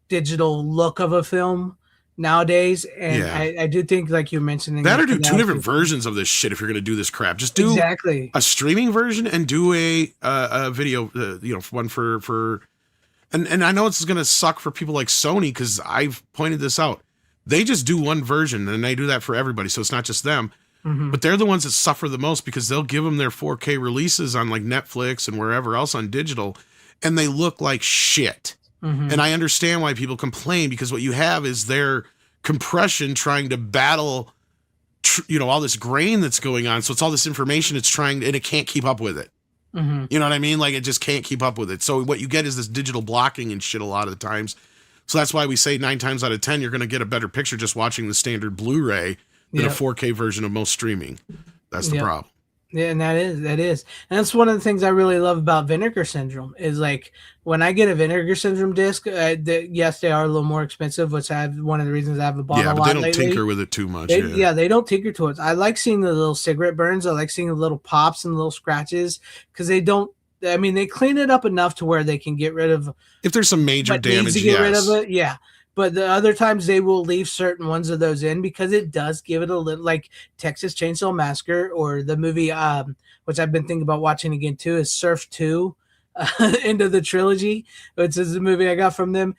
digital look of a film nowadays. And I do think, like you're mentioning, that or do two different versions of this shit if you're going to do this crap. Just do a streaming version and do a video, you know, one for and I know it's going to suck for people like Sony, because I've pointed this out. They just do one version, and they do that for everybody, so it's not just them. But they're the ones that suffer the most, because they'll give them their 4K releases on like Netflix and wherever else on digital, and they look like shit. And I understand why people complain, because what you have is their compression trying to battle, you know, all this grain that's going on. So it's all this information it's trying, and it can't keep up with it. You know what I mean? Like, it just can't keep up with it. So what you get is this digital blocking and shit a lot of the times. So that's why we say 9 times out of 10, you're going to get a better picture just watching the standard Blu-ray than a 4K version of most streaming. That's the problem. Yeah, and that is. And that's one of the things I really love about Vinegar Syndrome is, like, when I get a Vinegar Syndrome disc, yes, they are a little more expensive, which one of the reasons I haven't bought a lot lately. Yeah, but they don't tinker with it too much. They don't tinker to it. I like seeing the little cigarette burns. I like seeing the little pops and the little scratches, because they clean it up enough to where they can get rid of, if there's some major damage, rid of it. Yeah. But the other times they will leave certain ones of those in, because it does give it a little, like Texas Chainsaw Massacre, or the movie, which I've been thinking about watching again too, is Surf 2, end of the trilogy, which is the movie I got from them.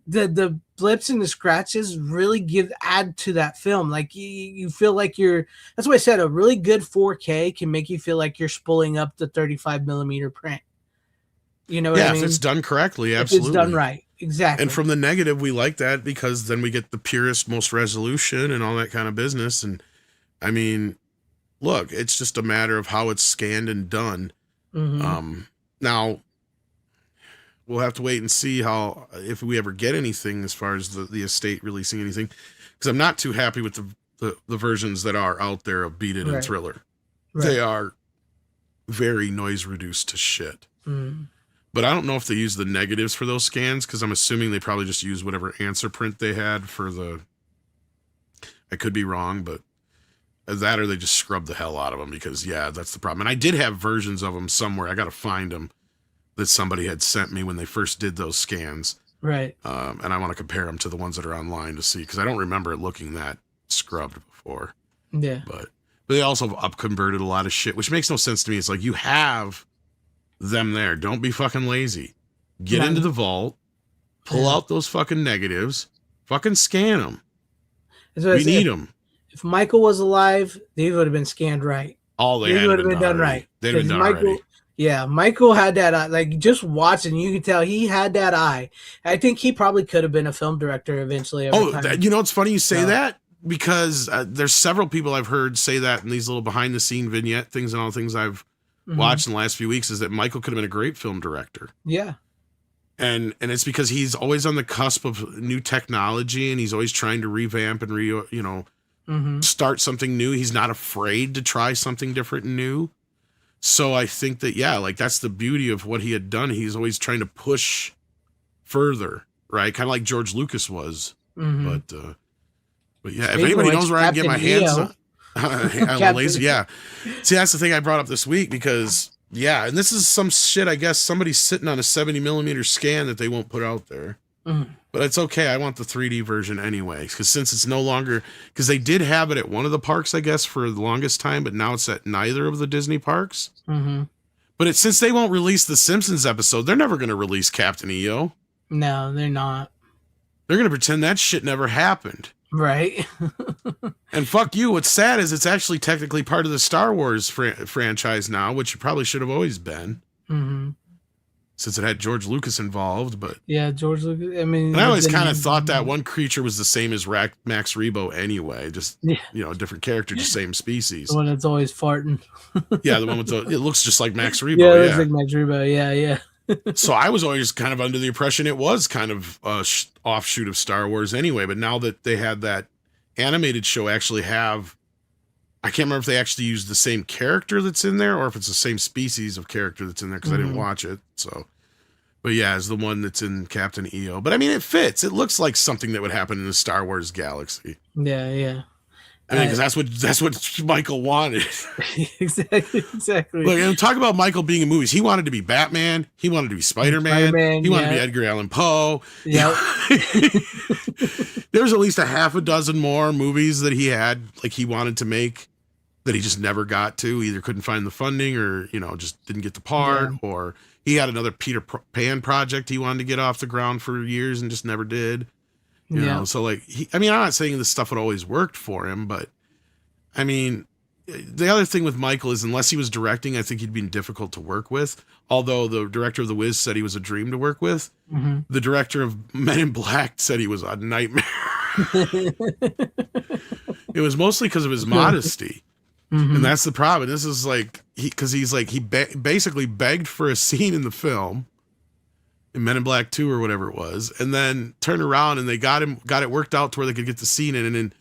The blips and the scratches really add to that film. Like you feel like that's why I said a really good 4K can make you feel like you're spooling up the 35 millimeter print. You know what I mean? If it's done correctly, absolutely. If it's done right. Exactly. And from the negative, we like that, because then we get the purest, most resolution and all that kind of business. And I mean, look, it's just a matter of how it's scanned and done. Now, we'll have to wait and see if we ever get anything as far as the estate releasing anything, because I'm not too happy with the versions that are out there of Beat It and Thriller. They are very noise reduced to shit. But I don't know if they use the negatives for those scans, because I'm assuming they probably just use whatever answer print they had for I could be wrong, but that, or they just scrub the hell out of them, because that's the problem. And I did have versions of them somewhere. I got to find them, that somebody had sent me when they first did those scans. Right. And I want to compare them to the ones that are online to see, because I don't remember it looking that scrubbed before. Yeah. But they also up converted a lot of shit, which makes no sense to me. It's like, you have them there. Don't be fucking lazy. Get into the vault, pull out those fucking negatives, fucking scan them. We need them. If Michael was alive, these would have been scanned right. All they would have been done right. They'd have been done already. Yeah, Michael had that eye. Like, just watching, you can tell he had that eye. I think he probably could have been a film director eventually. You know, it's funny you say that, because there's several people I've heard say that in these little behind the scene vignette things and all things I've watched in the last few weeks, is that Michael could have been a great film director. Yeah. And it's because he's always on the cusp of new technology, and he's always trying to revamp and start something new. He's not afraid to try something different and new. So I think that, like, that's the beauty of what he had done. He's always trying to push further, right? Kind of like George Lucas was. But yeah, if anybody knows where I can get my hands on laser, See, that's the thing I brought up this week, because and this is some shit, I guess somebody's sitting on a 70mm scan that they won't put out there. But it's okay. I want the 3D version anyway, because since it's no longer, because they did have it at one of the parks, I guess, for the longest time, but now it's at neither of the Disney parks. But since they won't release the Simpsons episode, they're never going to release Captain EO. No, they're not. They're going to pretend that shit never happened. Right. And fuck you. What's sad is it's actually technically part of the Star Wars franchise now, which it probably should have always been. Since it had George Lucas involved, but George Lucas. I mean, and I always kind of thought that one creature was the same as Max Rebo anyway, just a different character, just same species. The one that's always farting. The one with it looks just like Max Rebo. Yeah, it looks like Max Rebo. Yeah. So I was always kind of under the impression it was kind of a offshoot of Star Wars anyway. But now that they had that animated show, actually have, I can't remember if they actually used the same character that's in there or if it's the same species of character that's in there, because I didn't watch it. So, but it's the one that's in Captain EO. But I mean, it fits. It looks like something that would happen in the Star Wars galaxy. Yeah. I mean, because that's what Michael wanted. Exactly. Look, and talk about Michael being in movies. He wanted to be Batman. He wanted to be Spider-Man. He wanted to be Edgar Allan Poe. Yeah. There was at least a half a dozen more movies that he had, like, he wanted to make, that he just never got to. Either couldn't find the funding, or just didn't get the part, or he had another Peter Pan project he wanted to get off the ground for years and just never did. You know, so like, I'm not saying this stuff would always worked for him, but I mean, the other thing with Michael is, unless he was directing, I think he'd been difficult to work with. Although the director of The Wiz said he was a dream to work with. The director of Men in Black said he was a nightmare. It was mostly because of his modesty. And that's the problem. This is like, he basically begged for a scene in the film, in Men in Black 2 or whatever it was, and then turned around and they got it worked out to where they could get the scene in, and then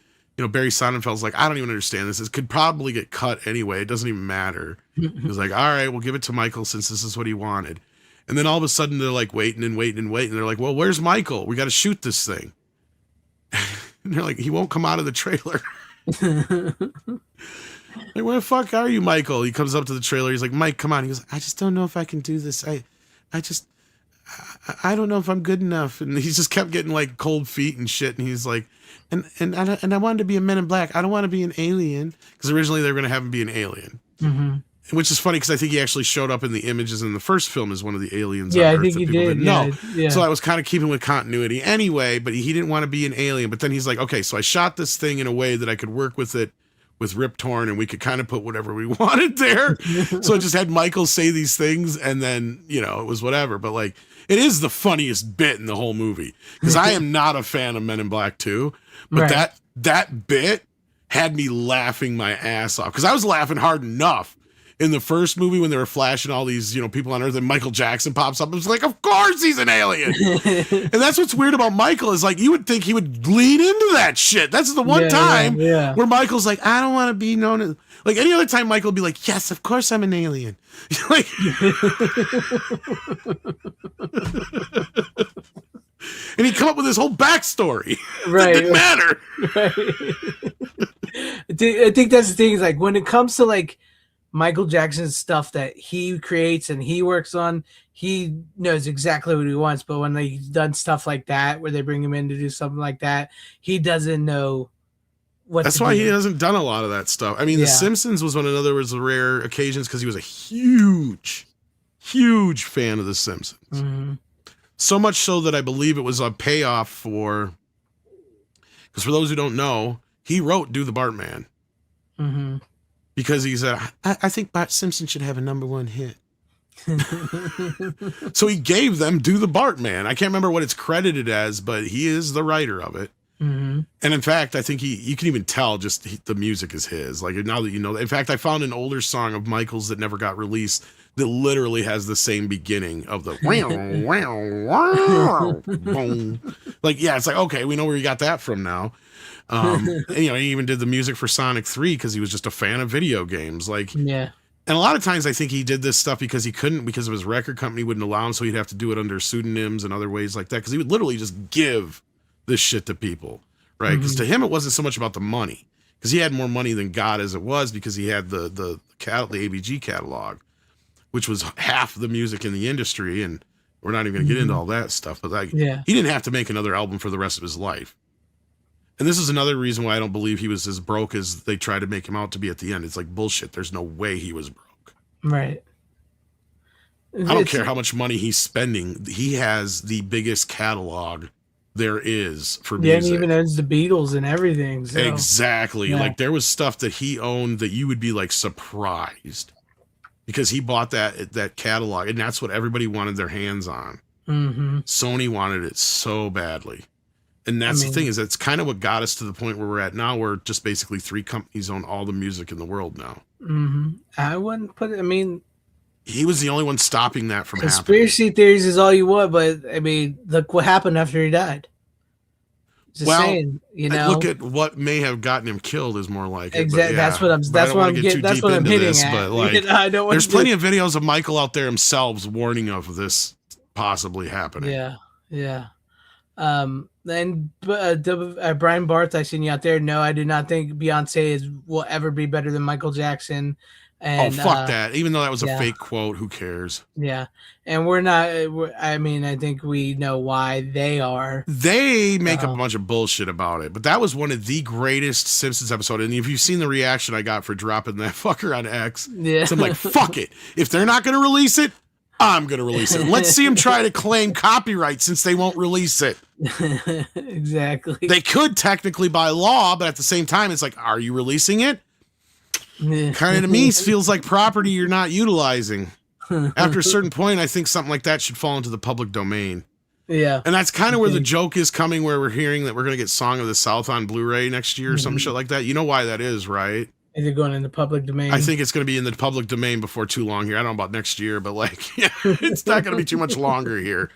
Barry Sonnenfeld's like, I don't even understand this. It could probably get cut anyway. It doesn't even matter. He was like, all right, we'll give it to Michael since this is what he wanted. And then all of a sudden they're like waiting. And they're like, well, where's Michael? We got to shoot this thing. And they're like, he won't come out of the trailer. Like, where the fuck are you, Michael? He comes up to the trailer. He's like, Mike, come on. He goes, I just don't know if I can do this. I don't know if I'm good enough. And he just kept getting like cold feet and shit. And he's like, and I wanted to be a Men in Black. I don't want to be an alien, because originally they were going to have him be an alien. Which is funny, because I think he actually showed up in the images in the first film as one of the aliens. Yeah, on I Earth think that he people did. didn't know. So I was kind of keeping with continuity anyway. But he didn't want to be an alien. But then he's like, okay, so I shot this thing in a way that I could work with it with Rip Torn, and we could kind of put whatever we wanted there. So I just had Michael say these things, and then it was whatever. But like, it is the funniest bit in the whole movie, because I am not a fan of Men in Black 2, but that bit had me laughing my ass off, because I was laughing hard enough in the first movie when they were flashing all these people on Earth, and Michael Jackson pops up. It was like, of course he's an alien. And that's what's weird about Michael, is like, you would think he would lean into that shit. That's the one time where Michael's like, I don't want to be known as, like, any other time Michael would be like, yes, of course I'm an alien. Like, and he'd come up with his whole backstory. Right. It didn't matter. Right. I think that's the thing, is like, when it comes to like Michael Jackson's stuff that he creates and he works on, he knows exactly what he wants. But when they've done stuff like that, where they bring him in to do something like that, he doesn't know what. That's why he hasn't done a lot of that stuff. I mean, The Simpsons was one of the rare occasions, because he was a huge Huge fan of The Simpsons. Mm-hmm. So much so that I believe it was a payoff for, because for those who don't know, he wrote Do the Bartman. Mm-hmm. Because he said, I think Bart Simpson should have a #1 hit. So he gave them Do the Bartman. I can't remember what it's credited as, but he is the writer of it. Mm-hmm. And in fact, I think you can even tell the music is his. Like, now that you know, in fact, I found an older song of Michael's that never got released that literally has the same beginning of the boom. Like, yeah, it's like, okay, we know where you got that from now. And, you know, he even did the music for Sonic 3 because he was just a fan of video games. Like, yeah. And a lot of times I think he did this stuff because he couldn't, because of his record company wouldn't allow him, so he'd have to do it under pseudonyms and other ways like that, because he would literally just give this shit to people, right? Because to him, it wasn't so much about the money, because he had more money than God as it was, because he had the ABG catalog, which was half the music in the industry, and we're not even going to get into all that stuff, but like, he didn't have to make another album for the rest of his life. And this is another reason why I don't believe he was as broke as they tried to make him out to be at the end. It's like bullshit. There's no way he was broke. Right. I don't care how much money he's spending. He has the biggest catalog there is for music. Yeah, he even owns the Beatles and everything. So. Exactly. Yeah. Like, there was stuff that he owned that you would be like surprised, because he bought that catalog, and that's what everybody wanted their hands on. Mm-hmm. Sony wanted it so badly. And that's the thing, is that's kind of what got us to the point where we're at now, where just basically 3 companies own all the music in the world now. Mm-hmm. I wouldn't put it, he was the only one stopping that from happening. Conspiracy theories is all you want, but look what happened after he died. Just saying, you know, look at what may have gotten him killed is more like it. Exactly. Yeah, that's what I'm getting. That's what I'm hitting at. But like, there's plenty of videos of Michael out there himself warning of this possibly happening. Yeah. Yeah. And Brian Barth, I seen you out there. No, I do not think Beyonce will ever be better than Michael Jackson. And, fuck that. Even though that was a fake quote, who cares? Yeah. And we're not, I think we know why they are. They make up a bunch of bullshit about it, but that was one of the greatest Simpsons episodes. And if you've seen the reaction I got for dropping that fucker on X, so I'm like, fuck it. If they're not going to release it, I'm going to release it. Let's see them try to claim copyright since they won't release it. Exactly. They could technically by law, but at the same time, it's like, are you releasing it? Kind of to me feels like property you're not utilizing. After a certain point, I think something like that should fall into the public domain. Yeah. And that's kind of where the joke is coming, where we're hearing that we're going to get Song of the South on Blu-ray next year or some shit like that. You know why that is, right? Is it going in the public domain? I think it's going to be in the public domain before too long here. I don't know about next year, but like, yeah, it's not going to be too much longer here.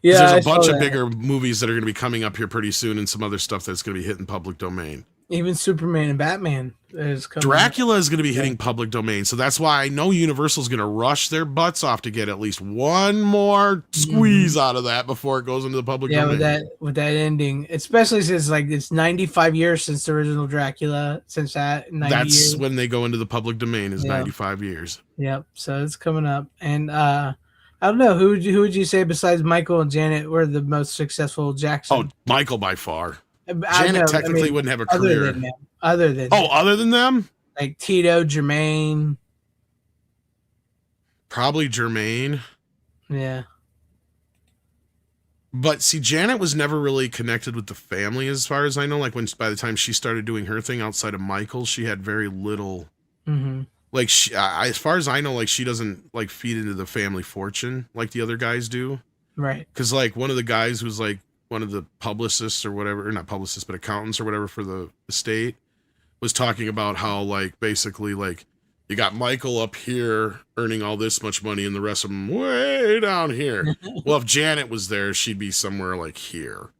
Yeah, there's a bunch of bigger movies that are going to be coming up here pretty soon, and some other stuff that's going to be hitting public domain. Even Superman and Batman is coming. Dracula is going to be hitting public domain, so that's why I know Universal's going to rush their butts off to get at least one more squeeze out of that before it goes into the public domain. Yeah, with that ending, especially since it's 95 years since the original Dracula. Since that, 90 that's years. When they go into the public domain is 95 years. Yep. So it's coming up, and I don't know who would you say besides Michael and Janet were the most successful Jackson? Oh, Michael by far. Janet technically wouldn't have a career. Other than them? Like Tito, Jermaine. Probably Jermaine. Yeah. But see, Janet was never really connected with the family as far as I know. Like by the time she started doing her thing outside of Michael, she had very little. Mm-hmm. Like as far as I know, like she doesn't like feed into the family fortune like the other guys do. Right. Because like one of the guys who's like one of the publicists or whatever, or not publicists, but accountants or whatever for the estate, was talking about how like basically like you got Michael up here earning all this much money and the rest of them way down here. Well, if Janet was there, she'd be somewhere like here.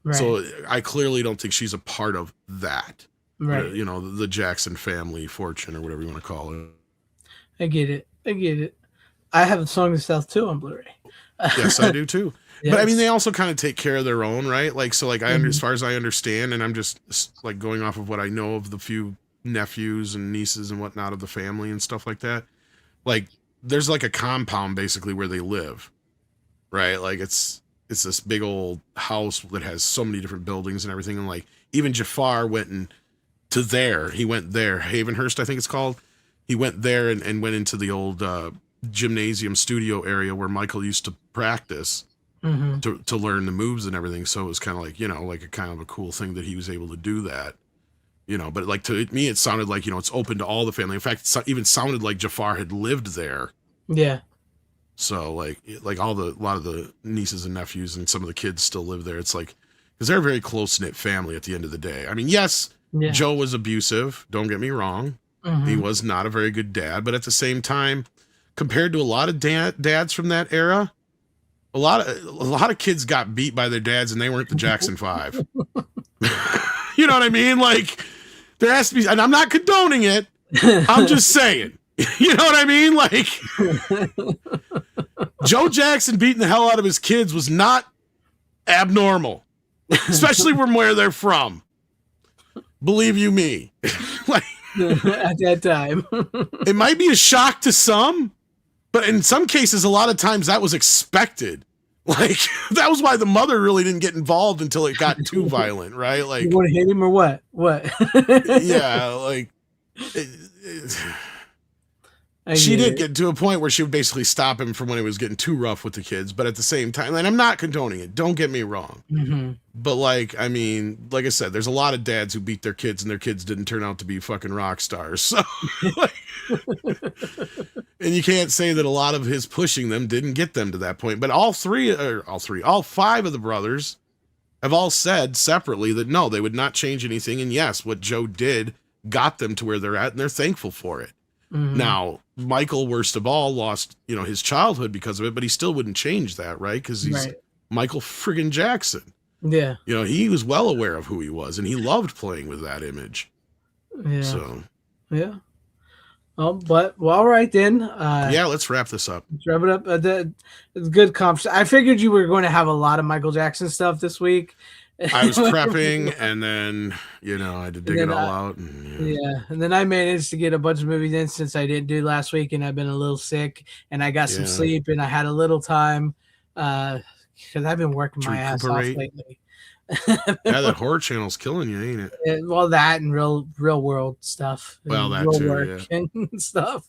Right. So I clearly don't think she's a part of that. Right. You know, the Jackson family fortune or whatever you want to call it. I get it. I have a Song of the South too on Blu-ray. Yes, I do too. Yes. But I mean, they also kind of take care of their own, right? Like, so like as far as I understand, and I'm just like going off of what I know of the few nephews and nieces and whatnot of the family and stuff like that. Like there's like a compound basically where they live, right? Like it's this big old house that has so many different buildings and everything. And like even Jafar went he went there, Havenhurst, I think it's called. He went there and went into the old gymnasium studio area where Michael used to practice to learn the moves and everything. So it was kind of like, like a kind of a cool thing that he was able to do that. But like to me, it sounded like, it's open to all the family. In fact, it even sounded like Jafar had lived there. Yeah. So like a lot of the nieces and nephews and some of the kids still live there. It's like, because they're a very close knit family at the end of the day. I mean, yes, Joe was abusive. Don't get me wrong. He was not a very good dad, but at the same time, compared to a lot of dads from that era, a lot of kids got beat by their dads and they weren't the Jackson 5. You know what I mean? Like, there has to be, and I'm not condoning it. I'm just saying. You know what I mean? Like, Joe Jackson beating the hell out of his kids was not abnormal, especially from where they're from. Believe you me. Like, at that time. It might be a shock to some, but in some cases, a lot of times that was expected. Like, that was why the mother really didn't get involved until it got too violent, right? Like, you want to hit him or what? What? Yeah, like, she did get to a point where she would basically stop him from when it was getting too rough with the kids, but at the same time, and I'm not condoning it, don't get me wrong. But like, I mean, like I said, there's a lot of dads who beat their kids and their kids didn't turn out to be fucking rock stars. So, like, and you can't say that a lot of his pushing them didn't get them to that point. But all five of the brothers have all said separately that no, they would not change anything. And yes, what Joe did got them to where they're at, and they're thankful for it. Now, Michael, worst of all, lost, his childhood because of it, but he still wouldn't change that, right? Because he's Michael friggin' Jackson. Yeah. He was well aware of who he was, and he loved playing with that image. Yeah. So. Yeah. Well, all right then. Yeah, let's wrap this up. Let's wrap it up. It's good conversation. I figured you were going to have a lot of Michael Jackson stuff this week. I was prepping, and then I had to dig it all out. And then I managed to get a bunch of movies in since I didn't do last week, and I've been a little sick, and I got some sleep, and I had a little time because I've been working my ass off lately. Yeah, that horror channel's killing you, ain't it? Well, that and real world stuff. Well, that real too, work and stuff.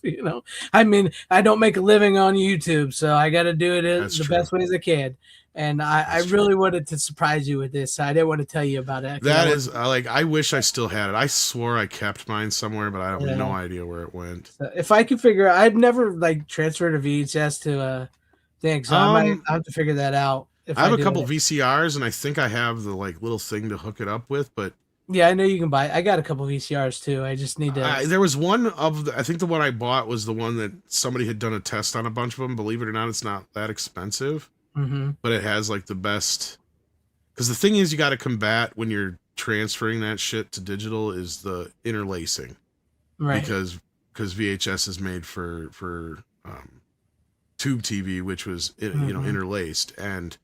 I mean, I don't make a living on YouTube, so I got to do it the best ways I can. And I really wanted to surprise you with this. I didn't want to tell you about it. That is I wish I still had it. I swore I kept mine somewhere, but I have no idea where it went. So if I could figure, I'd never transferred a VHS to a thing, so I might have to figure that out. I have a couple VCRs, and I think I have the little thing to hook it up with, but yeah, I know you can buy. I got a couple VCRs too. I just need to. There was one I think the one I bought was the one that somebody had done a test on a bunch of them. Believe it or not, it's not that expensive. But it has the best, because the thing is, you got to combat when you're transferring that shit to digital is the interlacing, right? Because VHS is made for tube TV, which was interlaced, and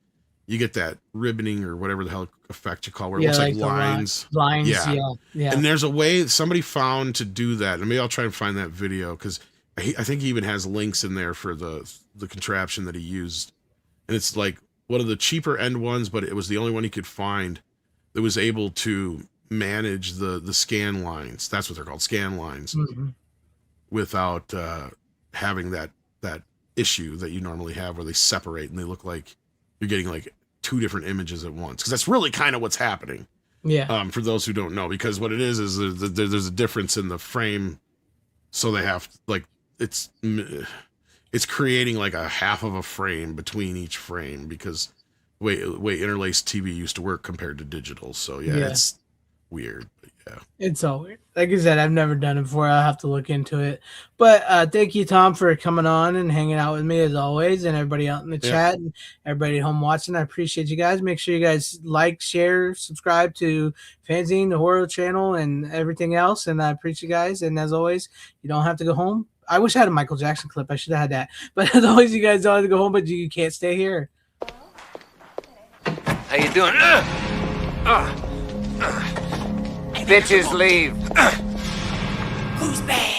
you get that ribboning or whatever the hell effect you call, where it looks like lines. Yeah. And there's a way somebody found to do that, and maybe I'll try and find that video, because I think he even has links in there for the contraption that he used. And it's one of the cheaper end ones, but it was the only one he could find that was able to manage the scan lines. That's what they're called, scan lines, without having that issue that you normally have where they separate and they look like you're getting two different images at once. Because that's really kind of what's happening. Yeah. For those who don't know, because what it is there's a difference in the frame, so they have it's creating a half of a frame between each frame, because way interlaced TV used to work compared to digital. So yeah. It's weird, but yeah. It's all weird. Like I said, I've never done it before. I'll have to look into it. But thank you, Tom, for coming on and hanging out with me as always, and everybody out in the chat and everybody at home watching. I appreciate you guys. Make sure you guys like, share, subscribe to FanZcene, the horror channel, and everything else. And I appreciate you guys. And as always, you don't have to go home. I wish I had a Michael Jackson clip. I should have had that. But as always, you guys don't have to go home, but you can't stay here. How you doing? Bitches leave. Who's bad?